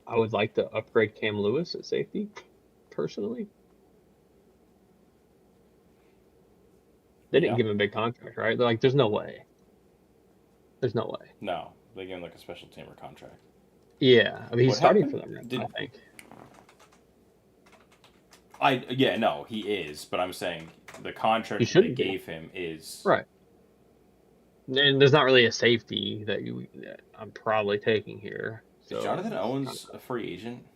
I would like to upgrade Cam Lewis at safety, personally. They didn't Yeah. give him a big contract, right? They're like, there's no way. There's no way. No, they gave him like a special teamer contract. Yeah, I mean he's What starting happened? for them, Did- I think. No, he is, but I'm saying the contract He that they shouldn't be. gave him is Right. And there's not really a safety that I'm probably taking here. Is So Jonathan Owens a free agent?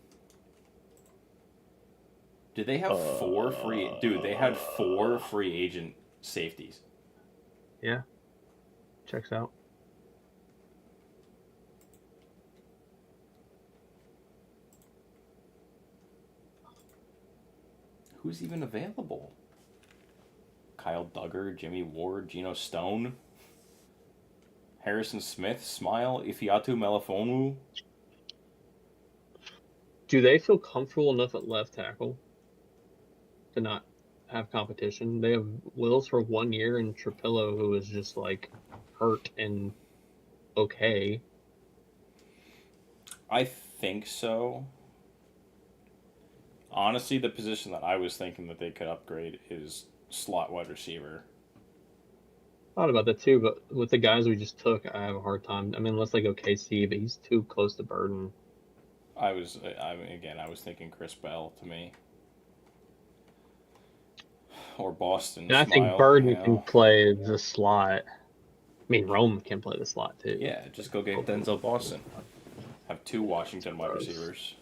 Did they have four free? Dude, they had 4 free agent safeties. Yeah. Checks out. Who's even available? Kyle Duggar, Jimmy Ward, Geno Stone, Harrison Smith, Smile, Ifiatu Melifonu. Do they feel comfortable enough at left tackle to not have competition? They have Wills for 1 year and Trapillo, who is just like hurt and okay. I think so. Honestly, the position that I was thinking that they could upgrade is slot wide receiver. Thought about that too, but with the guys we just took, I have a hard time. I mean, unless they go KC, but he's too close to Burden. I was thinking Chris Bell to me. Or Boston. And I think Smile, Burden can play the slot. I mean, Rome can play the slot too. Yeah, just go get Denzel Boston. Have 2 Washington wide receivers.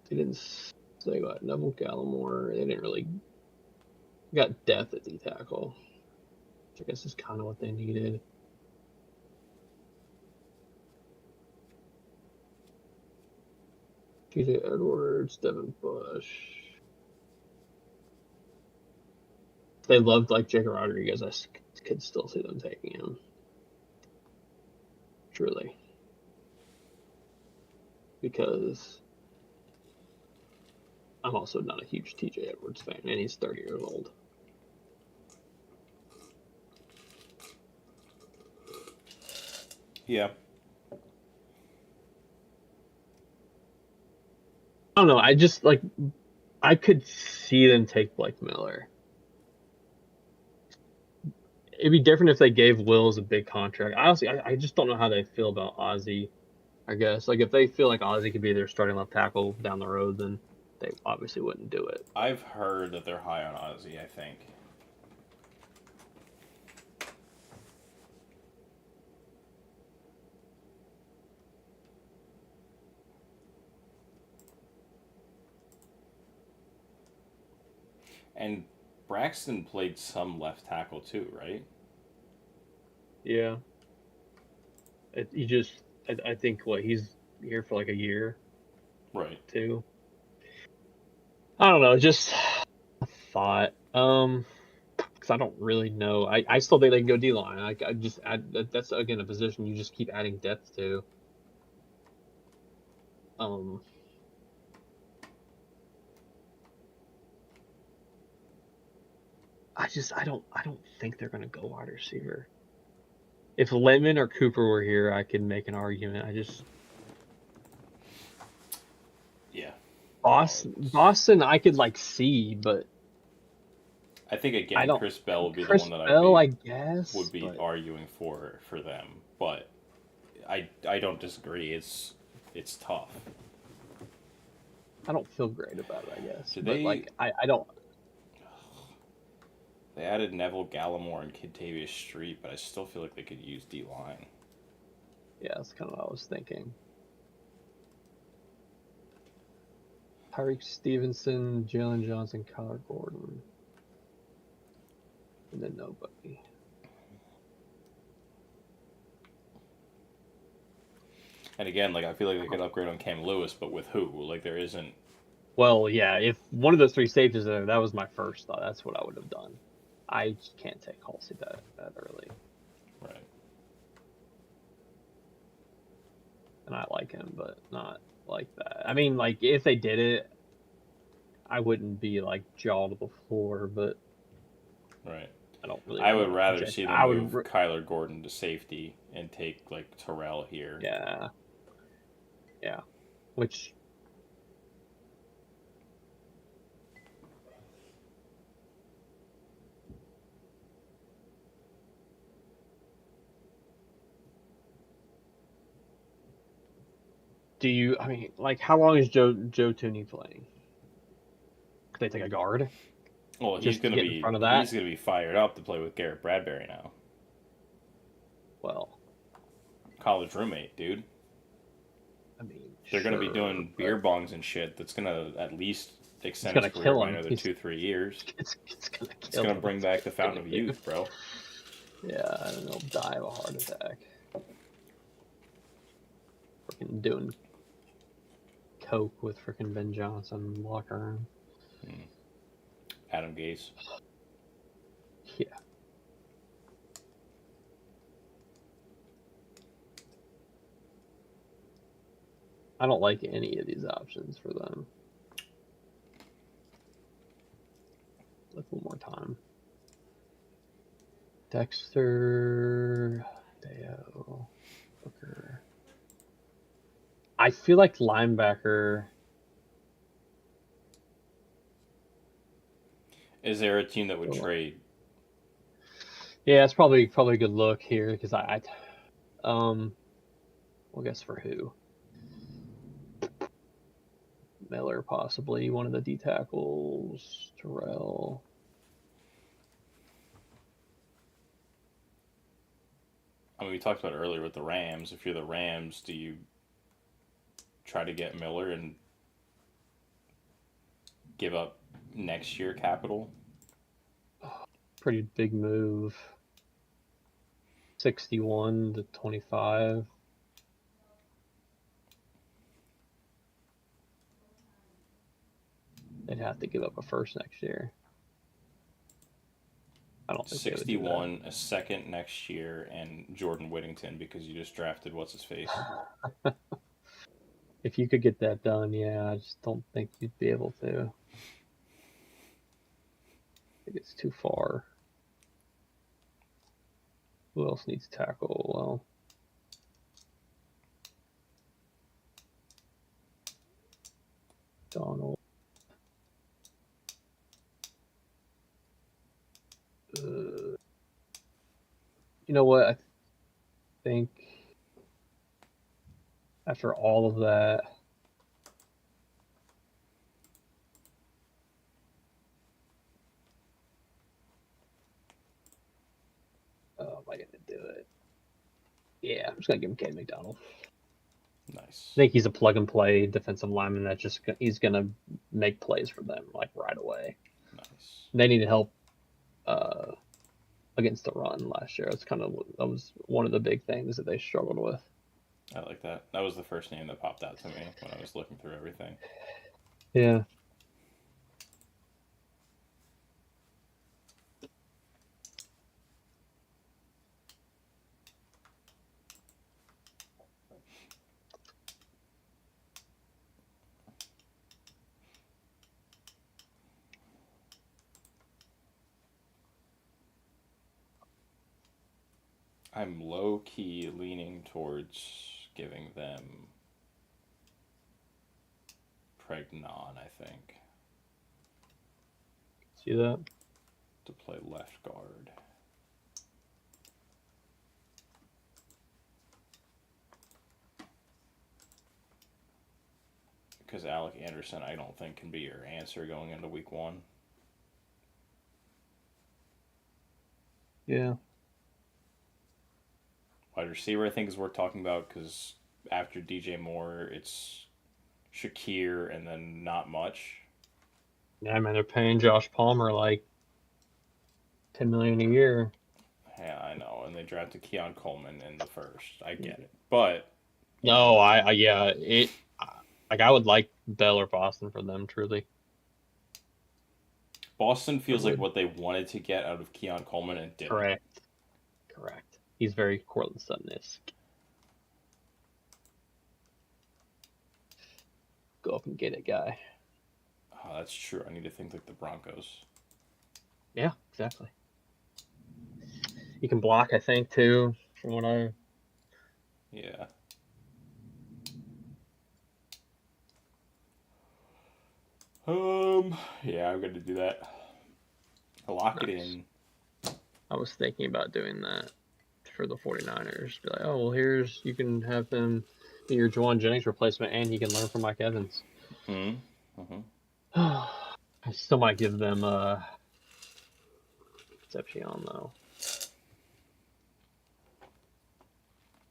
They didn't say about Neville Gallimore. They didn't really got depth at D tackle, which I guess is kind of what they needed. TJ Edwards, Devin Bush. They loved like Jacob Rodriguez. I could still see them taking him. Truly. Because I'm also not a huge TJ Edwards fan, and he's 30 years old. Yeah. I don't know. I just like I could see them take Blake Miller. It'd be different if they gave Wills a big contract. Honestly, I just don't know how they feel about Ozzie. I guess like if they feel like Ozzie could be their starting left tackle down the road, then they obviously wouldn't do it. I've heard that they're high on Ozzy, I think. And Braxton played some left tackle too, right? Yeah. I think he's here for like a year, Right. too. I don't know, just a thought. Because I don't really know. I still think they can go D line. I just add that's again a position you just keep adding depth to. Um, I don't think they're gonna go wide receiver. If Lemon or Cooper were here, I could make an argument. Yeah. Boston, I could like see, but I think I again, don't. Chris Bell would be the Chris one that Bell, I guess, would be but arguing for them, but I don't disagree. It's tough. I don't feel great about it. I guess, Did but they? like I don't. They added Neville Gallimore and Kentavious Street, but I still feel like they could use D line. Yeah, that's kind of what I was thinking. Tyreek Stevenson, Jalen Johnson, Kyler Gordon, and then nobody. And again, like I feel like they could upgrade on Cam Lewis, but with who? Like there isn't. Well, yeah, if one of those three safeties there, that was my first thought. That's what I would have done. I just can't take Halsey that early. Right. And I like him, but not like that. I mean, like, if they did it, I wouldn't be, like, jaw to the floor, but Right. I don't really I want would to rather project. see them move Kyler Gordon to safety and take like Terrell here. Yeah. Yeah. Which do you? I mean, like, how long is Joe Tooney playing? Could they take a guard? Well, Just to get in front of that? he's gonna be fired up to play with Garrett Bradbury now. Well, College roommate, dude. I mean, They're gonna be sure, doing beer bongs and shit. That's gonna at least extend gonna his career kill by him. another 2-3 years. It's gonna kill It's gonna him. bring back the fountain of youth, bro. Yeah, and he'll die of a heart attack. Freaking doing coke with freaking Ben Johnson in the locker room. Adam Gase. Yeah. I don't like any of these options for them. Like one more time. Dexter, Deo, Booker. I feel like linebacker. Is there a team that would trade? Yeah, it's probably a good look here because well, I guess for who? Miller, possibly one of the D tackles. Terrell. I mean, we talked about it earlier with the Rams. If you're the Rams, do you try to get Miller and give up next year capital? Pretty big move. 61 to 25. They'd have to give up a first next year. I don't think 61, a second next year, and Jordan Whittington because you just drafted what's his face. If you could get that done, yeah, I just don't think you'd be able to. I think it's too far. Who else needs tackle? Well, Donald. You know what? I think after all of that, I gonna do it? Yeah, I'm just gonna give him K McDonald. Nice. I think he's a plug and play defensive lineman that he's gonna make plays for them like right away. Nice. They needed help against the run last year. That was one of the big things that they struggled with. I like that. That was the first name that popped out to me when I was looking through everything. Yeah. I'm low key leaning towards giving them Pregnon, I think, See that? to play left guard. Because Alec Anderson, I don't think, can be your answer going into week 1. Yeah. Wide receiver, I think, is worth talking about because after DJ Moore, it's Shakir and then not much. Yeah, man, they're paying Josh Palmer like $10 million a year. Yeah, I know, and they drafted Keon Coleman in the first. I get it, but No, like I would like Bell or Boston for them truly. Boston feels like what they wanted to get out of Keon Coleman and didn't. Correct. He's very Cortland Sutton-esque. Go up and get it, guy. Oh, that's true. I need to think like the Broncos. Yeah, exactly. You can block, I think, too, from what I... Yeah. Yeah, I'm gonna do that. Lock it in. I was thinking about doing that for the 49ers. Be like, oh, well, you can have him be your Juwan Jennings replacement, and he can learn from Mike Evans. I still might give them Deception, though.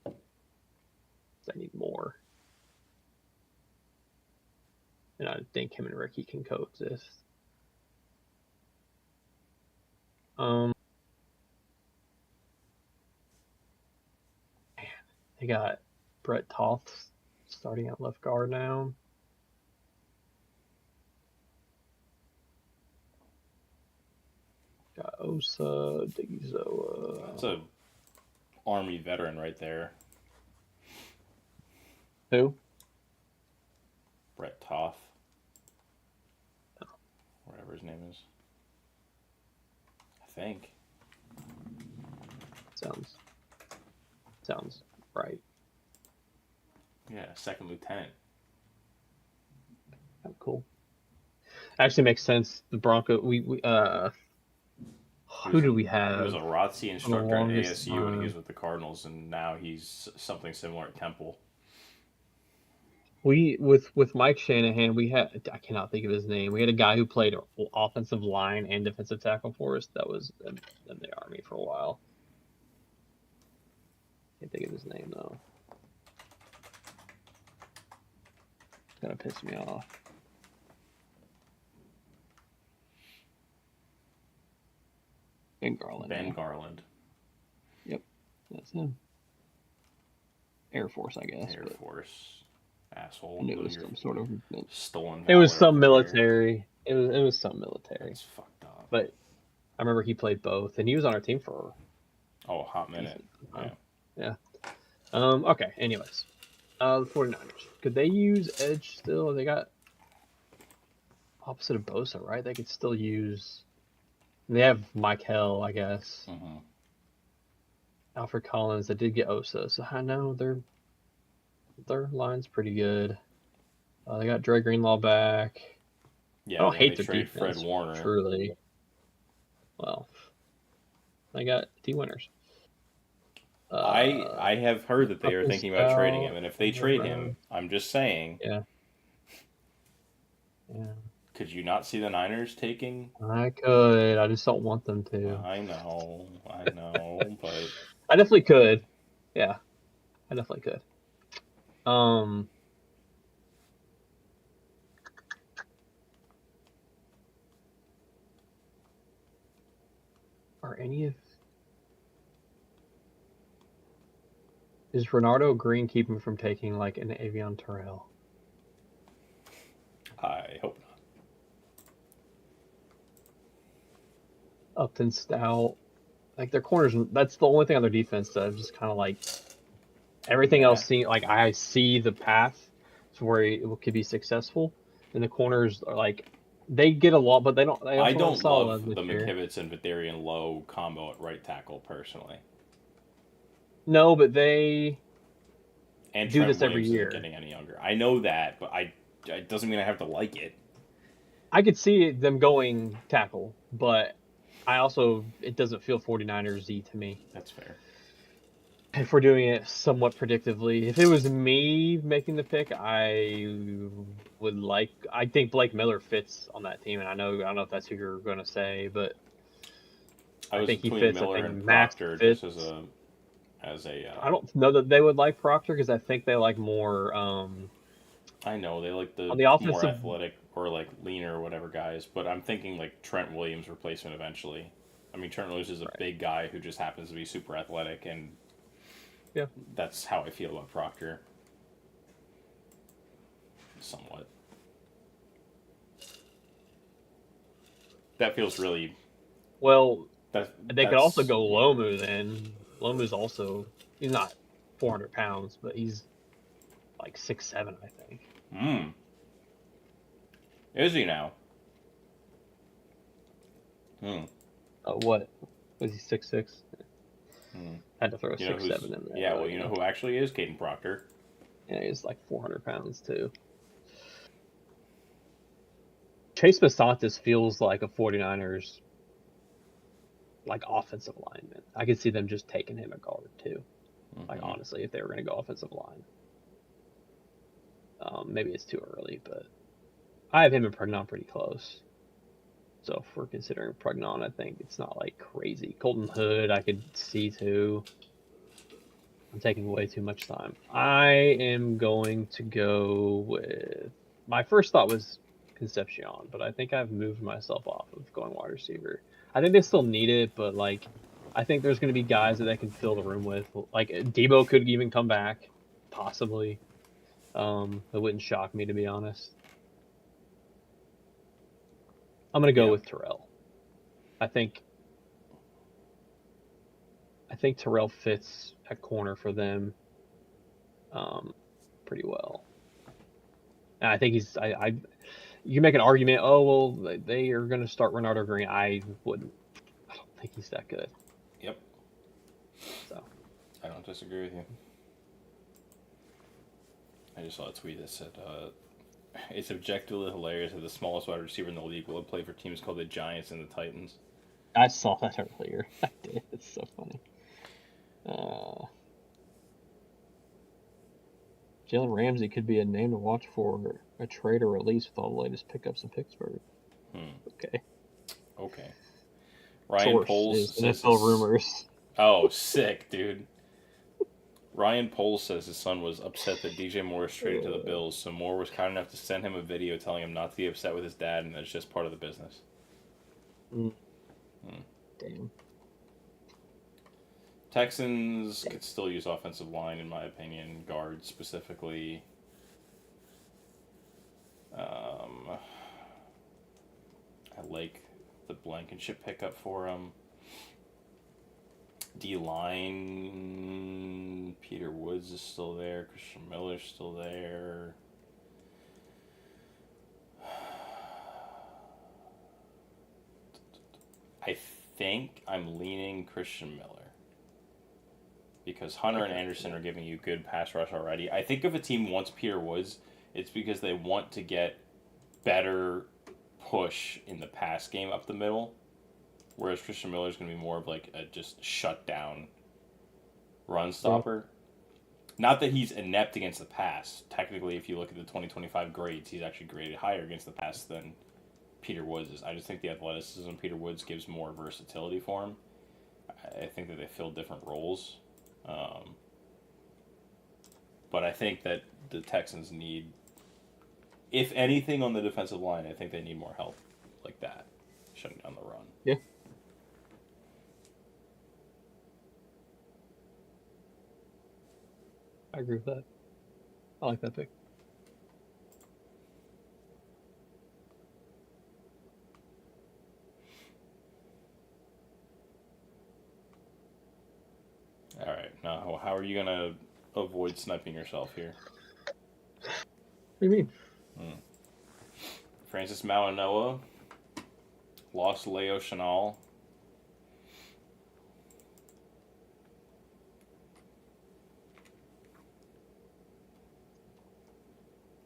I need more. And I think him and Ricky can coexist. Man, they got Brett Toth starting at left guard now. Got Osa, Digzoa. That's a Army veteran right there. Who? Brett Toth. Oh. Whatever his name is. I think. Sounds right. Yeah, second lieutenant. Oh, cool. Actually makes sense. The Bronco, who do we have? He was a ROTC instructor at ASU when he was with the Cardinals, and now he's something similar at Temple. With Mike Shanahan, I cannot think of his name. We had a guy who played offensive line and defensive tackle for us. That was in the Army for a while. Can't think of his name though. It's gonna piss me off. Ben Garland. Yep, that's him. Air Force, I guess. Air Force. Asshole. And it was some sort of stolen. It was some military. It was some military. That's fucked up. But I remember he played both, and he was on our team for a hot minute. Yeah. Okay. Anyways, the 49ers. Could they use edge still? They got opposite of Bosa, right? They could still use. They have Mike Hill, I guess. Mm-hmm. Alfred Collins. They did get Osa, so I know their line's pretty good. They got Dre Greenlaw back. Yeah, I don't hate their trade defense. Fred Warner. Truly. Well, they got D Winners. I have heard that they are thinking about trading him, and if they trade him, I'm just saying. Yeah. Could you not see the Niners taking? I could. I just don't want them to. I know, but I definitely could. Yeah, I definitely could. Um, are any of is Renardo Green keeping from taking like an Avion Terrell? I hope not. Upton Stout, like their corners. That's the only thing on their defense that I'm just kind of like everything else. Nah. See, like I see the path to where it could be successful, and the corners are like they get a lot, but they don't. They I also don't don't solid love this the year. McKivitz and Vidarian Lowe combo at right tackle personally. No, but they And do Trent this every Williams isn't year. getting any younger. I know that, but it doesn't mean I have to like it. I could see them going tackle, but I also it doesn't feel 49ers Z to me. That's fair. If we're doing it somewhat predictively, if it was me making the pick, I would like. I think Blake Miller fits on that team, and I don't know if that's who you're going to say, but I I was think he between fits. I Miller think and Max Proctor just as fits. a. I don't know that they would like Proctor because I think they like more I know they like the on the more offensive. athletic or like leaner or whatever guys, but I'm thinking like Trent Williams replacement eventually. I mean, Trent Williams is a Right. big guy who just happens to be super athletic, and Yeah. that's how I feel about Proctor. Somewhat. That feels really Well, that they could also that's go weird. Lomu then. Lomu's also he's not 400 pounds, but he's like 6'7", I think. Hmm. Is he now? Hmm. What was he 6'6"? Hmm. Had to throw a You know 6'7" who's in there, yeah? though. Well, you know who actually is Caden Proctor. Yeah, he's like 400 pounds too. Chase Basantis feels like a 49ers like offensive lineman. I could see them just taking him a guard too. Like Mm-hmm. honestly, if they were going to go offensive line, maybe it's too early, but I have him and Pregnon pretty close. So if we're considering Pregnon, I think it's not like crazy. Colton Hood, I could see too. I'm taking way too much time. I am going to go with. My first thought was Concepcion, but I think I've moved myself off of going wide receiver. I think they still need it, but like, I think there's going to be guys that they can fill the room with. Like Debo could even come back, possibly. It wouldn't shock me to be honest. I'm going to go Yeah. with Terrell. I think Terrell fits at corner for them um, pretty well. And I think he's you can make an argument. Oh well, they are going to start Renardo Green. I wouldn't. I don't think he's that good. Yep. So I don't disagree with you. I just saw a tweet that said, "It's objectively hilarious that the smallest wide receiver in the league will play for teams called the Giants and the Titans." I saw that earlier. I did. It's so funny. Jalen Ramsey could be a name to watch for a trade or release with all the latest pickups in Pittsburgh. Hmm. Okay. Okay. Ryan Source Poles is says NFL his. rumors. Oh, sick, dude. Ryan Poles says his son was upset that DJ Moore was traded to the Bills, so Moore was kind enough to send him a video telling him not to be upset with his dad and that it's just part of the business. Mm, Hmm. damn. Texans could still use offensive line, in my opinion, guards specifically. I like the Blankenship pickup for him. D line, Peter Woods is still there. Christian Miller's still there. I think I'm leaning Christian Miller because Hunter and Anderson are giving you good pass rush already. I think if a team wants Peter Woods, it's because they want to get better push in the pass game up the middle, whereas Christian Miller is going to be more of like a just shut down run stopper. Not that he's inept against the pass. Technically, if you look at the 2025 grades, he's actually graded higher against the pass than Peter Woods is. I just think the athleticism of Peter Woods gives more versatility for him. I think that they fill different roles. But I think that the Texans need, if anything, on the defensive line, I think they need more help like that, shutting down the run. Yeah. I agree with that. I like that pick. All right. Now, how are you going to avoid sniping yourself here? What do you mean? Francis Malinois lost Leo Chenal.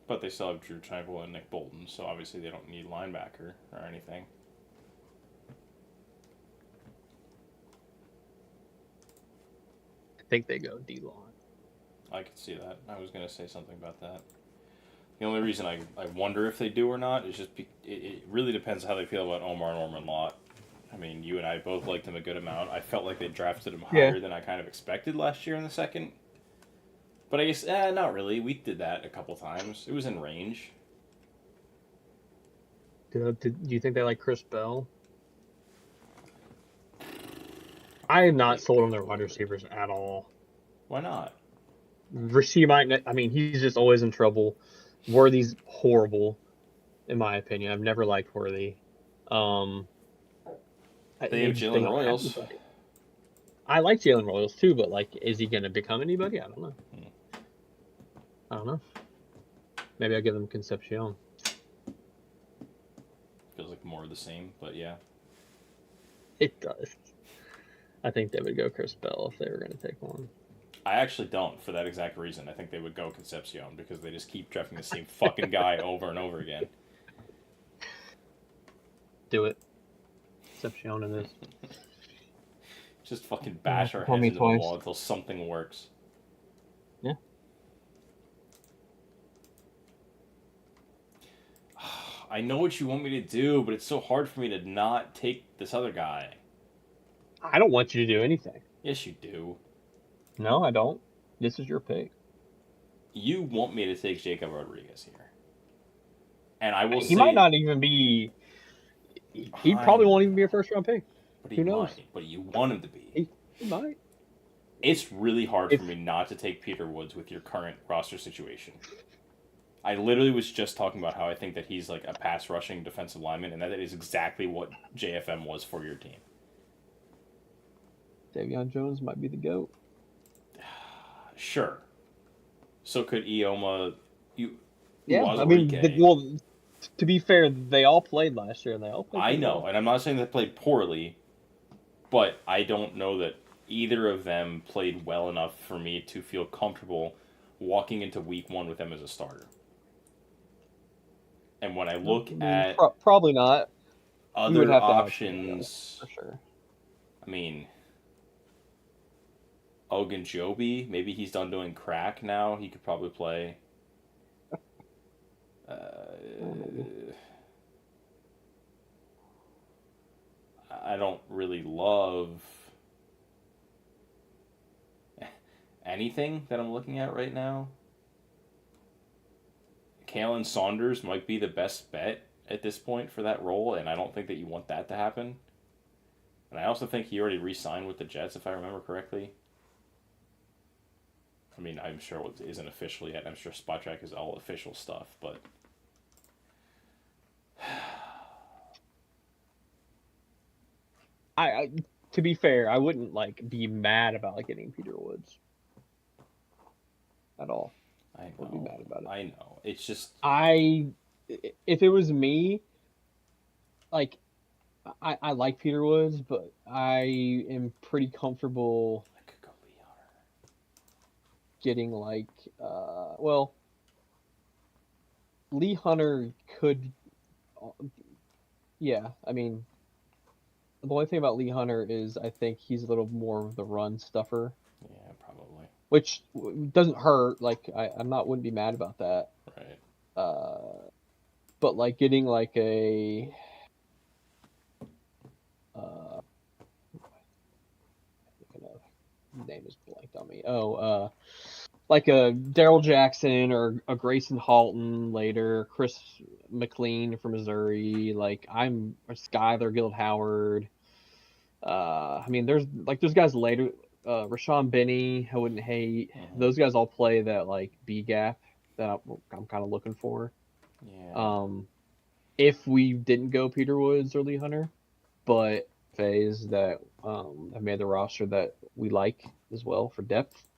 But they still have Drew Tranquil and Nick Bolton, so obviously they don't need linebacker or anything. I think they go D-line. I could see that. I was going to say something about that. The only reason I wonder if they do or not is just it really depends how they feel about Omar Norman Lott. I mean, you and I both liked him a good amount. I felt like they drafted him higher than I kind of expected last year in the second. But I guess, not really. We did that a couple times. It was in range. Do you think they like Chris Bell? I am not sold on their wide receivers at all. Why not? I mean, he's just always in trouble. Worthy's horrible, in my opinion. I've never liked Worthy. They have Jalen Royals. I like Jalen Royals too, but like, is he going to become anybody? I don't know. I don't know. Maybe I'll give them Concepcion. Feels like more of the same, but yeah. It does. I think they would go Chris Bell if they were going to take one. I actually don't, for that exact reason. I think they would go Concepcion because they just keep drafting the same fucking guy over and over again. Do it. Concepcion it is. Just fucking bash our heads into the wall until something works. Yeah. I know what you want me to do, but it's so hard for me to not take this other guy. I don't want you to do anything. Yes, you do. No, I don't. This is your pick. You want me to take Jacob Rodriguez here. And I will say... He might not even be... He probably won't even be a first-round pick. But Who knows? But you want him to be. He might. It's really hard for me not to take Peter Woods with your current roster situation. I literally was just talking about how I think that he's like a pass-rushing defensive lineman, and that is exactly what JFM was for your team. Davion Jones might be the GOAT. Sure. So could Ioma... Yeah, I mean, well, to be fair, they all played last year, and they all played I know, well. and I'm not saying they played poorly, but I don't know that either of them played well enough for me to feel comfortable walking into week one with them as a starter. And when I look at... Probably not. Other options... For sure. I mean... Ogunjobi, maybe he's done doing crack now. He could probably play. I don't really love anything that I'm looking at right now. Kalen Saunders might be the best bet at this point for that role, and I don't think that you want that to happen. And I also think he already re-signed with the Jets, if I remember correctly. I mean, I'm sure it isn't official yet. I'm sure Spot Track is all official stuff, but... To be fair, I wouldn't be mad about getting Peter Woods at all. I know. Wouldn't be mad about it. I know. It's just... If it was me, I like Peter Woods, but I am pretty comfortable getting Lee Hunter could, yeah, I mean, the only thing about Lee Hunter is I think he's a little more of the run stuffer. Yeah, probably. Which doesn't hurt. Wouldn't be mad about that. Right. But getting name is blanked on me. Like a Daryl Jackson or a Grayson Halton later, Chris McLean from Missouri. Like I'm a Skylar Guild Howard. I mean, there's guys later. Rashawn Benny, I wouldn't hate. Those guys all play that like B gap that I'm kind of looking for. Yeah. If we didn't go Peter Woods or Lee Hunter, but phase that have made the roster that we like as well for depth.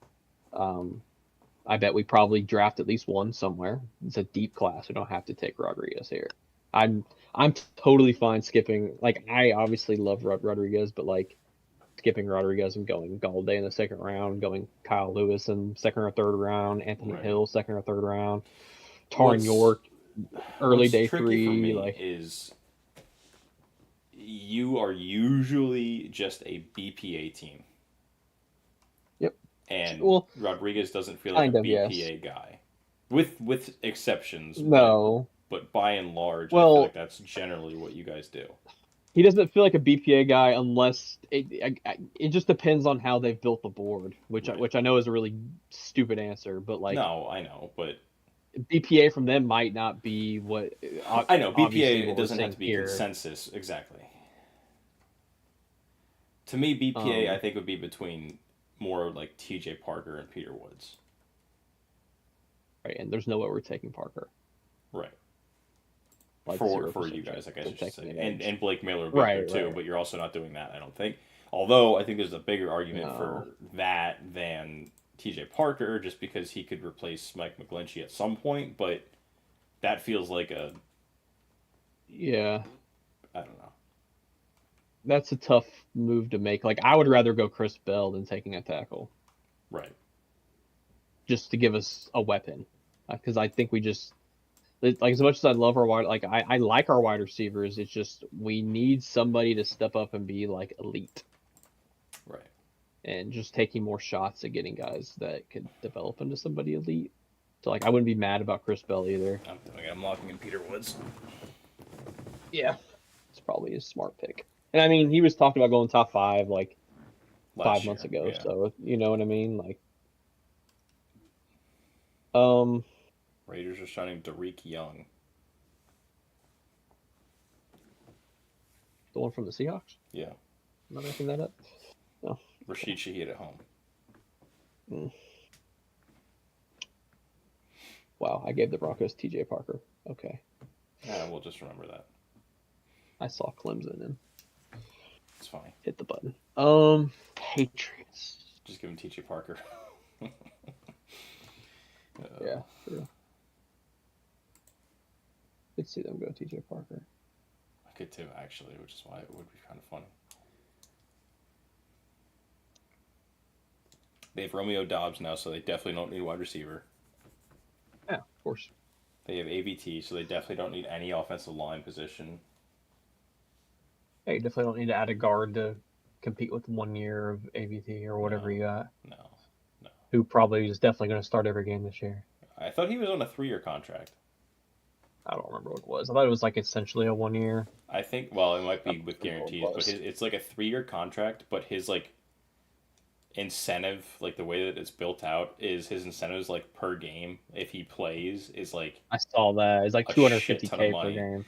I bet we probably draft at least one somewhere. It's a deep class. We don't have to take Rodriguez here. I'm totally fine skipping. Like I obviously love Rodriguez, but like skipping Rodriguez and going Galladay in the second round, going Kyle Lewis in second or third round, Anthony Hill second or third round, Taryn York early day tricky 3. For me like is you are usually just a BPA team. Yep. And Rodriguez doesn't feel like kind a of, BPA guy, with exceptions. No. But by and large, I feel like that's generally what you guys do. He doesn't feel like a BPA guy unless it just depends on how they've built the board, which I know is a really stupid answer, but like no, I know, but BPA from them might not be what I know. BPA it doesn't have to be here. Consensus exactly. To me, BPA I think would be between more like TJ Parker and Peter Woods. Right, and there's no way we're taking Parker. Right. Like for you guys, I guess I should say. And Blake Miller would be there too, but you're also not doing that, I don't think. Although I think there's a bigger argument for that than TJ Parker, just because he could replace Mike McGlinchey at some point, but that feels like a... Yeah. I don't know. That's a tough move to make. Like, I would rather go Chris Bell than taking a tackle. Right. Just to give us a weapon. Because I think we just... Like, as much as I love our wide... Like, I like our wide receivers, it's just we need somebody to step up and be, like, elite. Right. And just taking more shots at getting guys that could develop into somebody elite. So, like, I wouldn't be mad about Chris Bell either. I'm doing it. I'm locking in Peter Woods. Yeah. It's probably a smart pick. And, I mean, he was talking about going top 5, like, Last 5 months ago. Yeah. So, you know what I mean? Like, Raiders are signing Derek Young. The one from the Seahawks? Yeah. Am I making that up? No. Rashid Shaheed at home. Wow, I gave the Broncos TJ Parker. Okay. Yeah, we'll just remember that. I saw Clemson and it's fine. Hit the button. Patriots. Just give him TJ Parker. Yeah, true. Could see them go TJ Parker. I could too, actually, which is why it would be kind of funny. They have Romeo Doubs now, so they definitely don't need a wide receiver. Yeah, of course. They have AVT, so they definitely don't need any offensive line position. Yeah, you definitely don't need to add a guard to compete with 1 year of AVT or whatever you got. No. Who probably is definitely going to start every game this year. I thought he was on a 3-year contract. I don't remember what it was. I thought it was like essentially a 1 year. I think, well, it might be with guarantees, but it's like a 3-year contract, but his like incentive, like the way that it's built out, is his incentives like per game if he plays is like I saw that. It's like $250K per game.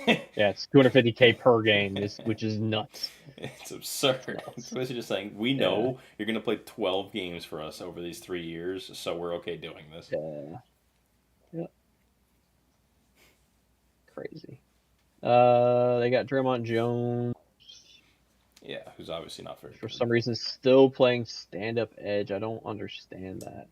Yeah, it's $250K per game, which is nuts. It's absurd. It's basically just saying, we know you're going to play 12 games for us over these 3 years, so we're okay doing this. Yeah. Crazy. They got Draymond Jones. Yeah, who's obviously not very For good. some reason, still playing stand-up edge. I don't understand that.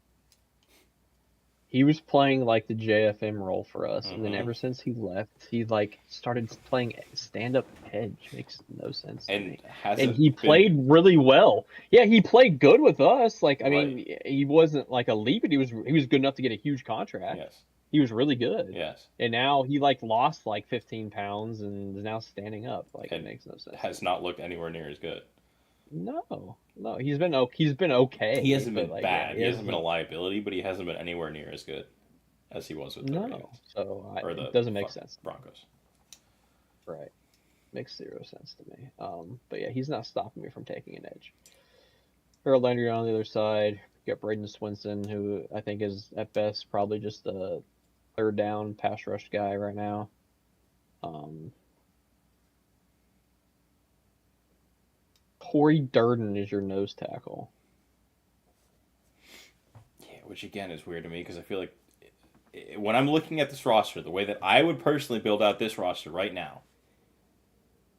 He was playing like the JFM role for us, and then ever since he left, he like started playing stand-up edge. Makes no sense to me. And he played really well. Yeah, he played good with us. Like, I mean, he wasn't like elite, but he was good enough to get a huge contract. Yes. He was really good. Yes. And now he like lost like 15 pounds and is now standing up. Like, it makes no sense. Has not looked anywhere near as good. No, he's been okay. He hasn't been bad. He hasn't been a liability, but he hasn't been anywhere near as good as he was with the Ravens. So it doesn't make sense. Broncos. Right. Makes zero sense to me. But yeah, he's not stopping me from taking an edge. Harold Landry on the other side. You got Braden Swinson, who I think is at best probably just a third down pass rush guy right now. Um, Corey Durden is your nose tackle. Yeah, which again is weird to me because I feel like when I'm looking at this roster, the way that I would personally build out this roster right now,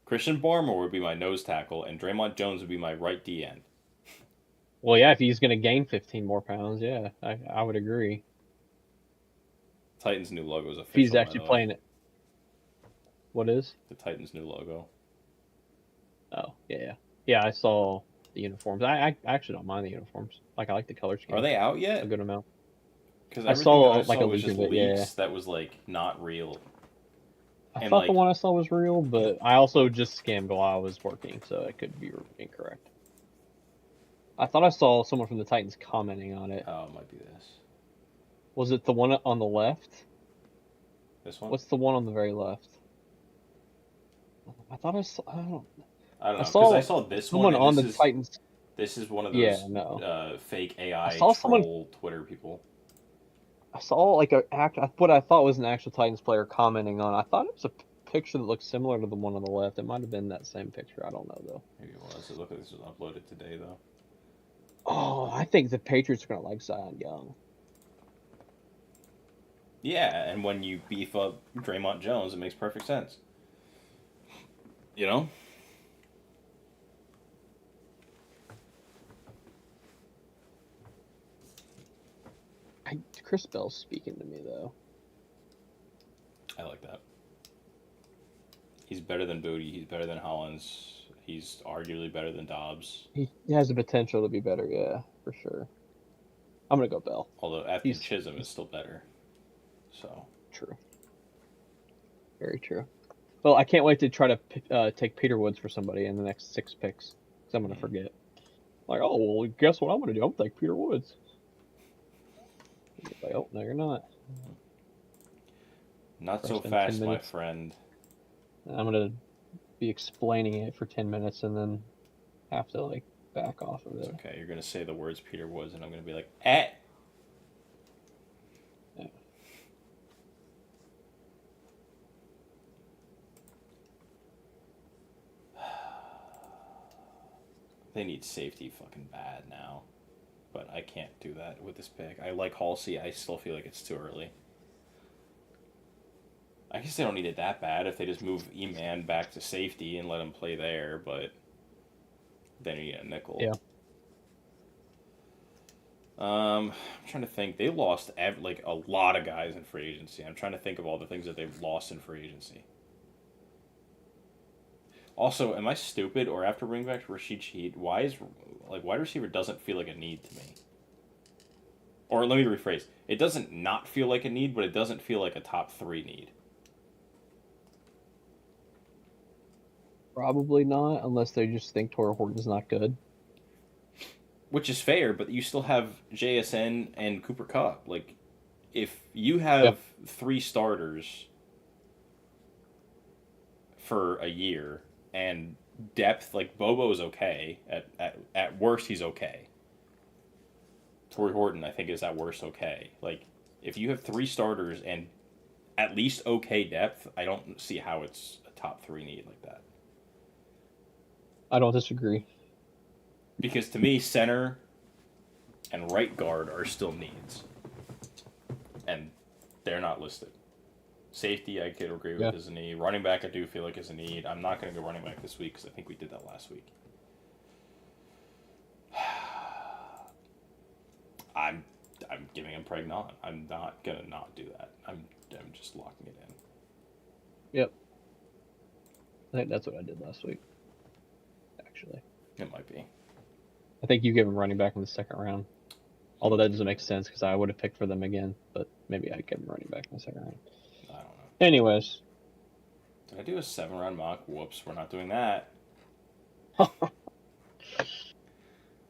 Christian Barmore would be my nose tackle, and Draymond Jones would be my right D end. Well, yeah, if he's going to gain 15 more pounds, yeah, I would agree. Titans' new logo is If he's official, by actually the way. playing it. What is? The Titans' new logo. Oh, yeah. Yeah, I saw the uniforms. I actually don't mind the uniforms. Like, I like the color scheme Are they out a yet? good amount. Because I everything that saw, I like, saw a was leak just of it, yeah. leaks that was like not real. I And thought the like, one I saw was real, but I also just scanned while I was working, so it could be incorrect. I thought I saw someone from the Titans commenting on it. oh, it might be this. Was it the one on the left? This one? What's the one on the very left? I thought I saw. I don't I know because saw I saw this one, someone and on the Titans. this is one of Yeah, those no. fake I AI saw someone. troll Twitter people. I saw like what I thought was an actual Titans player commenting on. I thought it was a picture that looked similar to the one on the left. It might have been that same picture. I don't know though. Maybe it was. It looked like this was uploaded today though. Oh, I think the Patriots are gonna like Zion Young. Yeah, and when you beef up Draymond Jones, it makes perfect sense. You know? Chris Bell's speaking to me though. I like that. He's better than Booty. He's better than Hollins. He's arguably better than Dobbs. He has the potential to be better, yeah, for sure. I'm gonna go Bell. Although Afton Chisholm is still better. So true. Very true. Well, I can't wait to try to take Peter Woods for somebody in the next 6 picks, because I'm gonna forget. Like, oh well, guess what I'm gonna do? I'm gonna take Peter Woods. Like, oh no, you're not. not so fast, my friend. I'm gonna be explaining it for 10 minutes and then have to like back off of it. It's okay. You're gonna say the words Peter Woods, and I'm gonna be like, eh. Yeah. They need safety fucking bad now, but I can't do that with this pick. I like Halsey. I still feel like it's too early. I guess they don't need it that bad if they just move E-Man back to safety and let him play there, but then you get a nickel. Yeah. I'm trying to think. They lost like a lot of guys in free agency. I'm trying to think of all the things that they've lost in free agency. Also, am I stupid or after bringing back Rashid Shaheed, wide receiver doesn't feel like a need to me? Or let me rephrase. It doesn't not feel like a need, but it doesn't feel like a top 3 need. Probably not, unless they just think Torrey Horton's not good. Which is fair, but you still have JSN and Cooper Kupp. Like, if you have 3 starters for a year and depth, like Bobo's okay. At worst, he's okay. Torrey Horton, I think, is at worst okay. Like, if you have 3 starters and at least okay depth, I don't see how it's a top 3 need like that. I don't disagree. Because to me, center and right guard are still needs. And they're not listed. Safety, I could agree with, is a need. Running back, I do feel like is a need. I'm not going to go running back this week because I think we did that last week. I'm giving him Pregnon. I'm not going to not do that. I'm just locking it in. Yep. I think that's what I did last week. Actually. It might be. I think you gave him running back in the second round. Although that doesn't make sense because I would have picked for them again. But maybe I'd give him running back in the second round. I don't know. Anyways. Did I do a 7-round mock? Whoops, we're not doing that.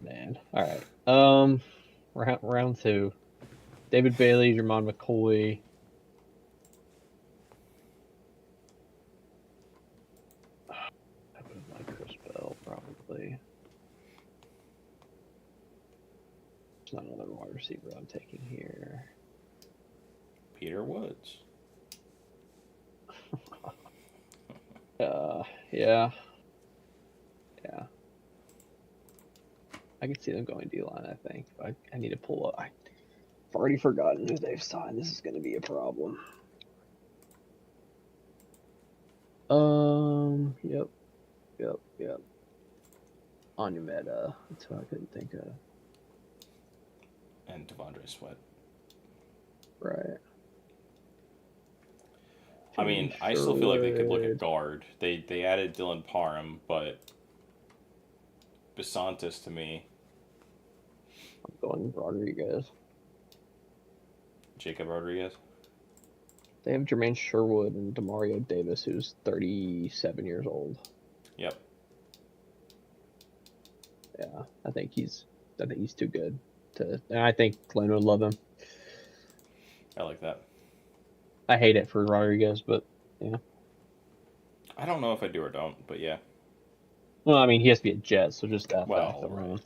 Man. All right. Round 2. David Bailey, Jermon McCoy. I would have liked Chris Bell, probably. There's not another wide receiver I'm taking here. Peter Woods. Yeah. I can see them going D-line, I think. But I need to pull up. I've already forgotten who they've signed. This is going to be a problem. Yep. Onumeta. That's who I couldn't think of. And Devondre Sweat. Right. I mean, I still feel like they could look at guard. They added Dylan Parham, but Besantis to me. I'm going Rodriguez. Jacob Rodriguez. They have Jermaine Sherwood and Demario Davis, who's 37 years old. Yep. Yeah, I think he's too good to. And I think Glenn would love him. I like that. I hate it for Rodriguez, but yeah. I don't know if I do or don't, but yeah. Well, I mean, he has to be a Jet, so just F Well, them right. around.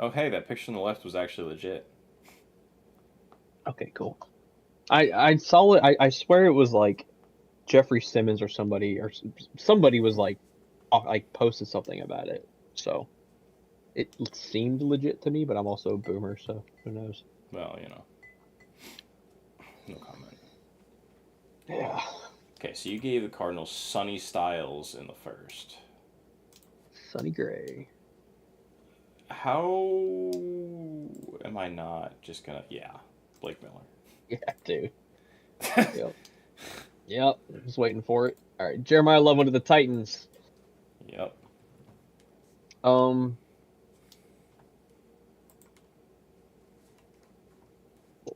Oh, hey, that picture on the left was actually legit. Okay, cool. I saw it. I swear it was like Jeffrey Simmons or somebody was like posted something about it. So it seemed legit to me, but I'm also a boomer, so who knows? Well, you know. No comment. Yeah. Okay, so you gave the Cardinals Sonny Styles in the first. Sonny Gray. How am I not just gonna... Yeah, Blake Miller. Yeah, dude. Yep. Just waiting for it. All right, Jeremiah Love to the Titans. Yep. Pull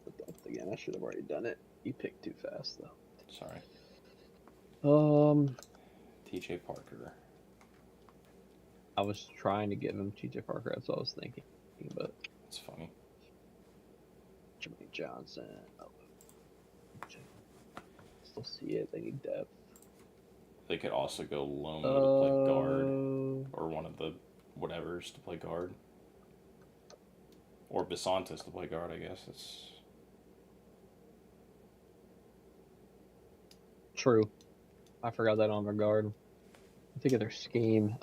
it up again. I should have already done it. You picked too fast, though. Sorry. TJ Parker. I was trying to give him TJ Parker. That's what I was thinking, but it's funny. Jermaine Johnson. Still see it. They need depth. They could also go Lomo to play guard, or one of the whatevers to play guard, or Besantis to play guard. I guess it's true. I forgot that on their guard. I think of their scheme.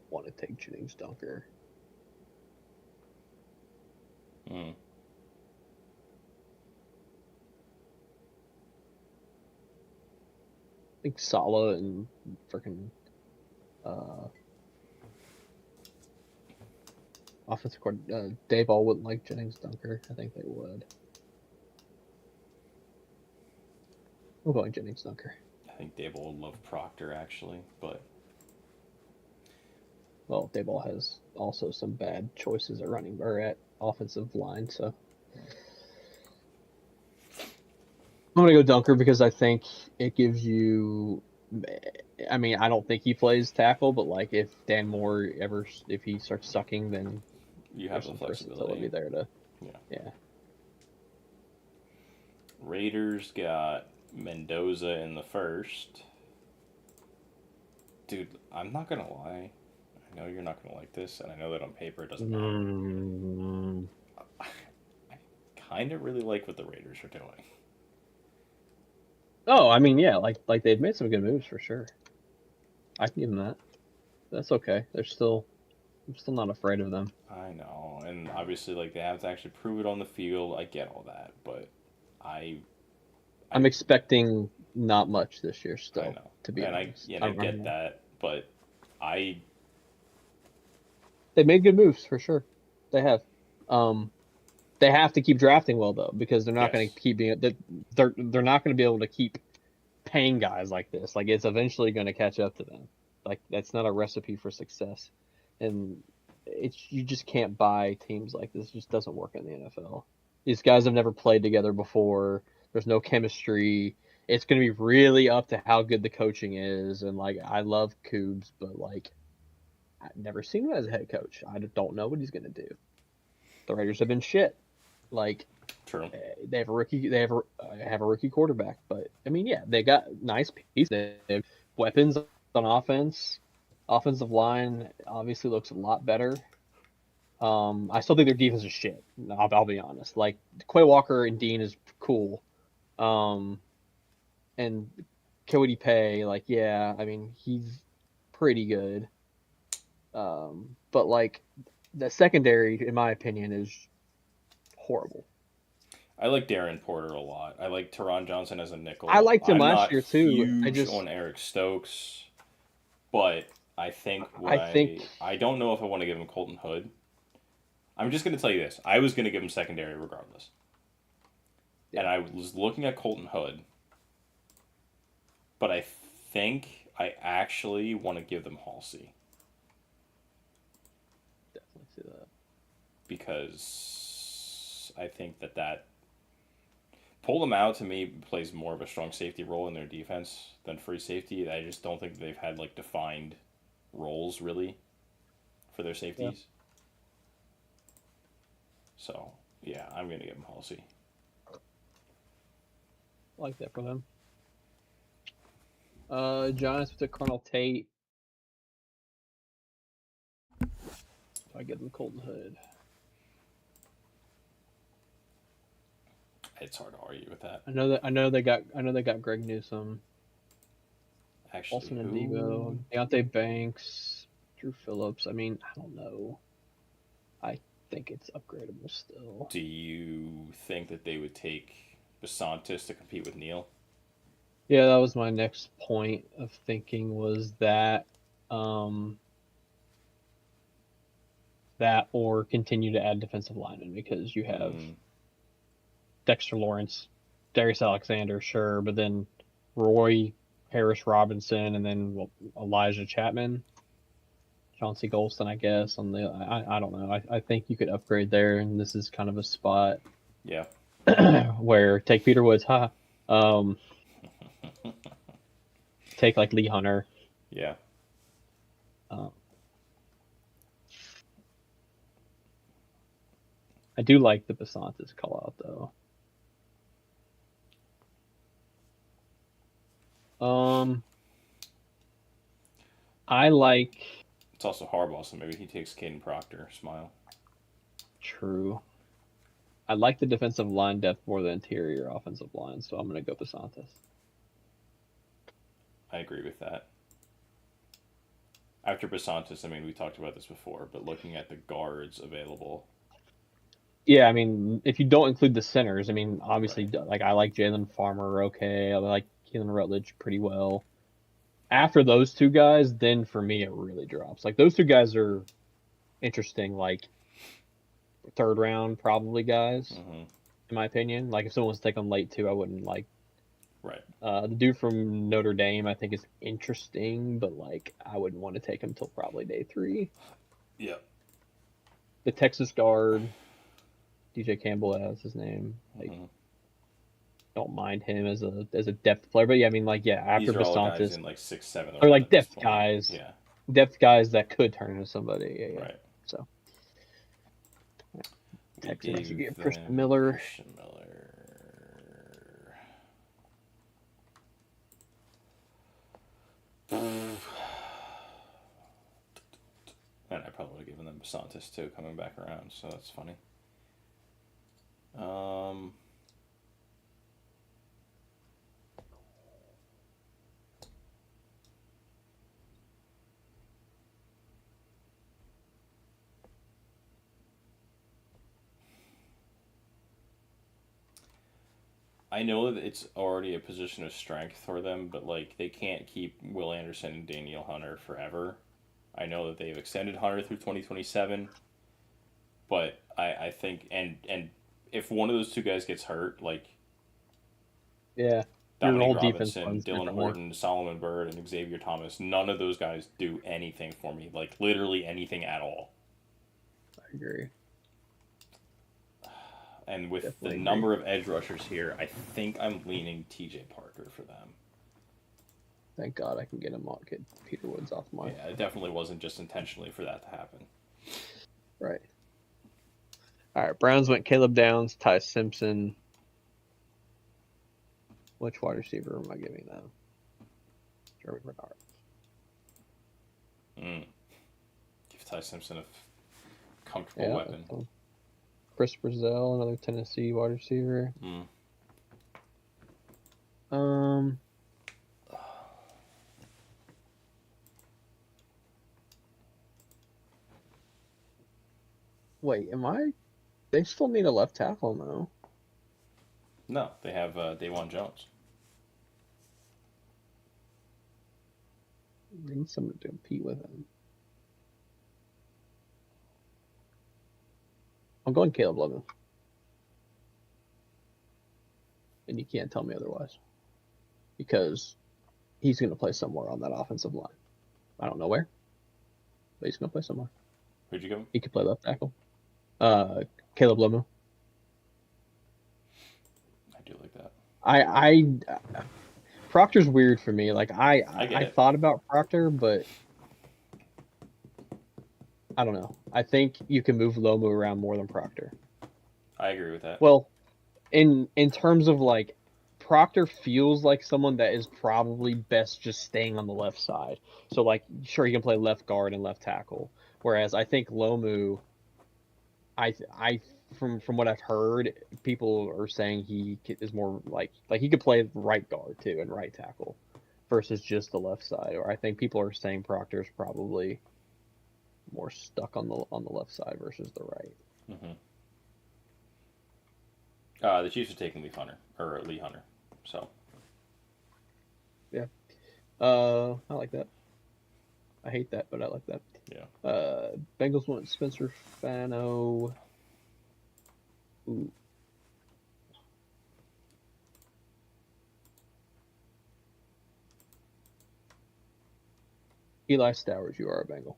Want to take Jennings Dunker. I think Sala and freaking offensive coordinator Dave All wouldn't like Jennings Dunker. I think they would. I'm going Jennings Dunker. I think Dave All would love Proctor actually, but well, Dave All has also some bad choices at running or at offensive line, so I'm gonna go Dunker because I think it gives you. I mean, I don't think he plays tackle, but like if Dan Moore if he starts sucking, then you have some flexibility there to. Yeah. Raiders got Mendoza in the first. Dude, I'm not gonna lie. I know you're not gonna like this, and I know that on paper it doesn't matter. I kind of really like what the Raiders are doing. Oh, I mean, yeah, like they've made some good moves for sure. I can give them that. That's okay. I'm still not afraid of them. I know, and obviously, like they have to actually prove it on the field. I get all that, but I'm expecting not much this year still. I know, to be honest. I get that, but they made good moves for sure. They have. They have to keep drafting well though, because they're not going to keep being they're not going to be able to keep paying guys like this. Like it's eventually going to catch up to them. Like that's not a recipe for success, and you just can't buy teams like this. It just doesn't work in the NFL. These guys have never played together before. There's no chemistry. It's going to be really up to how good the coaching is. And like I love Coobs, but like I've never seen him as a head coach. I don't know what he's going to do. The Raiders have been shit. Like, True. they have a rookie. They have a rookie quarterback, but I mean, yeah, they got nice pieces. They have weapons on offense. Offensive line obviously looks a lot better. I still think their defense is shit. I'll be honest. Like Quay Walker and Dean is cool. And Cody Pay, like, yeah, I mean, he's pretty good. But like the secondary, in my opinion, is horrible. I like Darren Porter a lot. I like Teron Johnson as a I nickel. liked him I'm last not year too. huge on Eric Stokes, but I think I think, I don't know if I want to give him Colton Hood. I'm just going to tell you this. I was going to give him secondary regardless. yeah, And I was looking at Colton Hood, but I think I actually want to give them Halsey definitely see that. because I think that pull them out to me plays more of a strong safety role in their defense than free safety. I just don't think they've had like defined roles really for their Yeah, safeties. So yeah, I'm gonna give them Halsey. I like that for them. Giants with the Colonel Tate. I give them Colton Hood. It's hard to argue with that. I know they got Greg Newsome, Actually, Olsen and who Debo, Deontay Banks, Drew Phillips. I mean, I don't know. I think it's upgradable still. do you think that they would take Basantis to compete with Neil? Yeah, that was my next point of thinking was that um that or continue to add defensive linemen because you have Mm, Dexter Lawrence, Darius Alexander, sure, but then Roy Harris Robinson and then Elijah Chapman, Chauncey Golston, I guess. On the I don't know. I think you could upgrade there, and this is kind of a spot yeah, where take Peter Woods, um, take like Lee Hunter. yeah. Um, I do like the Basantis call out though. Um, I like It's also Harbaugh, so maybe he takes Caden Proctor. Smile. True. I like the defensive line depth more than interior offensive line, so I'm gonna go Basantis. I agree with that. After Basantis, I mean, we talked about this before, but looking at the guards available, Yeah, I mean, if you don't include the centers, I mean, obviously, right? like I like Jalen Farmer, okay. I like Keelan Rutledge pretty well. After those two guys, then for me it really drops. Like those two guys are interesting, like third round probably guys, Mm-hmm. in my opinion. Like if someone was to take them late too, I wouldn't like. Right. The dude from Notre Dame, I think is interesting, but like I wouldn't want to take him till probably day 3. Yeah. The Texas guard, DJ Campbell, as his name. Like, Mm-hmm. don't mind him as a depth player, but yeah, I mean, like, yeah, after These are all guys Basantis, in like 6, 7 of or them like at this point. Yeah. depth guys that could turn into somebody. Yeah, yeah. Right. So We Texans, you gave get Christian them Miller. Christian Miller. And I probably would have given them Basantis too, coming back around. So that's funny. Um, I know that it's already a position of strength for them, but like they can't keep Will Anderson and Daniel Hunter forever. I know that they've extended Hunter through 2027, but I think and if one of those two guys gets hurt, like Yeah, your Dominique whole defense Robinson, runs Dylan differently. Horton, Solomon Bird, and Xavier Thomas, none of those guys do anything for me. Like literally anything at all. I agree. And with the Definitely agree. number of edge rushers here, I think I'm leaning TJ Parker for them. Thank God I can get Peter Woods off my. Yeah, it definitely wasn't just intentionally for that to happen. Right. All right. Browns went Caleb Downs, Ty Simpson. Which wide receiver am I giving them? Jeremy Bernard. Give Ty Simpson a comfortable weapon. Chris Brazil, another Tennessee wide receiver. Wait, They still need a left tackle now. No, they have Dawan Jones. They need someone to compete with him. I'm going Caleb Logan. And you can't tell me otherwise. Because he's going to play somewhere on that offensive line. I don't know where, but he's going to play somewhere. Who'd you give him? He could play left tackle. Caleb Lomu. I do like that. Proctor's weird for me. Like I thought about Proctor, but I don't know. I think you can move Lomu around more than Proctor. I agree with that. Well, in terms of like, Proctor feels like someone that is probably best just staying on the left side. So like, sure, he can play left guard and left tackle. Whereas I think Lomu, from what I've heard, people are saying he is more like he could play right guard too and right tackle versus just the left side. Or I think people are saying Proctor's probably more stuck on the left side versus the right. The Chiefs are taking Lee Hunter. So yeah, I like that. I hate that, but I like that. Yeah. Bengals went Spencer Fano. Ooh. Eli Stowers, you are a Bengal.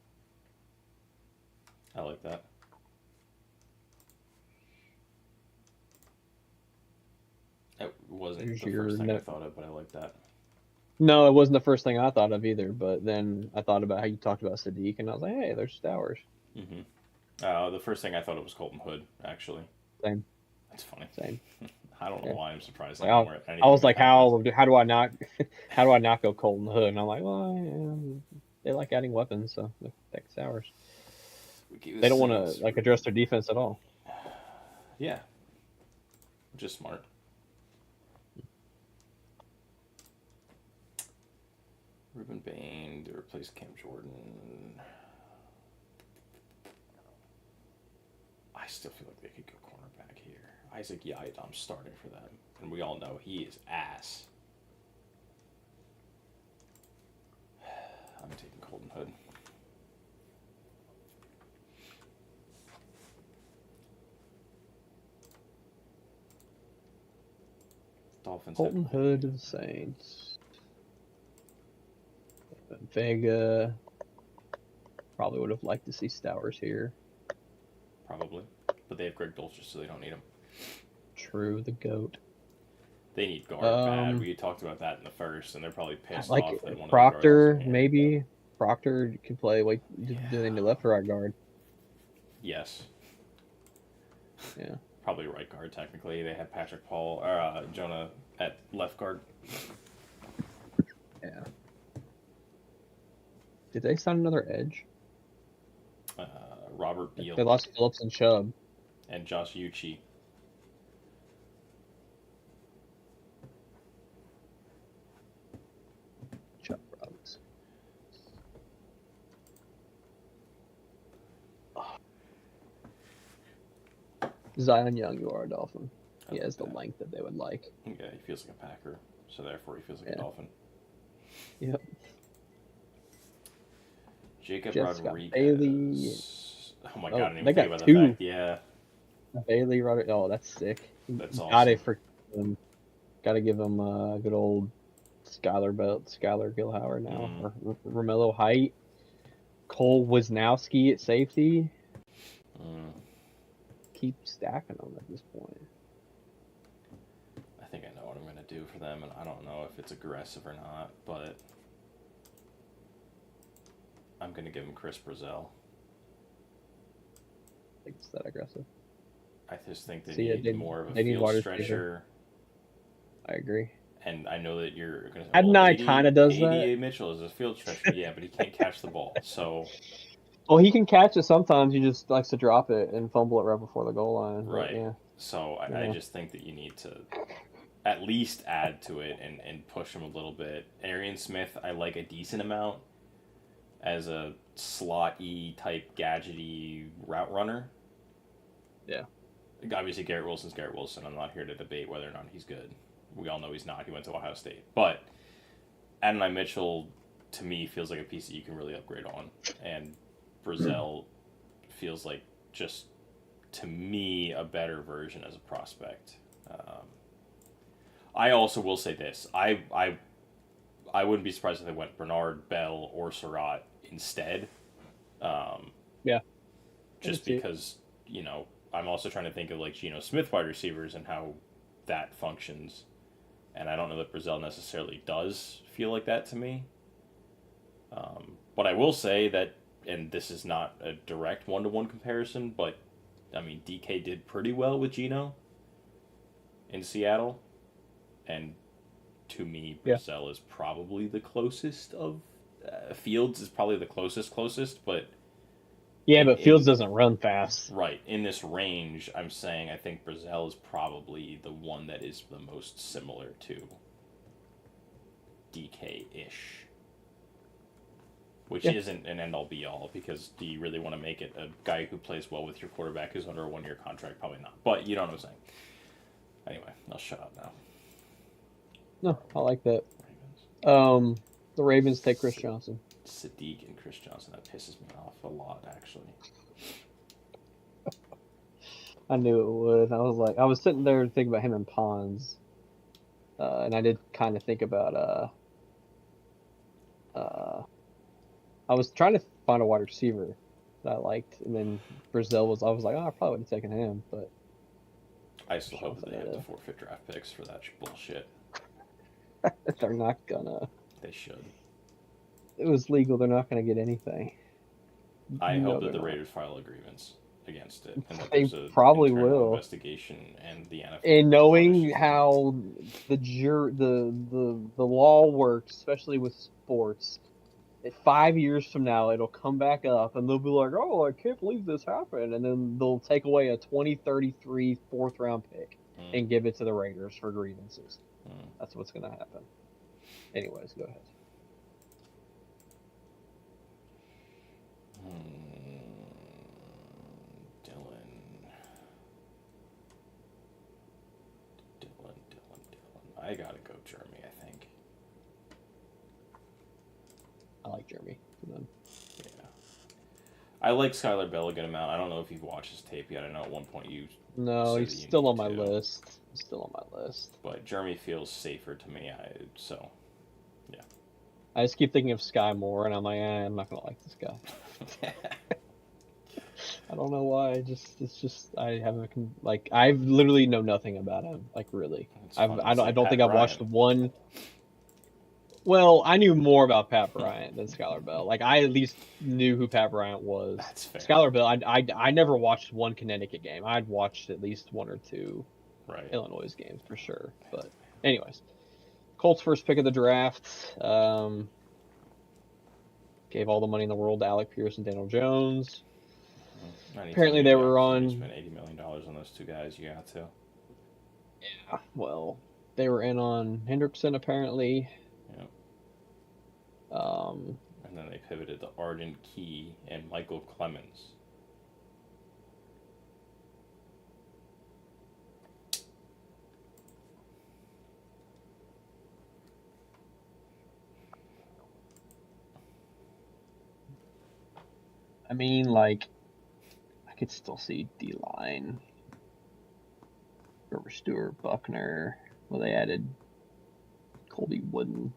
I like that. It wasn't the first thing I thought of, but I like that. No, it wasn't the first thing I thought of either, but then I thought about how you talked about Sadiq, and I was like, hey, there's Stowers. The first thing I thought it was Colton Hood, actually. Same. That's funny. Same. I don't know why I'm surprised. Like, I was like, how do I not go Colton Hood? And I'm like, well, they like adding weapons, so take Stowers. They don't want to address their defense at all. Yeah. Which is smart. Ruben Bain to replace Cam Jordan. I still feel like they could go cornerback here. Isaac Yiadom starting for them, and we all know he is ass. I'm taking Colton Hood. Dolphins. Colton Hood to the Saints. Vega. Probably would have liked to see Stowers here. Probably. But they have Greg Dulcich, so they don't need him. True, the GOAT. They need guard bad. We talked about that in the first, and they're probably pissed off. They want Proctor, maybe. Proctor can play. Wait, do they need left or right guard? Yes. Yeah. Probably right guard, technically. They have Patrick Paul, or Jonah at left guard. Yeah. Did they sign another edge? Robert Beal. They lost Phillips and Chubb. And Josh Uche. Chubb Robinson. Oh. Zion Young, you are a Dolphin. He has the length that they would like. Yeah, he feels like a Packer, so therefore he feels like a Dolphin. Yep. Jacob Jets Rodriguez. Bailey. Oh my god, I didn't even think about that fact. Yeah. Bailey Rodriguez. Oh, that's sick. That's awesome. Gotta give him a good old Skylar Gilhauer now. Or Romello Height. Cole Wisnowski at safety. Keep stacking them at this point. I think I know what I'm going to do for them, and I don't know if it's aggressive or not, but I'm going to give him Chris Brazil. I think it's that aggressive. I just think they See, need more of a they need field wide stretcher. receiver. I agree. And I know that you're going to say, Adonai kind of does that. ADA Mitchell is a field stretcher. Yeah, but he can't catch the ball. So, Well, he can catch it sometimes. He just likes to drop it and fumble it right before the goal line. right. But, yeah. So I just think that you need to at least add to it and push him a little bit. Arian Smith, I like a decent amount as a slot-y type gadgety route runner. Yeah. Obviously, Garrett Wilson's Garrett Wilson. I'm not here to debate whether or not he's good. We all know he's not. He went to Ohio State. But Adonai Mitchell, to me, feels like a piece that you can really upgrade on. And Brazil feels like just, to me, a better version as a prospect. I also will say this. I wouldn't be surprised if they went Bernard, Bell, or Surratt instead. Yeah. Just because, I'm also trying to think of like Geno Smith wide receivers and how that functions. And I don't know that Brazil necessarily does feel like that to me. But I will say that, and this is not a direct one-to-one comparison, but, I mean, DK did pretty well with Geno in Seattle. And to me, Brazil is probably the closest of... Fields is probably the closest, but... Yeah, but Fields doesn't run fast. Right. In this range, I'm saying I think Brazil is probably the one that is the most similar to DK-ish. Which isn't an end-all be-all, because do you really want to make it a guy who plays well with your quarterback who's under a one-year contract? Probably not. But you know what I'm saying. Anyway, I'll shut up now. No, I like that. The Ravens take Chris Johnson. Sadiq and Chris Johnson. That pisses me off a lot, actually. I knew it would. I was sitting there thinking about him and Pons. And I did kind of think about, I was trying to find a wide receiver that I liked. And then Brazil I was like, I probably would have taken him, but. I still hope that they have to forfeit draft picks for that bullshit. They're not gonna. They should. It was legal. They're not going to get anything. I hope that the Raiders file a grievance against it, and that they there's a probably internal will investigation, and the NFL. And knowing how the law works, especially with sports, 5 years from now it'll come back up, and they'll be like, "Oh, I can't believe this happened," and then they'll take away a 2033 fourth round pick and give it to the Raiders for grievances. That's what's going to happen. Anyways, go ahead. Dylan. I gotta go Jeremy, I think. I like Jeremy. Yeah. I like Skylar Bell a good amount. I don't know if you've watched his tape yet. I know at one point you... No, he's still on my list. He's still on my list. But Jeremy feels safer to me, so... Yeah. I just keep thinking of Sky Moore, and I'm like, I'm not gonna like this guy. I don't know why. It's just I haven't I literally know nothing about him. Like really, I don't think I've watched one. Well, I knew more about Pat Bryant than Skylar Bell. Like I at least knew who Pat Bryant was. That's fair. Skylar Bell, I never watched one Connecticut game. I'd watched at least one or two Illinois games for sure. But anyways, Colts first pick of the draft. Gave all the money in the world to Alec Pierce and Daniel Jones. Apparently they were on... Spent $80 million on those two guys. You got to. Yeah, well, they were in on Hendrickson apparently. Yep. And then they pivoted to Arden Key and Michael Clemens. I mean, I could still see D-line. Grover Stewart, Buckner. Well, they added Colby Wooden.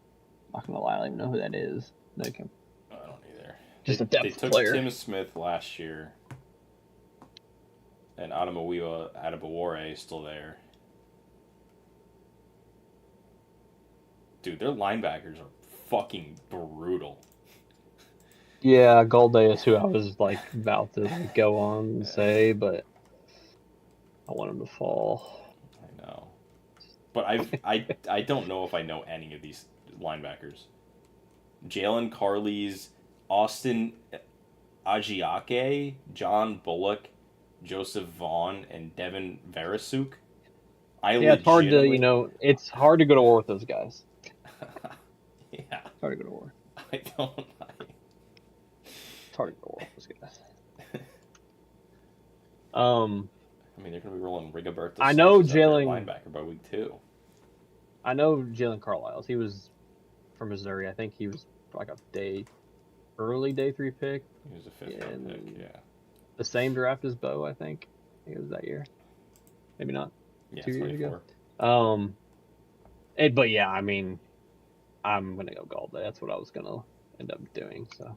Not gonna lie, I don't even know who that is. No, I don't either. Just a depth player. They took Tim Smith last year. And Adamawiwa Adebawore is still there. Dude, their linebackers are fucking brutal. Yeah, Golday is who I was like about to like go on and say, but I want him to fall. I know, but I don't know if I know any of these linebackers. Jalen Carley's, Austin Ajiake, John Bullock, Joseph Vaughn, and Devin Verasuk. I Yeah, it's hard to, legitimately, it's hard to go to war with those guys. yeah, It's hard to go to war. I don't. It's hard to go to war with those guys. Um, I mean, they're gonna be rolling Rigoberto I know Sanchez out there at Jalen. linebacker by week 2. I know Jalen Carlisle. He was from Missouri. I think he was like a early day 3 pick He was a 5th-round pick. Yeah. the same draft as Bo. I think it was that year. Maybe not. Yeah, 2 years 24. ago. But yeah, I mean, I'm gonna go Galde. That's what I was gonna end up doing. So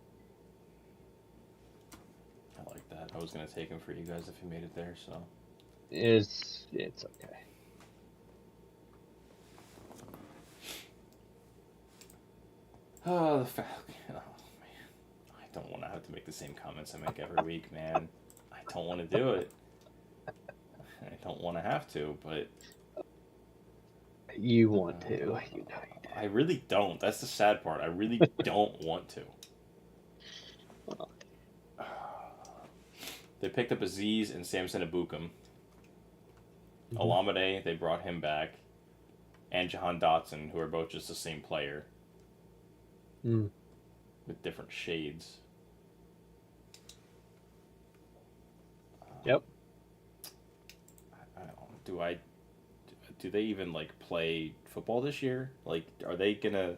I like that. I was gonna take him for you guys if he made it there. So it's okay. oh, the Falcons. Oh man, I don't want to have to make the same comments I make every week, man. I don't want to do it. I don't want to have to, but You want to? You know you do. I really don't. That's the sad part. I really don't want to. They picked up Aziz and Samson Abukum. Olamide, they brought him back, and Jahan Dotson, who are both just the same player, with different shades. Yep. I don't, do they even like play football this year? Like, are they gonna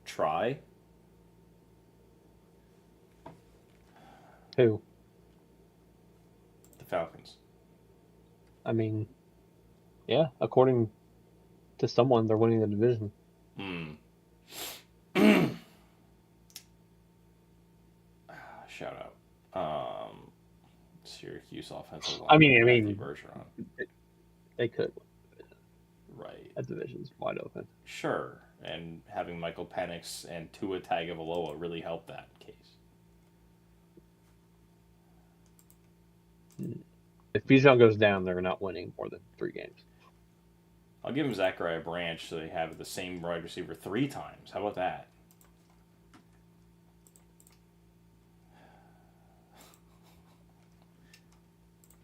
try? Who? The Falcons. I mean, yeah. According to someone, they're winning the division. Shout out. Syracuse offensive line. I mean, Matthew Bergeron. They could. Right. That division's wide open. Sure, and having Michael Penix and Tua Tagovailoa really helped that case. If Bijan goes down, they're not winning more than 3 games. I'll give him Zachariah Branch so they have the same wide receiver 3 times. How about that?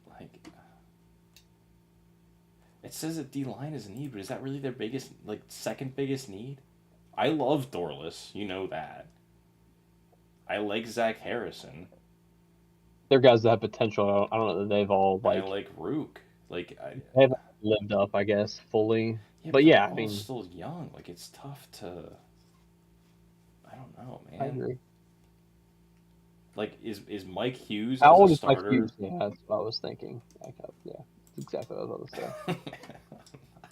Like, it says that D-line is a need, but is that really their biggest, like, second biggest need? I love Dorless. You know that. I like Zach Harrison. They're guys that have potential. I don't know that they've all like. I like Rook. Like They haven't lived up, I guess, fully. yeah, but yeah, I mean, still young. Like it's tough to. I don't know, man. I agree. Like is Mike Hughes How as old a is Mike starter? Hughes? Yeah, that's what I was thinking. Yeah, that's exactly what I was about to say.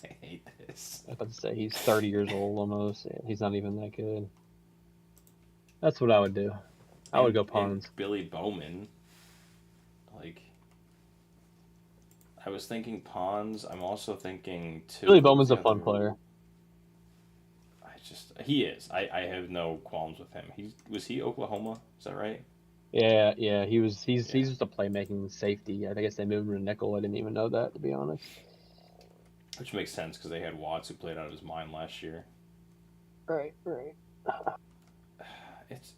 I hate this. I was about to say he's 30 years old almost. Yeah, he's not even that good. That's what I would do. I would go Pons. Billy Bowman. Like, I was thinking Pons. I'm also thinking too. Billy Bowman's a fun player. He is. I have no qualms with him. Was he Oklahoma? Is that right? Yeah. He's just a playmaking safety. I guess they moved him to nickel. I didn't even know that, to be honest. Which makes sense because they had Watts who played out of his mind last year. Right. It's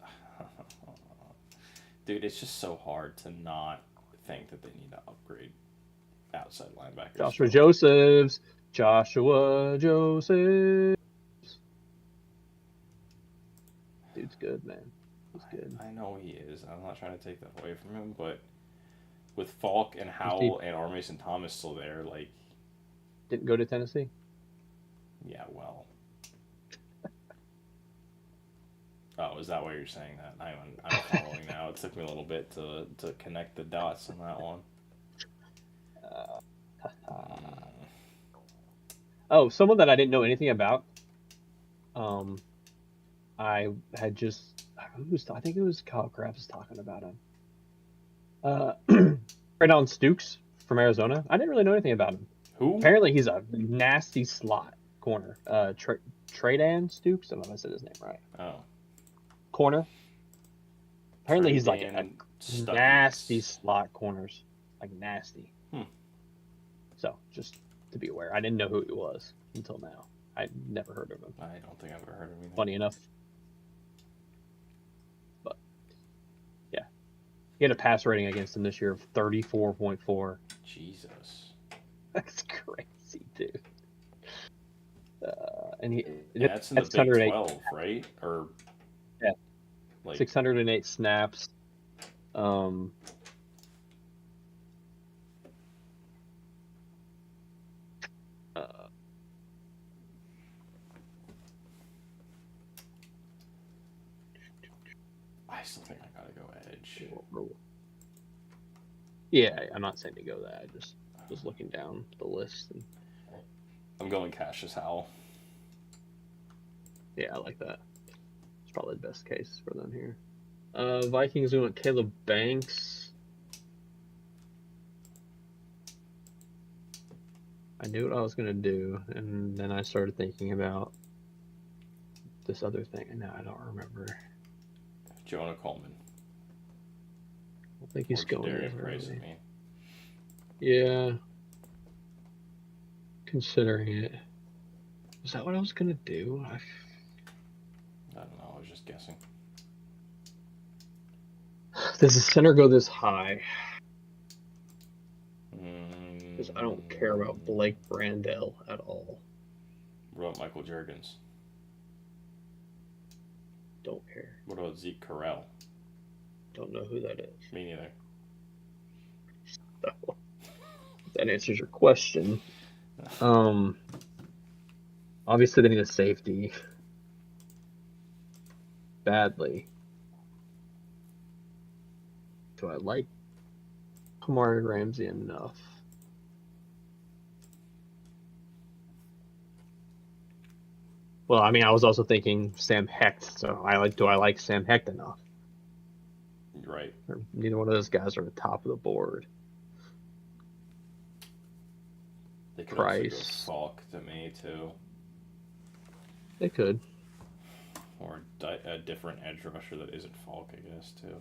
dude, it's just so hard to not think that they need to upgrade outside linebackers. Joshua Josephs. Dude's good, man. He's good. I know he is. I'm not trying to take that away from him, but with Falk and Howell and R. Mason Thomas still there, like didn't go to Tennessee. Yeah, well. Oh, is that why you're saying that? I'm following now. It took me a little bit to connect the dots on that one. Oh, someone that I didn't know anything about. I had just I think it was Kyle Krabs was talking about him. Braydon Stukes from Arizona. I didn't really know anything about him. Who? Apparently, he's a nasty slot corner. Tradan Stukes. I don't know if I said his name right. Oh. Corner. Apparently, Trey he's like Dan a Stuckey. nasty slot corners, like nasty. Hmm. So just to be aware, I didn't know who he was until now. I'd never heard of him. I don't think I've ever heard of him either. Funny enough, but yeah, he had a pass rating against him this year of 34.4. Jesus. That's crazy, dude. And he That's in the Big 608, 12, right? Or yeah, like 608 snaps. I still think I gotta go edge. Yeah, I'm not saying to go that. I just was looking down the list. And, I'm going Cassius Howell. yeah, I like that. It's probably the best case for them here. Vikings, we went Caleb Banks. I knew what I was going to do, and then I started thinking about this other thing, and now I don't remember. Jonah Coleman. I don't think he's going Darius there. Price, I mean. Yeah. Considering it. Was that what I was going to do? I don't know. I was just guessing. Does the center go this high? Because I don't care about Blake Brandel at all. What about Michael Juergens? Don't care. What about Zeke Correll? Don't know who that is. Me neither. So, that answers your question. Obviously they need a safety badly. Do I like Kamari Ramsey enough? Well, I mean, I was also thinking Sam Hecht. So do I like Sam Hecht enough? Right. Or neither one of those guys are at the top of the board. They could Price. also go Falk to me too. They could. Or a different edge rusher that isn't Falk, I guess, too.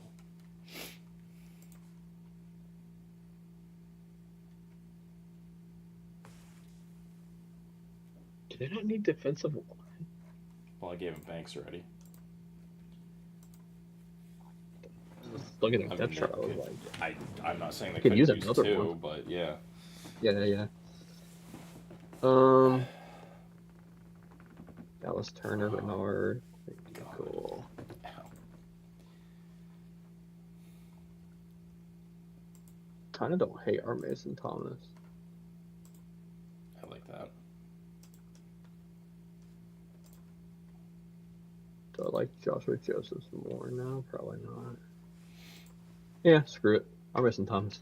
Do they not need defensive line? Well, I gave him Banks already. Look at their depth chart. I was like, I'm not saying they could couldn't use use another two, one. but yeah. Yeah. Dallas Turner, Bernard. Cool. Kind of don't hate our Mason Thomas. I like that. Do I like Joshua Joseph more? No, probably not. Yeah, screw it. I'm Mason Thomas.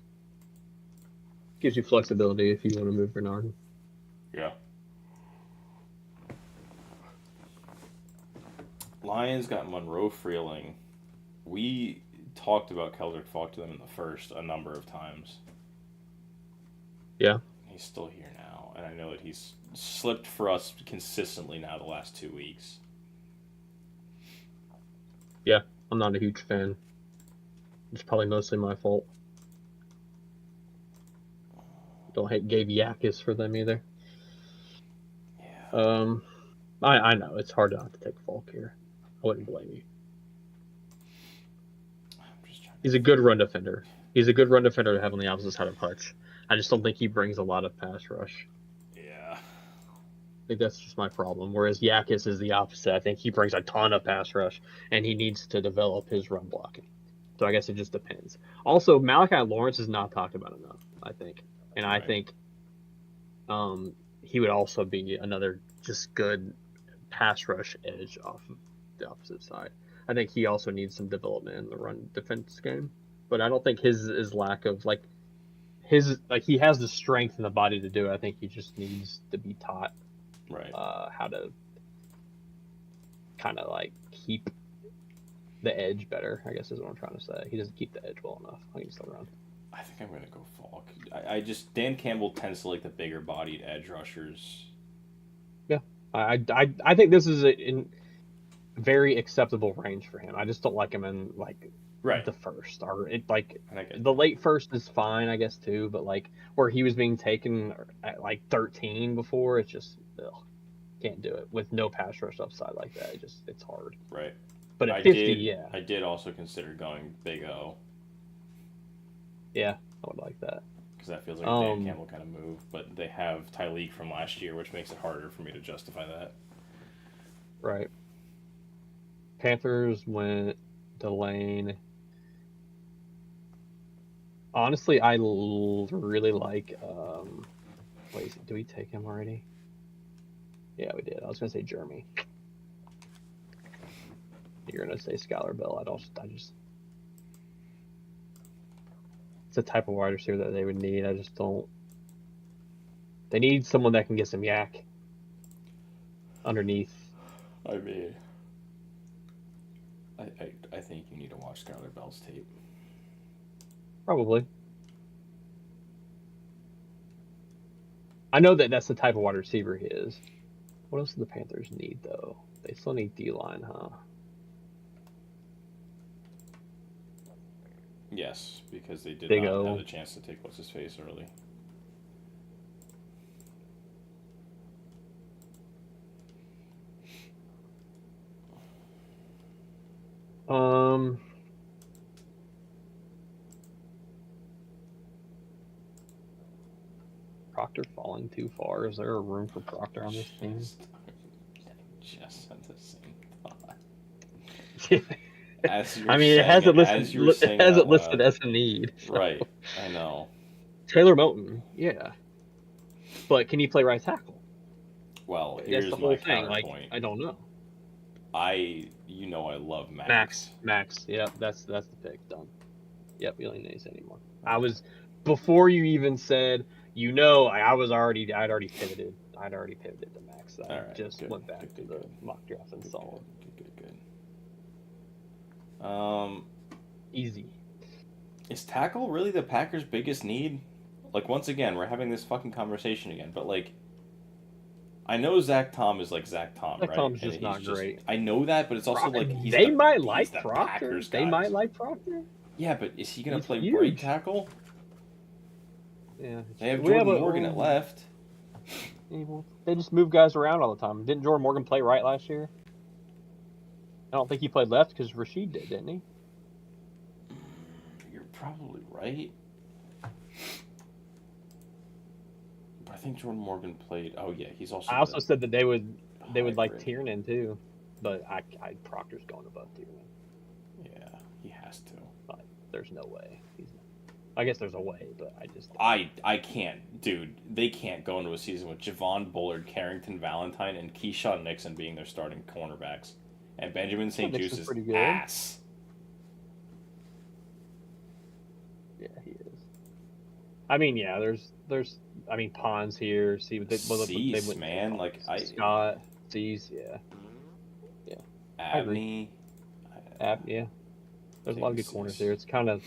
Gives you flexibility if you want to move Bernard. Yeah. Lions got Monroe Freeling. We talked about Keldrick Falk to them in the first a number of times. Yeah. He's still here now, and I know that he's slipped for us consistently now the last 2 weeks. Yeah, I'm not a huge fan. It's probably mostly my fault. Don't hate Gabe Yakis for them either. Yeah. I know it's hard not to take Falk here. I wouldn't blame you. He's a good run defender. He's a good run defender to have on the opposite side of Hutch. I just don't think he brings a lot of pass rush. Yeah. I think that's just my problem. Whereas Yakis is the opposite. I think he brings a ton of pass rush, and he needs to develop his run blocking. So I guess it just depends. Also, Malachi Lawrence is not talked about enough, I think. And I think he would also be another just good pass rush edge off of the opposite side. I think he also needs some development in the run defense game. But I don't think his lack of he has the strength and the body to do it. I think he just needs to be taught how to kind of keep the edge better, I guess is what I'm trying to say. He doesn't keep the edge well enough. I think he's still around. I think I'm going to go Falk. Dan Campbell tends to like the bigger bodied edge rushers. Yeah. I think this is very acceptable range for him. I just don't like him in like Right. the first, or it like And I get the that. late first is fine, I guess too. But like where he was being taken at like 13 before, it's just can't do it with no pass rush upside like that. It's hard. Right. But at I 50, did. yeah, I did also consider going Big O yeah, I would like that. because that feels like a Dan Um, Campbell kind of move. But they have Tyleek from last year, which makes it harder for me to justify that. right. Panthers went Delane. Honestly, really like. Wait, do we take him already? Yeah, we did. I was gonna say Jeremy. You're gonna say Skylar Bell. I just. It's a type of wide receiver that they would need. I just don't. They need someone that can get some yak underneath. I mean, I think you need to watch Skylar Bell's tape. Probably. I know that that's the type of wide receiver he is. What else do the Panthers need though? They still need D-line, huh? Yes, because they did Big not O. have the chance to take what's his face early. Um, Proctor falling too far. Is there a room for Proctor on this team? Just had the same thought. Yeah. As you were I mean, saying it has it listed. as you were saying It has out it listed loud. as a need. So. Right, I know. Taylor Moton, yeah, but can he play right tackle? Well, That's here's the my whole thing. counterpoint. Like, I don't know. I love Maxx. Max. Yep, that's the pick. Done. Yep, you don't need to say anymore. I was before you even said. I'd already pivoted. I'd already pivoted to Max. I All right, just good, went back good, to good, the good. mock draft and saw it. Good. Easy. Is tackle really the Packers' biggest need? Like, once again, we're having this fucking conversation again, but like, I know Zach Tom is like Zach Tom, Zach right? Tom's And just he's not great. I know that, but it's also like They might he's like the Proctor. Packers They guy. might like Proctor. Yeah, but is he gonna He's play huge. right tackle? Yeah. They have Jordan Morgan at left. They just move guys around all the time. Didn't Jordan Morgan play right last year? I don't think he played left because Rashid did, didn't he? You're probably right. But I think Jordan Morgan played. Oh yeah, he's also. I also said that they would like hybrid. Tiernan too, but Proctor's going above Tiernan. Yeah, he has to. But there's no way. I guess there's a way, but I can't, dude. They can't go into a season with Javon Bullard, Carrington Valentine, and Keyshawn Nixon being their starting cornerbacks, and Benjamin St. Juste is ass. Yeah, he is. I mean, yeah, there's Pons here. See what they went man, like Scott Cease, yeah. Abney. Yeah. There's a lot of good corners here. It's kind of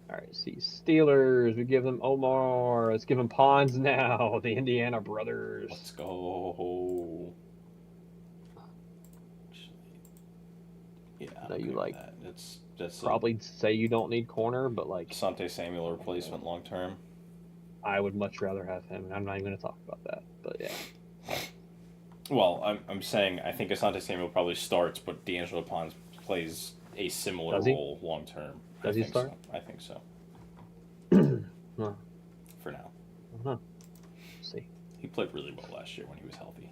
all right. See, Steelers. We give them Omar. Let's give them Pons now. The Indiana brothers. Let's go. Yeah, no, you like that. That's probably say you don't need corner, but like Asante Samuel replacement long term. I would much rather have him. I'm not even going to talk about that, but yeah. Well, I'm saying I think Asante Samuel probably starts, but D'Angelo Pons plays a similar role long term. Does he start? So. I think so. Huh. For now. Uh-huh. See. He played really well last year when he was healthy.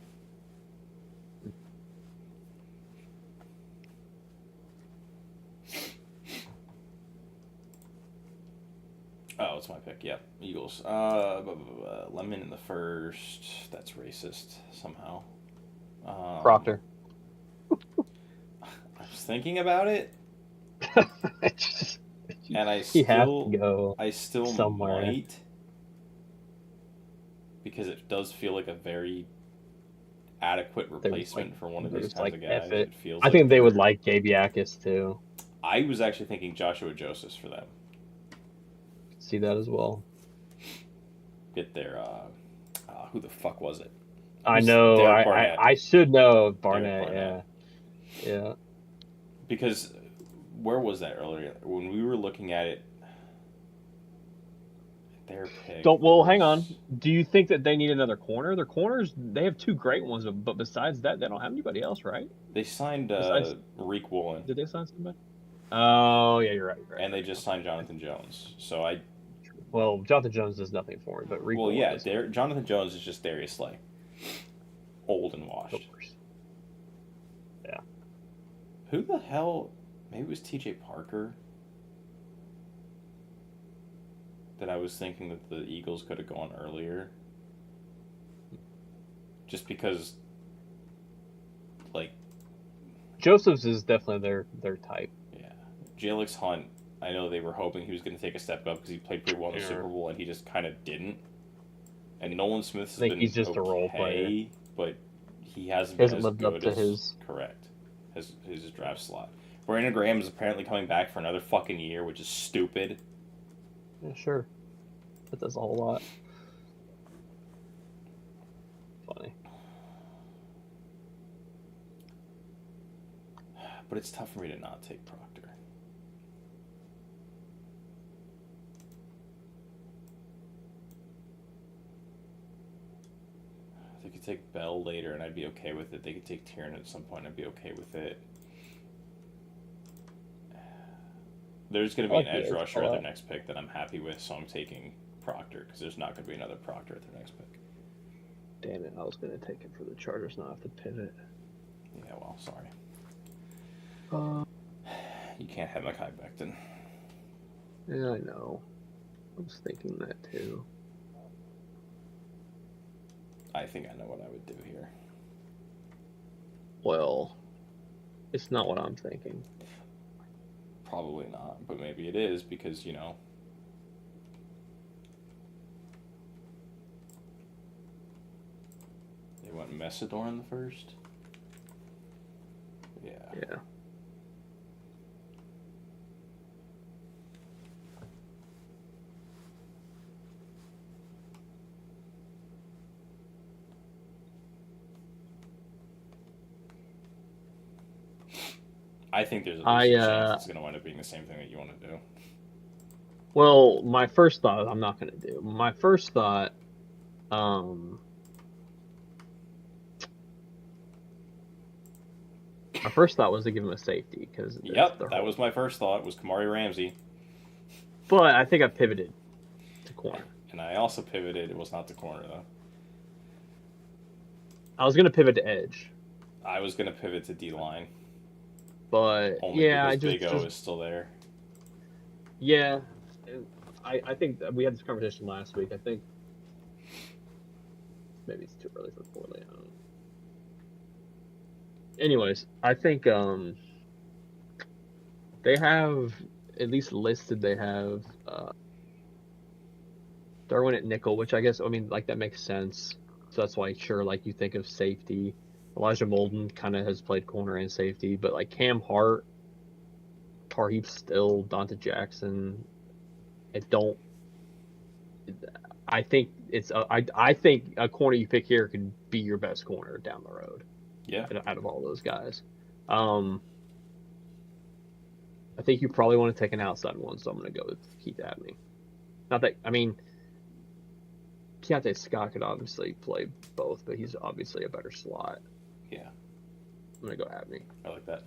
Oh, it's my pick. Yep, Eagles. Lemon in the first. That's racist somehow. Proctor. I was thinking about it, and I still somewhere. might, because it does feel like a very adequate replacement for one of these kinds of guys. It feels. I think they would like Gabe Yakis too. I was actually thinking Joshua Joseph for them. See that as well. Get their who the fuck was it? I know. I should know Barnett. Yeah. Yeah. Because where was that earlier? When we were looking at it, their pick. Don't. There Well, hang on. was. Do you think that they need another corner? Their corners, they have two great ones, but besides that, they don't have anybody else, right? They signed Besides, Reek Woolen, did they sign somebody? Oh, yeah, you're right. You're right. and they just signed Jonathan Jones. So I. Well, Jonathan Jones does nothing for him, but Rick Well, Woolen yeah, does. Jonathan Jones is just Darius Slay, old and Of washed. course. Yeah. Who the hell? Maybe it was T.J. Parker. That I was thinking that the Eagles could have gone earlier. Just because, like, Joseph's is definitely their type. yeah, Jalix Hunt. I know they were hoping he was going to take a step up because he played pretty well in the Super Bowl, and he just kind of didn't. And Nolan Smith has I think been he's just okay, a role player. but he hasn't been Hasn't as lived good up to as his. correct his draft slot. Brandon Graham is apparently coming back for another fucking year, which is stupid. Yeah, sure. That does a whole lot. Funny. But it's tough for me to not take Proctor. They could take Bell later, and I'd be okay with it. They could take Tiernan at some point, I'd be okay with it. There's going to be an edge rusher at their next pick that I'm happy with, so I'm taking Proctor, because there's not going to be another Proctor at their next pick. Damn it, I was going to take it for the Chargers, not have to pivot. Yeah, well, sorry. You can't have Mekhi Becton. Yeah, I know. I was thinking that too. I think I know what I would do here. Well, it's not what I'm thinking. Probably not, but maybe it is because, you know. They went Messidor in the first? Yeah. Yeah. I think there's at least a chance it's going to wind up being the same thing that you want to do. Well, my first thought, I'm not going to do. My first thought, was to give him a safety because. Yep, that was my first thought. Was Kamari Ramsey. But I think I pivoted to corner. And I also pivoted. It was not the corner though. I was going to pivot to edge. I was going to pivot to D line. But only because Big O is still there. Yeah, I think that we had this conversation last week. I think maybe it's too early for Corley. I don't know. Anyways, I think they have at least listed. They have Darwin at nickel, which I guess like that makes sense. So that's why like you think of safety. Elijah Molden kind of has played corner and safety, but like Cam Hart, Tarheeb Still, Donta Jackson, I think I think a corner you pick here could be your best corner down the road. Yeah. Out of all those guys. I think you probably want to take an outside one, so I'm going to go with Keith Abney. Not that, Keontae Scott could obviously play both, but he's obviously a better slot. Yeah. I'm going to go Abney. I like that.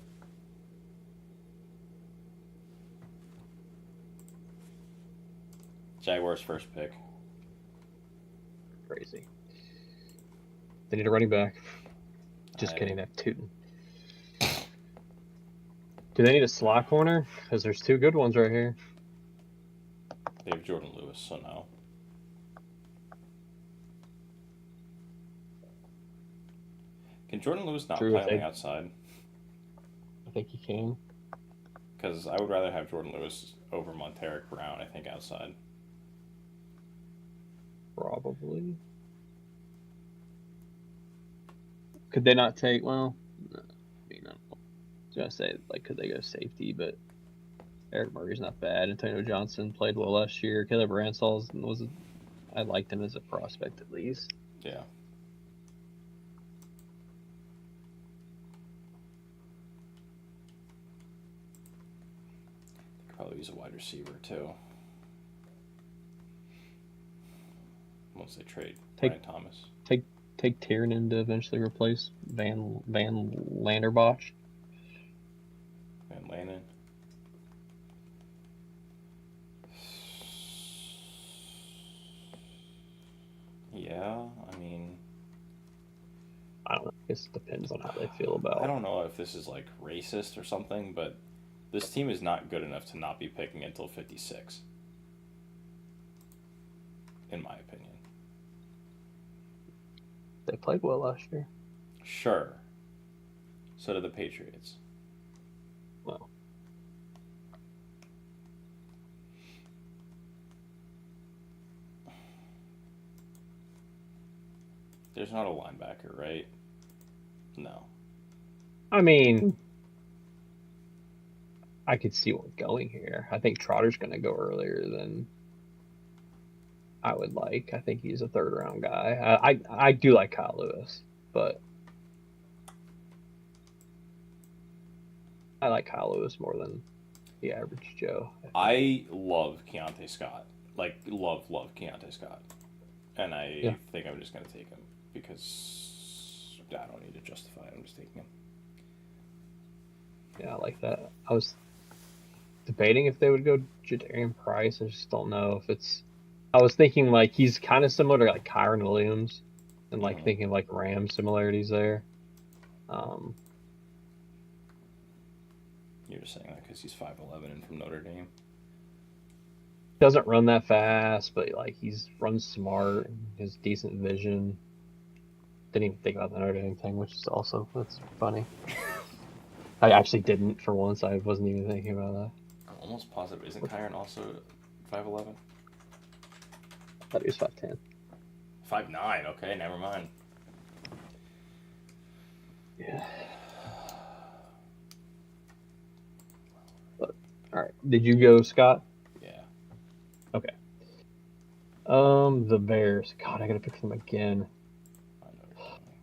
Jaguars' first pick. Crazy. They need a running back. Just kidding, they have Tootin. Do they need a slot corner? Because there's two good ones right here. They have Jordan Lewis, so no. Can Jordan Lewis not play on the outside? I think he can. Because I would rather have Jordan Lewis over Monteric Brown, I think, outside. Probably. Could they not take, well, no, I was going to say, like, could they go safety, but Eric Murray's not bad. Antonio Johnson played well last year. Caleb Ransall's I liked him as a prospect at least. Yeah. probably use a wide receiver too. Once they trade Brian Thomas. Take Tiernan to eventually replace Van Landerbosch. Van Lanen. Yeah, I mean, I don't know. I guess it depends on how they feel about. I don't know if this is like racist or something, but this team is not good enough to not be picking until 56. In my opinion. They played well last year. Sure. So did the Patriots. Well. There's not a linebacker, right? No. I mean, I could see what's going here. I think Trotter's going to go earlier than I would like. I think he's a third-round guy. I do like Kyle Lewis, but I like Kyle Lewis more than the average Joe. I love Keontae Scott. Like, love Keontae Scott. And I think I'm just going to take him because I don't need to justify it. I'm just taking him. Yeah, I like that. I was debating if they would go Jadarian Price. I just don't know if it's... I was thinking, like, he's kind of similar to, like, Kyron Williams. And, like, thinking, like, Rams similarities there. You're just saying that because he's 5'11" and from Notre Dame. Doesn't run that fast, but, like, he's runs smart and has decent vision. Didn't even think about the Notre Dame thing, which is also... That's funny. I actually didn't, for once. I wasn't even thinking about that. I'm almost positive. Isn't Kyron also 5'11"? I thought he was 5'10". 5'9". Okay, never mind. Yeah. But, all right. Did you go, Scott? Yeah. Okay. The Bears. God, I gotta pick them again.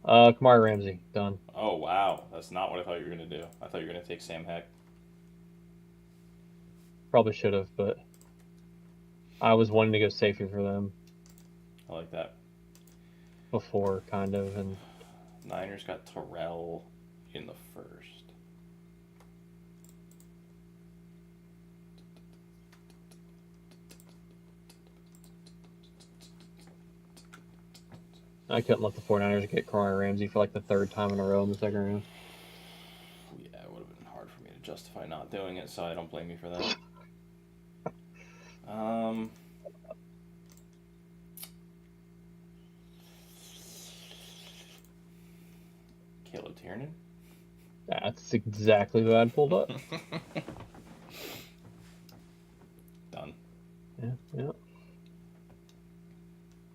Kamari Ramsey. Done. Oh, wow. That's not what I thought you were going to do. I thought you were going to take Sam Heck. Probably should have, but I was wanting to go safety for them. I like that. Before, kind of, and Niners got Terrell in the first. I couldn't let the 49ers get Kamari Ramsey for like the third time in a row in the second round. Yeah, it would have been hard for me to justify not doing it, so I don't blame you for that. Caleb Tiernan? That's exactly what I pulled up. Done. Yeah.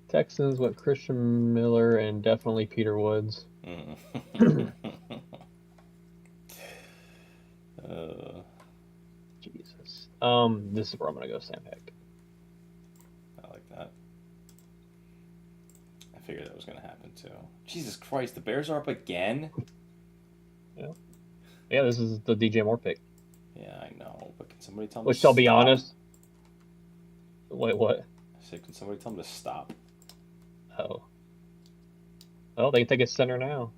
Texans went Christian Miller and definitely Peter Woods. Jesus. This is where I'm gonna go Sam Heck. I like that. I figured that was gonna happen too. Jesus Christ, the Bears are up again? Yeah, this is the DJ Moore pick. Yeah, I know, but can somebody tell me Which, I'll be honest. Wait, what? I said, can somebody tell me to stop? Oh. Well, they can take a center now.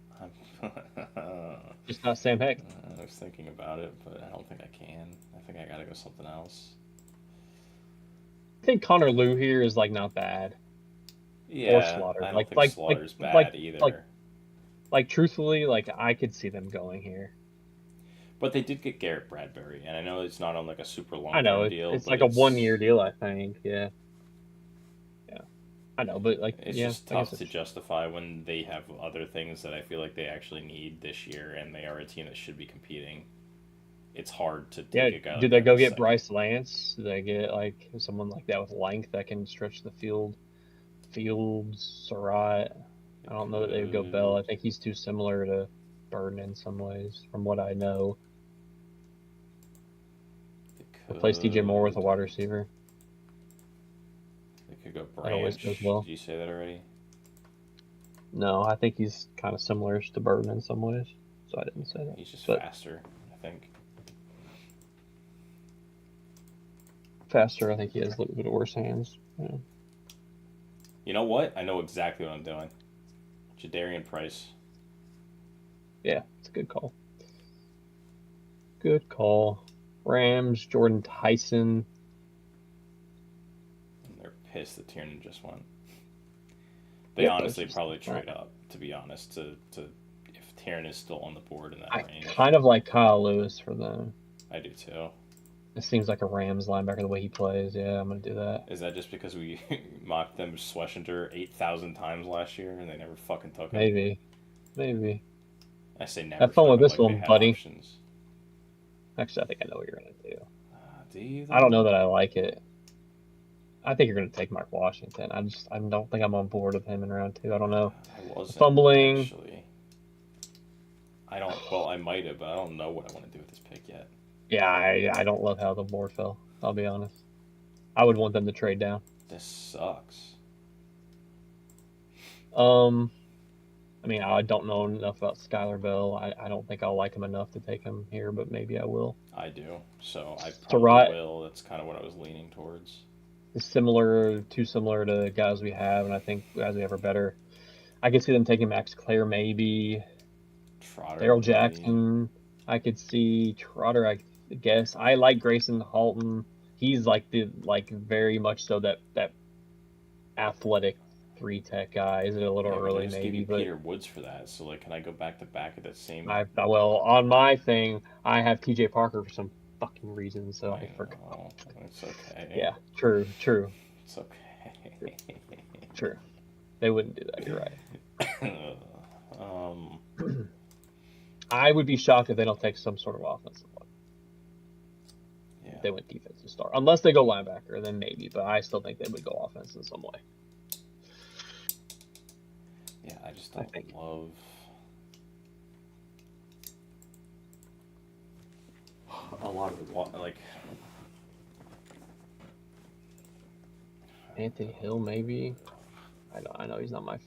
Just not Sam Heck. I was thinking about it, but I don't think I can. I think I gotta go something else. I think Connor Liu here is like not bad. Yeah, or Slaughter. I don't think Slaughter's bad either. Like truthfully, like I could see them going here. But they did get Garrett Bradbury, and I know it's not on like a super long deal. It's like a 1-year deal, I think. Yeah. I know, but like it's just tough to justify when they have other things that I feel like they actually need this year, and they are a team that should be competing. It's hard to take a guy. Did they go get Bryce Lance? Did they get like someone like that with length that can stretch the field? Fields, Surratt. I don't know that they would go Bell. I think he's too similar to Burden in some ways, from what I know. Replace DJ Moore with a wide receiver. They could go Branch. Did you say that already? No, I think he's kind of similar to Burden in some ways, so I didn't say that. He's just faster, I think. faster. I think he has a little bit worse hands. Yeah. You know what? I know exactly what I'm doing. Jadarian Price. Yeah, it's a good call. Good call. Rams, Jordan Tyson. And they're pissed that Tiernan just won. They Yep, honestly probably trade up, to be honest, to if Tiernan is still on the board in that I range. kind of like Kyle Lewis for them. I do too. It seems like a Rams linebacker the way he plays. Yeah, I'm gonna do that. Is that just because we mocked them Schlesinger 8,000 times last year and they never fucking took him? Maybe. I say never. Have fun with this like one, they had buddy. Options. Actually, I think I know what you're gonna do. Do you? I don't know that I like it. I think you're gonna take Mark Washington. I don't think I'm on board with him in round 2. I don't know. I wasn't Fumbling. actually. I don't. Well, I might have, but I don't know what I want to do with this pick yet. Yeah, I don't love how the board fell. I'll be honest. I would want them to trade down. This sucks. I mean, I don't know enough about Skylar Bell. I don't think I'll like him enough to take him here, but maybe I will. I do. So I probably will. That's kind of what I was leaning towards. It's too similar to guys we have, and I think guys we have are better. I could see them taking Max Clare, maybe. Daryl Jackson. I could see Trotter, I guess. I like Grayson Halton. He's very much so that athletic 3-tech guy. Is it a little early, maybe? But Peter Woods for that. So like, can I go back to back at that same? Well, on my thing, I have T.J. Parker for some fucking reason, so I forgot. It's okay. Yeah, true. It's okay. True. They wouldn't do that. You're right. I would be shocked if they don't take some sort of offensive one. Yeah. If they went defensive start. Unless they go linebacker, then maybe. But I still think they would go offense in some way. Yeah, I just don't love... a lot of, like... Anthony Hill, maybe? I know he's not my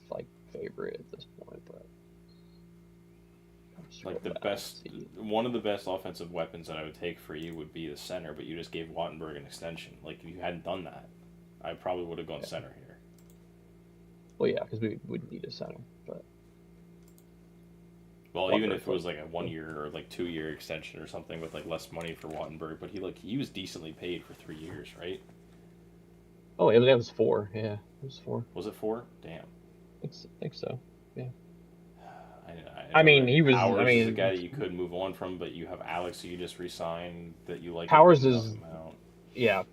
favorite at this point, but... Like one of the best offensive weapons that I would take for you would be the center, but you just gave Wattenberg an extension. Like, if you hadn't done that, I probably would have gone center here. Well, yeah, because we would need a center, but... Well, even if it was like a 1 year or 2 year extension or something with less money for Wattenberg, but he was decently paid for 3 years, right? Oh, yeah, that was 4. Yeah, it was 4. Was it 4? Damn. I think so. Yeah. I mean, he was. Powers is a guy that you could move on from, but you have Alex, who you just re-signed, that you like. Powers is. Yeah,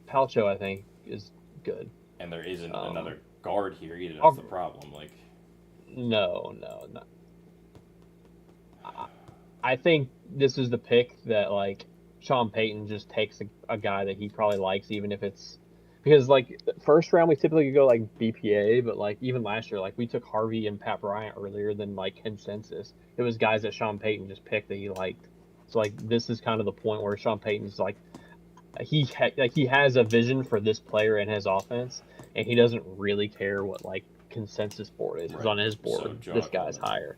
Palcho, I think, is good. And there isn't another guard here either. That's the problem. No. I think this is the pick that Sean Payton just takes a guy that he probably likes, even if it's. Because, first round, we typically go, BPA, but, even last year, we took Harvey and Pat Bryant earlier than, consensus. It was guys that Sean Payton just picked that he liked. So, this is kind of the point where Sean Payton's, he has a vision for this player and his offense, and he doesn't really care what, consensus board is. Right. On his board, so this guy's higher.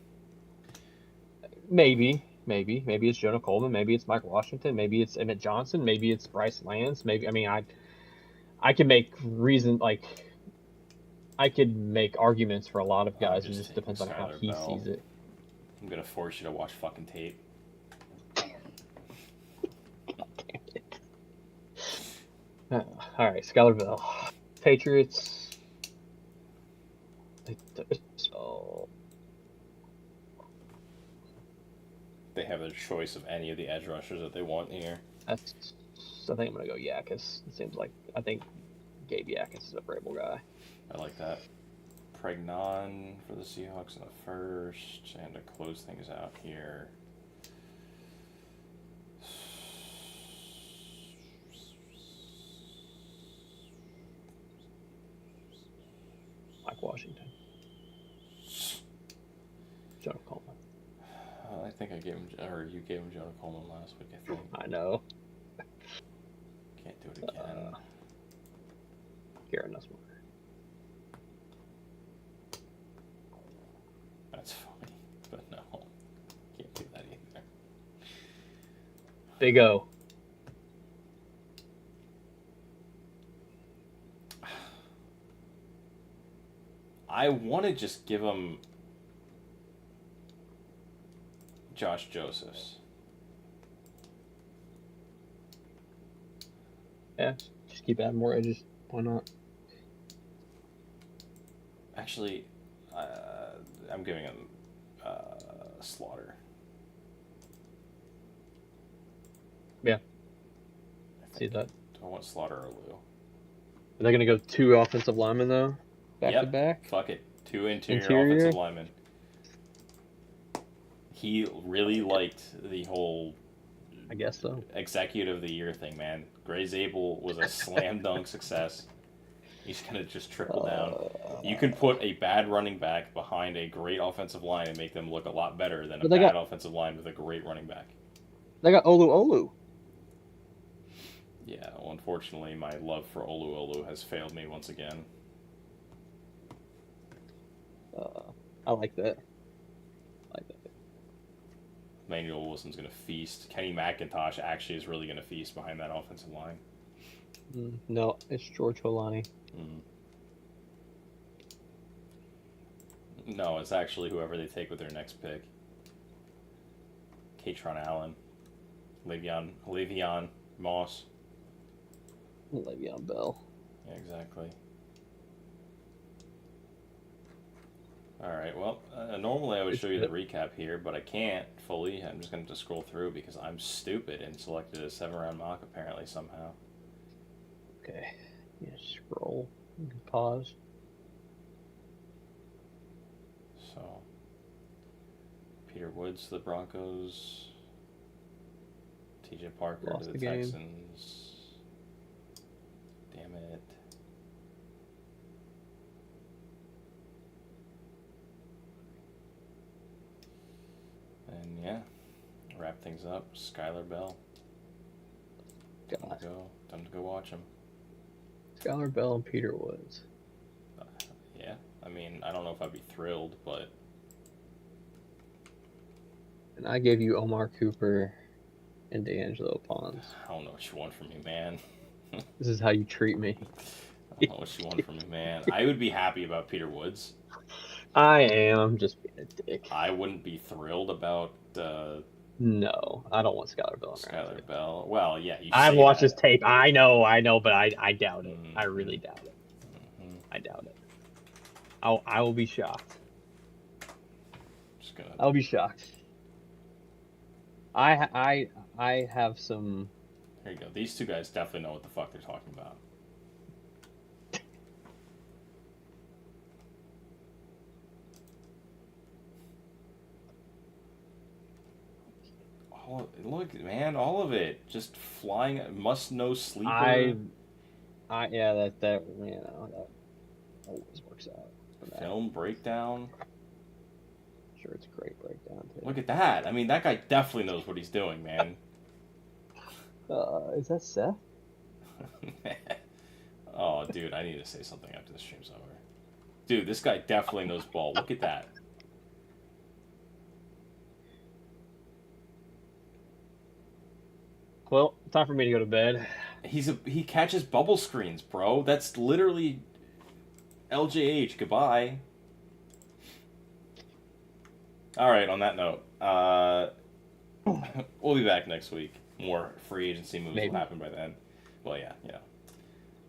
Maybe it's Jonah Coleman. Maybe it's Mike Washington. Maybe it's Emmett Johnson. Maybe it's Bryce Lance. I can make I could make arguments for a lot of guys. It just depends on how he sees it. I'm gonna force you to watch fucking tape. All right, Skylar Bell, Patriots. They have a choice of any of the edge rushers that they want here. I think I'm gonna go Yakis. It seems like I think Gabe Yakis is a Vrabel guy. I like that. Pregnon for the Seahawks in the first, and to close things out here. Mike Washington. Jonah Coleman. I think I gave him, or you gave him Jonah Coleman last week, I think. I know. Can't do it again. Garrett Nussbaum. That's funny, but no. Can't do that either. Big O. I want to just give him Josh Josephs. Yeah, just keep adding more edges. Why not? Actually, I'm giving him Slaughter. Yeah. See that? Do I want Slaughter or Lou? Are they going to go 2 offensive linemen, though? Back to back? Fuck it. 2 interior offensive linemen. He really liked the whole... I guess so. Executive of the Year thing, man. Gray Zabel was a slam dunk success. He's going to just trickle down. You can put a bad running back behind a great offensive line and make them look a lot better than a bad offensive line with a great running back. They got Olu. Yeah, well, unfortunately, my love for Olu has failed me once again. I like that. Manuel Wilson's going to feast. Kenny McIntosh actually is really going to feast behind that offensive line. No, it's George Holani. No, it's actually whoever they take with their next pick. Katron Allen. Le'Veon Moss. Le'Veon Bell. Yeah, exactly. Alright, well, normally I would show you the recap here, but I can't fully. I'm just going to scroll through because I'm stupid and selected a 7-round mock apparently somehow. Okay. Yeah, scroll. Pause. So, Peter Woods to the Broncos. TJ Parker to the Texans. Damn it. And yeah, wrap things up. Skylar Bell. Time to go watch him. Skylar Bell and Peter Woods. Yeah, I mean, I don't know if I'd be thrilled, but... And I gave you Omar Cooper and D'Angelo Pons. I don't know what you want from me, man. This is how you treat me. I don't know what you want from me, man. I would be happy about Peter Woods. I am just being a dick. I wouldn't be thrilled about... No, I don't want Skylar Bell. Skylar Bell. Well, yeah, you I've watched his tape. I know, but I doubt it. I really doubt it. I doubt it. I will be shocked. I will be shocked. I have some... There you go. These two guys definitely know what the fuck they're talking about. Look, man, all of it. Just flying, must-know sleeper. That always works out. Film breakdown. Sure, it's a great breakdown, too. Look at that. I mean, that guy definitely knows what he's doing, man. Is that Seth? Oh, dude, I need to say something after the stream's over. Dude, this guy definitely knows ball. Look at that. Well, time for me to go to bed. He catches bubble screens, bro. That's literally LJH. Goodbye. All right. On that note, we'll be back next week. More free agency moves will happen by then. Well, yeah.